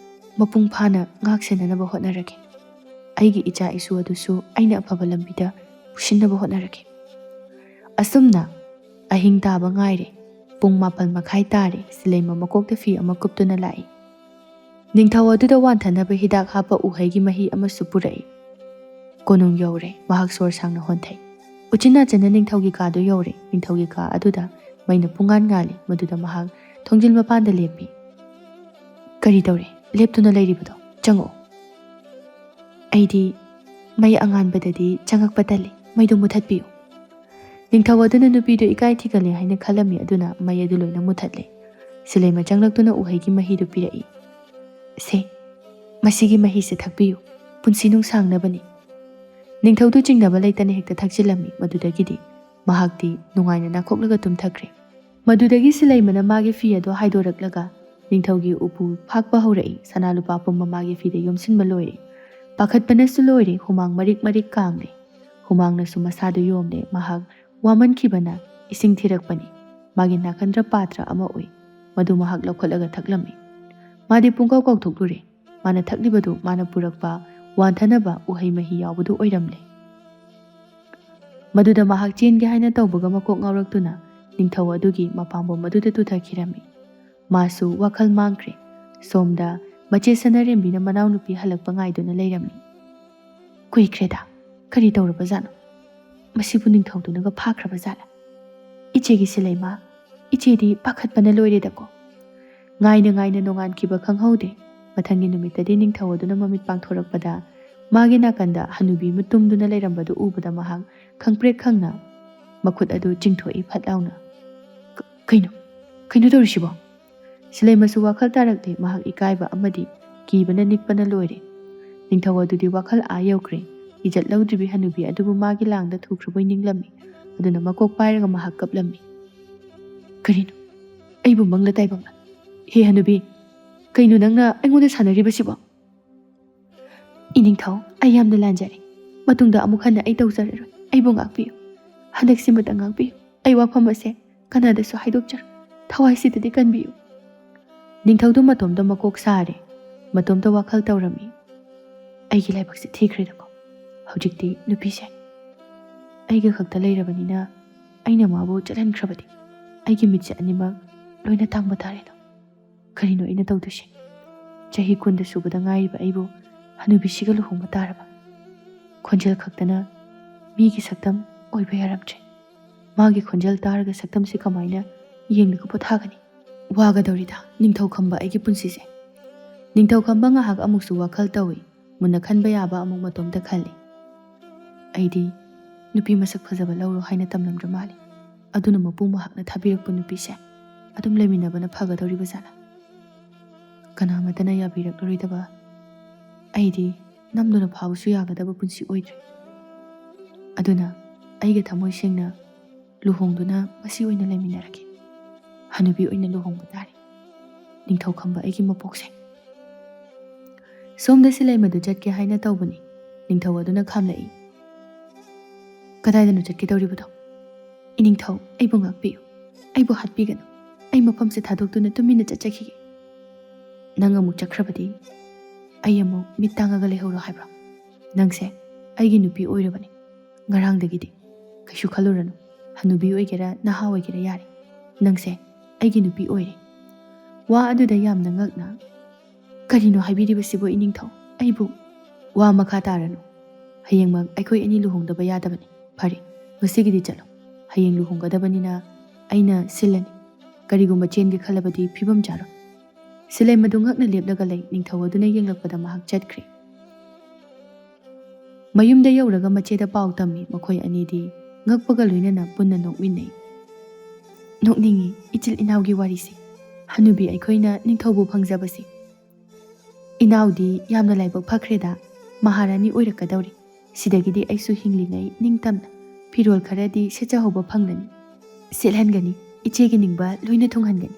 ꯃꯄꯨꯡ ꯐꯥꯅ ꯉꯥꯛ ꯁꯦꯟꯅꯅꯕ ꯍꯣꯠꯅꯔꯒꯦ꯫ ꯑꯩꯒꯤ ꯏꯆꯥ ꯏꯁꯨ ꯑꯗꯨꯁꯨ ꯑꯩꯅ ꯑꯐꯕ ꯂꯝꯕꯤꯗ ꯄꯨꯁꯤꯟꯅꯕ ꯍꯣꯠꯅꯔꯒꯦ꯫ ꯑꯁꯨꯝꯅ ꯑꯍꯤꯡ ꯇꯥꯕ ꯉꯥꯏꯔꯦ꯫ ꯄꯨꯡ 7:30 ꯇꯥꯔꯦ꯫ ꯁꯤꯂꯩꯃ ꯃꯀꯣꯛꯇ ꯐꯤ ꯑꯃ ꯀꯨꯞꯇꯨꯅ ꯂꯥꯛꯏ꯫ ꯅꯤꯡꯊꯧ ꯑꯗꯨꯗ ꯋꯥꯟꯊꯅꯕ ꯍꯤꯗꯥꯛ ꯍꯥꯞꯄ ꯎꯍꯩꯒꯤ ꯃꯍꯤ ꯑꯃꯁꯨ ꯄꯨꯔꯛꯏ꯫ ꯀꯣꯅꯨꯡ ꯌꯧꯔꯦ꯫ ꯃꯍꯥꯛ ꯁꯣꯔ ꯁꯥꯡꯅ ꯍꯣꯟꯊꯩ꯫ ꯎꯆꯤꯟ ꯅꯥꯆꯤꯟꯅ ꯅꯤꯡꯊꯧꯒꯤ ꯀꯥꯗꯨ ꯌꯧꯔꯦ꯫ ꯅꯤꯡꯊꯧꯒꯤ ꯀꯥ ꯑꯗꯨꯗ ꯃꯩꯅ ꯄꯨꯡꯉꯥꯟ ꯉꯥꯜꯂꯤ꯫ ꯃꯗꯨꯗ ꯃꯍꯥꯛ ꯊꯣꯡꯖꯤꯜ ꯃꯄꯥꯟꯗ ꯂꯦꯞꯄꯤ꯫ ꯀꯔꯤ ꯇꯧꯔꯦ ꯂꯦꯞꯇꯨꯅ ꯂꯩꯔꯤꯕꯗꯣ? ꯆꯪꯉꯛꯑꯣ꯫ ꯑꯩꯗꯤ ꯃꯩ ꯑꯉꯥꯟꯕꯗꯗꯤ ꯆꯪꯉꯛꯄ ꯇꯜꯂꯤ꯫ ꯃꯩꯗꯨ ꯃꯨꯊꯠꯄꯤꯌꯨ꯫ ꯅꯤꯡꯊꯧ ꯑꯗꯨꯅ ꯅꯨꯄꯤꯗꯨ ꯏꯀꯥꯏ ꯊꯤꯒꯜꯂꯦ ꯍꯥꯏꯅ ꯈꯜꯂꯝꯃꯤ꯫ ꯑꯗꯨꯅ ꯃꯩ ꯑꯗꯨ ꯂꯣꯏꯅ ꯃꯨꯊꯠꯂꯦ꯫ ꯁꯤꯂꯩꯃ ꯆꯪꯂꯛꯇꯨꯅ ꯎꯍꯩꯒꯤ ꯃꯍꯤꯗꯨ ꯄꯤꯔꯛꯏ꯫ ꯁꯦ, ꯃꯁꯤꯒꯤ ꯃꯍꯤꯁꯦ ꯊꯛꯄꯤꯌꯨ꯫ ꯄꯨꯟꯁꯤ ꯅꯨꯡꯁꯥꯡꯅꯕꯅꯤ꯫ ꯅꯤꯡꯊꯧꯗꯨ ꯆꯤꯡꯅꯕ ꯂꯩꯇꯅ ꯍꯦꯛꯇ ꯊꯛꯆꯤꯜꯂꯝꯃꯤ꯫ ꯃꯗꯨꯗꯒꯤꯗꯤ ꯃꯍꯥꯛꯇꯤ ꯅꯨꯡꯉꯥꯏꯅ ꯅꯥꯈꯣꯛꯂꯒ ꯇꯨꯝꯊꯈ꯭ꯔꯦ꯫ ꯃꯗꯨꯗꯒꯤ ꯁꯤꯂꯩꯃꯅ ꯃꯥꯒꯤ ꯐꯤ ꯑꯗꯨ ꯍꯥꯏꯗꯣꯔꯛꯂꯒ ꯅꯤꯡꯊꯧꯒꯤ ꯎꯄꯨ ꯐꯥꯛꯄ ꯍꯧꯔꯛꯏ꯫ ꯁꯅꯥ ꯂꯨꯄꯥ ꯄꯨꯝꯕ ꯃꯥꯒꯤ ꯐꯤꯗ ꯌꯣꯝꯁꯤꯟꯕ ꯂꯣꯏꯔꯦ꯫ ꯄꯥꯈꯠꯄꯅꯁꯨ ꯂꯣꯏꯔꯦ꯫ ꯍꯨꯃꯥꯡ ꯃꯔꯤꯛ ꯃꯔꯤꯛ ꯀꯥꯡꯂꯦ꯫ ꯍꯨꯃꯥꯡꯅꯁꯨ ꯃꯁꯥꯗꯨ ꯌꯣꯝꯂꯦ꯫ ꯃꯍꯥꯛ ꯋꯥꯃꯟꯈꯤꯕꯅ ꯏꯁꯤꯡ ꯊꯤꯔꯛꯄꯅꯤ꯫ ꯃꯥꯒꯤ ꯅꯥꯀꯟꯗ ꯄꯥꯇ꯭ꯔ ꯑꯃ ꯎꯏ꯫ ꯃꯗꯨ ꯃꯍꯥꯛ ꯂꯧꯈꯠꯂꯒ ꯊꯛꯂꯝꯃꯤ꯫ ꯃꯥꯗꯤ ꯄꯨꯡꯀꯥꯎ ꯀꯥꯎꯊꯣꯛꯂꯨꯔꯦ꯫ ꯃꯥꯅ ꯊꯛꯂꯤꯕꯗꯨ ꯃꯥꯅ ꯄꯨꯔꯛꯄ ꯋꯥꯟꯊꯅꯕ ꯎꯍꯩ ꯃꯍꯤ ꯌꯥꯎꯕꯗꯨ ꯑꯣꯏꯔꯝꯂꯦ꯫ ꯃꯗꯨꯗ ꯃꯍꯥꯛ ꯆꯦꯟꯒꯦ ꯍꯥꯏꯅ ꯇꯧꯕꯒ ꯃꯀꯣꯛ ꯉꯥꯎꯔꯛꯇꯨꯅ ꯅꯤꯡꯊꯧ ꯑꯗꯨꯒꯤ ꯃꯄꯥꯝꯕꯣꯝ ꯑꯗꯨꯗ ꯇꯨꯊꯈꯤꯔꯝꯃꯤ꯫ ꯃꯥꯁꯨ ꯋꯥꯈꯜ ꯃꯥꯡꯈ꯭ꯔꯦ꯫ ꯁꯣꯝꯗ ꯃꯆꯦ ꯁꯅꯥꯔꯦꯝꯕꯤꯅ ꯃꯅꯥꯎꯅꯨꯄꯤ ꯍꯜꯂꯛꯄ ꯉꯥꯏꯗꯨꯅ ꯂꯩꯔꯝꯃꯤ꯫ ꯀꯨꯏꯈ꯭ꯔꯦꯗ, ꯀꯔꯤ ꯇꯧꯔꯕꯖꯥꯠꯅꯣ? ꯃꯁꯤꯕꯨ ꯅꯤꯡꯊꯧꯗꯨꯅꯒ ꯐꯥꯈ꯭ꯔꯕ ꯖꯥꯠꯂ? ꯏꯆꯦꯒꯤ ꯁꯤꯂꯩꯃ, ꯏꯆꯦꯗꯤ ꯄꯥꯈꯠꯄꯅ ꯂꯣꯏꯔꯦꯗꯀꯣ꯫ ꯉꯥꯏꯅ ꯉꯥꯏꯅ ꯅꯣꯡꯉꯥꯟꯈꯤꯕ ꯈꯪꯍꯧꯗꯦ꯫ ꯃꯊꯪꯒꯤ ꯅꯨꯃꯤꯠꯇꯗꯤ ꯅꯤꯡꯊꯧ ꯑꯗꯨꯅ ꯃꯃꯤꯠ ꯄꯥꯡꯊꯣꯔꯛꯄꯗ ꯃꯥꯒꯤ ꯅꯥꯀꯟꯗ ꯍꯅꯨꯕꯤ ꯑꯃ ꯇꯨꯝꯗꯨꯅ ꯂꯩꯔꯝꯕꯗꯨ ꯎꯕꯗ ꯃꯍꯥꯛ ꯈꯪꯄ꯭ꯔꯦꯛ ꯈꯪꯅ ꯃꯈꯨꯠ ꯑꯗꯨ ꯆꯤꯡꯊꯣꯛꯏ ꯐꯠ ꯂꯥꯎꯅ꯫ ꯀꯩꯅꯣ ꯇꯧꯔꯤꯁꯤꯕꯣ? ꯁꯤꯂꯩꯃꯁꯨ ꯋꯥꯈꯜ ꯇꯥꯔꯛꯂꯦ꯫ ꯃꯍꯥꯛ ꯏꯀꯥꯏꯕ ꯑꯃꯗꯤ ꯀꯤꯕꯅ ꯅꯤꯛꯄꯅ ꯂꯣꯏꯔꯦ꯫ ꯅꯤꯡꯊꯧ ꯑꯗꯨꯗꯤ ꯋꯥꯈꯜ ꯌꯧꯈ꯭ꯔꯦ꯫ ꯏꯖꯠ ꯂꯧꯗ꯭ꯔꯤꯕꯤ ꯍꯅꯨꯕꯤ ꯑꯗꯨꯕꯨ ꯃꯥꯒꯤ ꯂꯥꯡꯗ ꯊꯨꯈ꯭ꯔꯕꯣꯏ ꯅꯤꯡꯂꯝꯃꯤ꯫ ꯑꯗꯨꯅ ꯃꯀꯣꯛ ꯄꯥꯏꯔꯒ ꯃꯍꯥꯛ ꯀꯞꯂꯝꯃꯤ꯫ ꯀꯔꯤꯅꯣ? ꯑꯩꯕꯨ ꯃꯪꯂ ꯇꯥꯏꯕꯪꯂ? ꯍꯦ ꯍꯅꯨꯕꯤ, ꯀꯩꯅꯣ ꯅꯪꯅ ꯑꯩꯉꯣꯟꯗ ꯁꯥꯟꯅꯔꯤꯕꯁꯤꯕꯣ? ꯏꯅꯤꯡꯊꯧ, ꯑꯩ ꯌꯥꯝꯅ ꯂꯥꯟꯖꯔꯦ꯫ ꯃꯇꯨꯡꯗ ꯑꯃꯨꯛ ꯍꯟꯅ ꯑꯩ ꯇꯧꯖꯔꯔꯣꯏ꯫ ꯑꯩꯕꯨ ꯉꯥꯛꯄꯤꯌꯨ꯫ ꯍꯟꯗꯛꯁꯤꯃꯇ ꯉꯥꯛꯄꯤꯌꯨ꯫ ꯑꯩ ꯋꯥꯐꯝ ꯑꯁꯦ ꯀꯅꯥꯗꯁꯨ ꯍꯥꯏꯗꯣꯛꯆꯔꯣꯏ꯫ ꯊꯋꯥꯏꯁꯤꯗꯗꯤ ꯀꯟꯕꯤꯌꯨ꯫ ꯅꯤꯡꯊꯧꯗꯨ ꯃꯇꯣꯝꯇ ꯃꯀꯣꯛ ꯁꯥꯔꯦ꯫ ꯃꯇꯣꯝꯇ ꯋꯥꯈꯜ ꯇꯧꯔꯝꯃꯤ꯫ ꯑꯩꯒꯤ ꯂꯥꯏꯕꯛꯁꯦ ꯊꯤꯈ꯭ꯔꯦꯗꯀꯣ꯫ ꯍꯧꯖꯤꯛꯇꯤ ꯅꯨꯄꯤꯁꯦ ꯑꯩꯒ ꯈꯛꯇ ꯂꯩꯔꯕꯅꯤꯅ ꯑꯩꯅ ꯃꯥꯕꯨ ꯆꯠꯍꯟꯈ꯭ꯔꯕꯗꯤ ꯑꯩꯒꯤ ꯃꯤꯠꯁꯦ ꯑꯅꯤꯃꯛ ꯂꯣꯏꯅ ꯇꯥꯡꯕ ꯇꯥꯔꯦꯗꯣ꯫ ꯀꯔꯤꯅꯣ ꯑꯩꯅ ꯇꯧꯗꯣꯏꯁꯦ? ꯆꯍꯤ 10 ꯁꯨꯕꯗ ꯉꯥꯏꯔꯤꯕ ꯑꯩꯕꯨ ꯍꯅꯨꯕꯤꯁꯤꯒ ꯂꯨꯍꯣꯡꯕ ꯇꯥꯔꯕ? ꯈꯣꯟꯖꯦꯜ ꯈꯛꯇꯅ ꯃꯤꯒꯤ ꯁꯛꯇꯝ ꯑꯣꯏꯕ ꯌꯥꯔꯝꯗ꯭ꯔꯦ꯫ ꯃꯥꯒꯤ ꯈꯣꯟꯖꯦꯜ ꯇꯥꯔꯒ ꯁꯛꯇꯝꯁꯤ ꯀꯃꯥꯏꯅ ꯌꯦꯡꯂꯒ ꯄꯣꯊꯥꯒꯅꯤ? ꯋꯥꯒꯗꯧꯔꯤꯗ ꯅꯤꯡꯊꯧꯈꯝꯕ ꯑꯩꯒꯤ ꯄꯨꯟꯁꯤꯁꯦ꯫ ꯅꯤꯡꯊꯧꯈꯝꯕ ꯉꯥꯏꯍꯥꯛ ꯑꯃꯨꯛꯁꯨ ꯋꯥꯈꯜ ꯇꯧꯏ꯫ ꯃꯨꯟꯅ ꯈꯟꯕ ꯌꯥꯕ ꯑꯃꯨꯛ ꯃꯇꯣꯝꯇ ꯈꯜꯂꯤ꯫ ꯑꯩꯗꯤ ꯅꯨꯄꯤ ꯃꯁꯛ ꯐꯖꯕ ꯂꯧꯔꯣ ꯍꯥꯏꯅ ꯇꯝꯂꯝꯗ꯭ꯔ ꯃꯥꯜꯂꯤ꯫ ꯑꯗꯨꯅ ꯃꯄꯨ ꯃꯍꯥꯛꯅ ꯊꯥꯕꯤꯔꯛꯄ ꯅꯨꯄꯤꯁꯦ ꯑꯗꯨꯝ ꯂꯩꯃꯤꯟꯅꯕꯅ ꯐꯒꯗꯧꯔꯤꯕ ꯖꯥꯠꯂ? ꯀꯅꯥꯃꯠꯇꯅ ꯌꯥꯕꯤꯔꯛꯂꯔꯣꯏꯗꯕ ꯑꯩꯗꯤ ꯅꯝꯗꯨꯅ ꯐꯥꯕꯁꯨ ꯌꯥꯒꯗꯕ ꯄꯨꯟꯁꯤ ꯑꯣꯏꯗ꯭ꯔꯦ꯫ ꯑꯗꯨꯅ ꯑꯩꯒ ꯊꯃꯣꯏ ꯁꯦꯡꯅ ꯂꯨꯍꯣꯡꯗꯨꯅ ꯃꯁꯤ ꯑꯣꯏꯅ ꯂꯩꯃꯤꯟꯅꯔꯒꯦ꯫ ꯍꯅꯨꯕꯤ ꯑꯣꯏꯅ ꯂꯨꯍꯣꯡꯕ ꯇꯥꯔꯦ꯫ ꯅꯤꯡꯊꯧꯈꯝꯕ ꯑꯩꯒꯤ ꯃꯄꯣꯛꯁꯦ꯫ ꯁꯣꯝꯗ ꯁꯤꯂꯩꯃꯗꯨ ꯆꯠꯀꯦ ꯍꯥꯏꯅ ꯇꯧꯕꯅꯤ꯫ ꯅꯤꯡꯊꯧ ꯑꯗꯨꯅ ꯈꯥꯝꯂꯛꯏ꯫ ꯀꯗꯥꯏꯗꯅꯣ ꯆꯠꯀꯦꯗꯧꯔꯤꯕꯗꯣ? ꯏꯅꯤꯡꯊꯧ, ꯑꯩꯕꯨ ꯉꯥꯛꯄꯤꯌꯨ꯫ ꯑꯩꯕꯨ ꯍꯥꯠꯄꯤꯒꯅꯨ꯫ ꯑꯩ ꯃꯐꯝꯁꯦ ꯊꯥꯗꯣꯛꯇꯨꯅ ꯇꯨꯃꯤꯟꯅ ꯆꯠꯆꯈꯤꯒꯦ꯫ ꯅꯪ ꯑꯃꯨꯛ ꯆꯠꯈ꯭ꯔꯕꯗꯤ ꯑꯩ ꯑꯃꯨꯛ ꯃꯤꯠ ꯇꯥꯡꯉꯒ ꯂꯩꯍꯧꯔꯣ ꯍꯥꯏꯕ꯭ꯔꯣ? ꯅꯪꯁꯦ ꯑꯩꯒꯤ ꯅꯨꯄꯤ ꯑꯣꯏꯔꯕꯅꯤ ꯉꯔꯥꯡꯗꯒꯤꯗꯤ꯫ ꯀꯩꯁꯨ ꯈꯜꯂꯨꯔꯅꯨ꯫ ꯍꯅꯨꯕꯤ ꯑꯣꯏꯒꯦꯔꯥ ꯅꯍꯥ ꯑꯣꯏꯒꯦꯔꯥ ꯌꯥꯔꯦ꯫ ꯅꯪꯁꯦ ꯑꯩꯒꯤ ꯅꯨꯄꯤ ꯑꯣꯏꯔꯦ꯫ ꯋꯥ ꯑꯗꯨꯗ ꯌꯥꯝꯅ ꯉꯛꯅ ꯀꯔꯤꯅꯣ ꯍꯥꯏꯕꯤꯔꯤꯕꯁꯤꯕꯨ ꯏꯅꯤꯡꯊꯧ? ꯑꯩꯕꯨ ꯋꯥ ꯃꯈꯥ ꯇꯥꯔꯅꯨ꯫ ꯍꯌꯦꯡꯃꯛ ꯑꯩꯈꯣꯏ ꯑꯅꯤ ꯂꯨꯍꯣꯡꯗꯕ ꯌꯥꯗꯕꯅꯤ꯫ ꯐꯔꯦ, ꯉꯁꯤꯒꯤꯗꯤ ꯆꯠꯂꯣ꯫ ꯍꯌꯦꯡ ꯂꯨꯍꯣꯡꯒꯗꯕꯅꯤ나 ꯑꯩꯅ ꯁꯤꯜꯂꯅꯤ꯫ ꯀꯔꯤꯒꯨꯝꯕ ꯆꯦꯟꯒꯦ ꯈꯜꯂꯕꯗꯤ ꯐꯤꯕꯝ ꯆꯥꯔꯣꯏ꯫ ꯁꯤꯂꯩꯃꯗꯨ ꯉꯛꯅ ꯂꯦꯞꯂꯒ ꯂꯩ꯫ ꯅꯤꯡꯊꯧ ꯑꯗꯨꯅ ꯌꯦꯡꯂꯛꯄꯗ ꯃꯍꯥꯛ ꯆꯠꯈ꯭ꯔꯦ꯫ ꯃꯌꯨꯝꯗ ꯌꯧꯔꯒ ꯃꯆꯦꯗ ꯄꯥꯎ ꯇꯝꯃꯤ꯫ ꯃꯈꯣꯏ ꯑꯅꯤꯗꯤ ꯉꯛꯄꯒ ꯂꯣꯏꯅꯅ ꯄꯨꯟꯅ ꯅꯣꯛꯃꯤꯟꯅꯩ꯫ ꯅꯣꯛꯅꯤꯡꯉꯤ ꯏꯆꯤꯜ ꯏꯅꯥꯎꯒꯤ ꯋꯥꯔꯤꯁꯦ꯫ ꯍꯅꯨꯕꯤ ꯑꯩꯈꯣꯏꯅ ꯅꯤꯡꯊꯧꯕꯨ ꯐꯪꯖꯕꯁꯤ꯫ ꯏꯅꯥꯎꯗꯤ ꯌꯥꯝꯅ ꯂꯥꯏꯕꯛ ꯐꯈ꯭ꯔꯦꯗ꯫ ꯃꯍꯥꯔꯥꯅꯤ ꯑꯣꯏꯔꯛꯀꯗꯧꯔꯤ꯫ ꯁꯤꯗꯒꯤꯗꯤ ꯑꯩꯁꯨ ꯍꯤꯡꯂꯤꯉꯩ ꯅꯤꯡꯇꯝꯅ ꯐꯤꯔꯣꯜ ꯈꯔꯗꯤ ꯁꯦꯠꯆꯍꯧꯕ ꯐꯪꯂꯅꯤ꯫ ꯁꯦꯠꯍꯟꯒꯅꯤ꯫ ꯏꯆꯦꯒꯤ ꯅꯤꯡꯕ ꯂꯣꯏꯅ ꯊꯨꯡꯍꯟꯒꯅꯤ꯫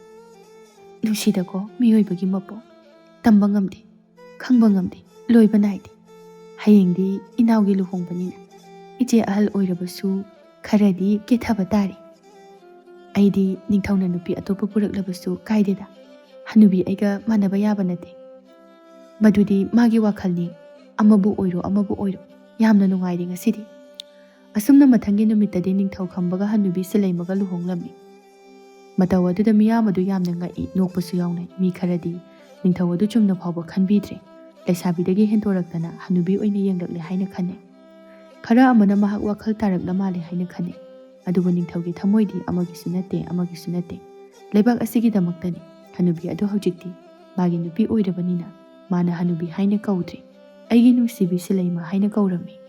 ꯅꯨꯡꯁꯤꯗꯀꯣ ꯃꯤꯑꯣꯏꯕꯒꯤ ꯃꯄꯣꯛ꯫ ꯇꯝꯕ ꯉꯝꯗꯦ, ꯈꯪꯕ ꯉꯝꯗꯦ, ꯂꯣꯏꯕ ꯅꯥꯏꯗꯦ꯫ ꯍꯌꯦꯡꯗꯤ ꯏꯅꯥꯎꯒꯤ ꯂꯨꯍꯣꯡꯕꯅꯤꯅ ꯏꯆꯦ ꯑꯍꯜ ꯑꯣꯏꯔꯕꯁꯨ ꯈꯔꯗꯤ ꯀꯦꯊꯕ ꯇꯥꯔꯦ꯫ ꯑꯩꯗꯤ ꯅꯤꯡꯊꯧꯅ ꯅꯨꯄꯤ ꯑꯇꯣꯞꯄ ꯄꯨꯔꯛꯂꯕꯁꯨ ꯀꯥꯏꯗꯦꯗ꯫ ꯍꯅꯨꯕꯤ ꯑꯩꯒ ꯃꯥꯟꯅꯕ ꯌꯥꯕ ꯅꯠꯇꯦ꯫ ꯃꯗꯨꯗꯤ ꯃꯥꯒꯤ ꯋꯥꯈꯜꯅꯤ꯫ ꯑꯃꯕꯨ ꯑꯣꯏꯔꯣ ꯑꯃꯕꯨ ꯑꯣꯏꯔꯣ ꯌꯥꯝꯅ ꯅꯨꯡꯉꯥꯏꯔꯦ ꯉꯁꯤꯗꯤ꯫ ꯑꯁꯨꯝꯅ ꯃꯊꯪꯒꯤ ꯅꯨꯃꯤꯠꯇꯗꯤ ꯅꯤꯡꯊꯧꯈꯝꯕꯒ ꯍꯅꯨꯕꯤ ꯁꯤꯂꯩꯃꯒ ꯂꯨꯍꯣꯡꯂꯝꯃꯤ꯫ ꯃꯇꯧ ꯑꯗꯨꯗ ꯃꯤꯌꯥꯝ ꯑꯗꯨ ꯌꯥꯝꯅ ꯉꯛꯏ, ꯅꯣꯛꯄꯁꯨ ꯌꯥꯎꯅꯩ꯫ ꯃꯤ ꯈꯔꯗꯤ ꯅꯤꯡꯊꯧ ꯑꯗꯨ ꯆꯨꯝꯅ ꯐꯥꯎꯕ ꯈꯟꯕꯤꯗ꯭ꯔꯦ꯫ ꯂꯩꯁꯥꯕꯤꯗꯒꯤ ꯍꯦꯟꯗꯣꯔꯛꯇꯅ ꯍꯅꯨꯕꯤ ꯑꯣꯏꯅ ꯌꯦꯡꯂꯛꯂꯦ ꯍꯥꯏꯅ ꯈꯟꯅꯩ꯫ ꯈꯔ ꯑꯃꯅ ꯃꯍꯥꯛ ꯋꯥꯈꯜ ꯇꯥꯔꯛꯂ ꯃꯥꯜꯂꯦ ꯍꯥꯏꯅ ꯈꯟꯅꯩ꯫ ꯑꯗꯨꯕꯨ ꯅꯤꯡꯊꯧꯒꯤ ꯊꯃꯣꯏꯗꯤ ꯑꯃꯒꯤꯁꯨ ꯅꯠꯇꯦ, ꯑꯃꯒꯤꯁꯨ ꯅꯠꯇꯦ꯫ ꯂꯩꯕꯥꯛ ꯑꯁꯤꯒꯤꯗꯃꯛꯇꯅꯤ꯫ ꯍꯅꯨꯕꯤ ꯑꯗꯨ ꯍꯧꯖꯤꯛꯇꯤ ꯃꯥꯒꯤ ꯅꯨꯄꯤ ꯑꯣꯏꯔꯕꯅꯤꯅ ꯃꯥꯅ ꯍꯅꯨꯕꯤ ꯍꯥꯏꯅ ꯀꯧꯗ꯭ꯔꯦ꯫ ꯑꯩꯒꯤ ꯅꯨꯡꯁꯤꯕꯤ ꯁꯤꯂꯩꯃ ꯍꯥꯏꯅ ꯀꯧꯔꯝꯃꯤ꯫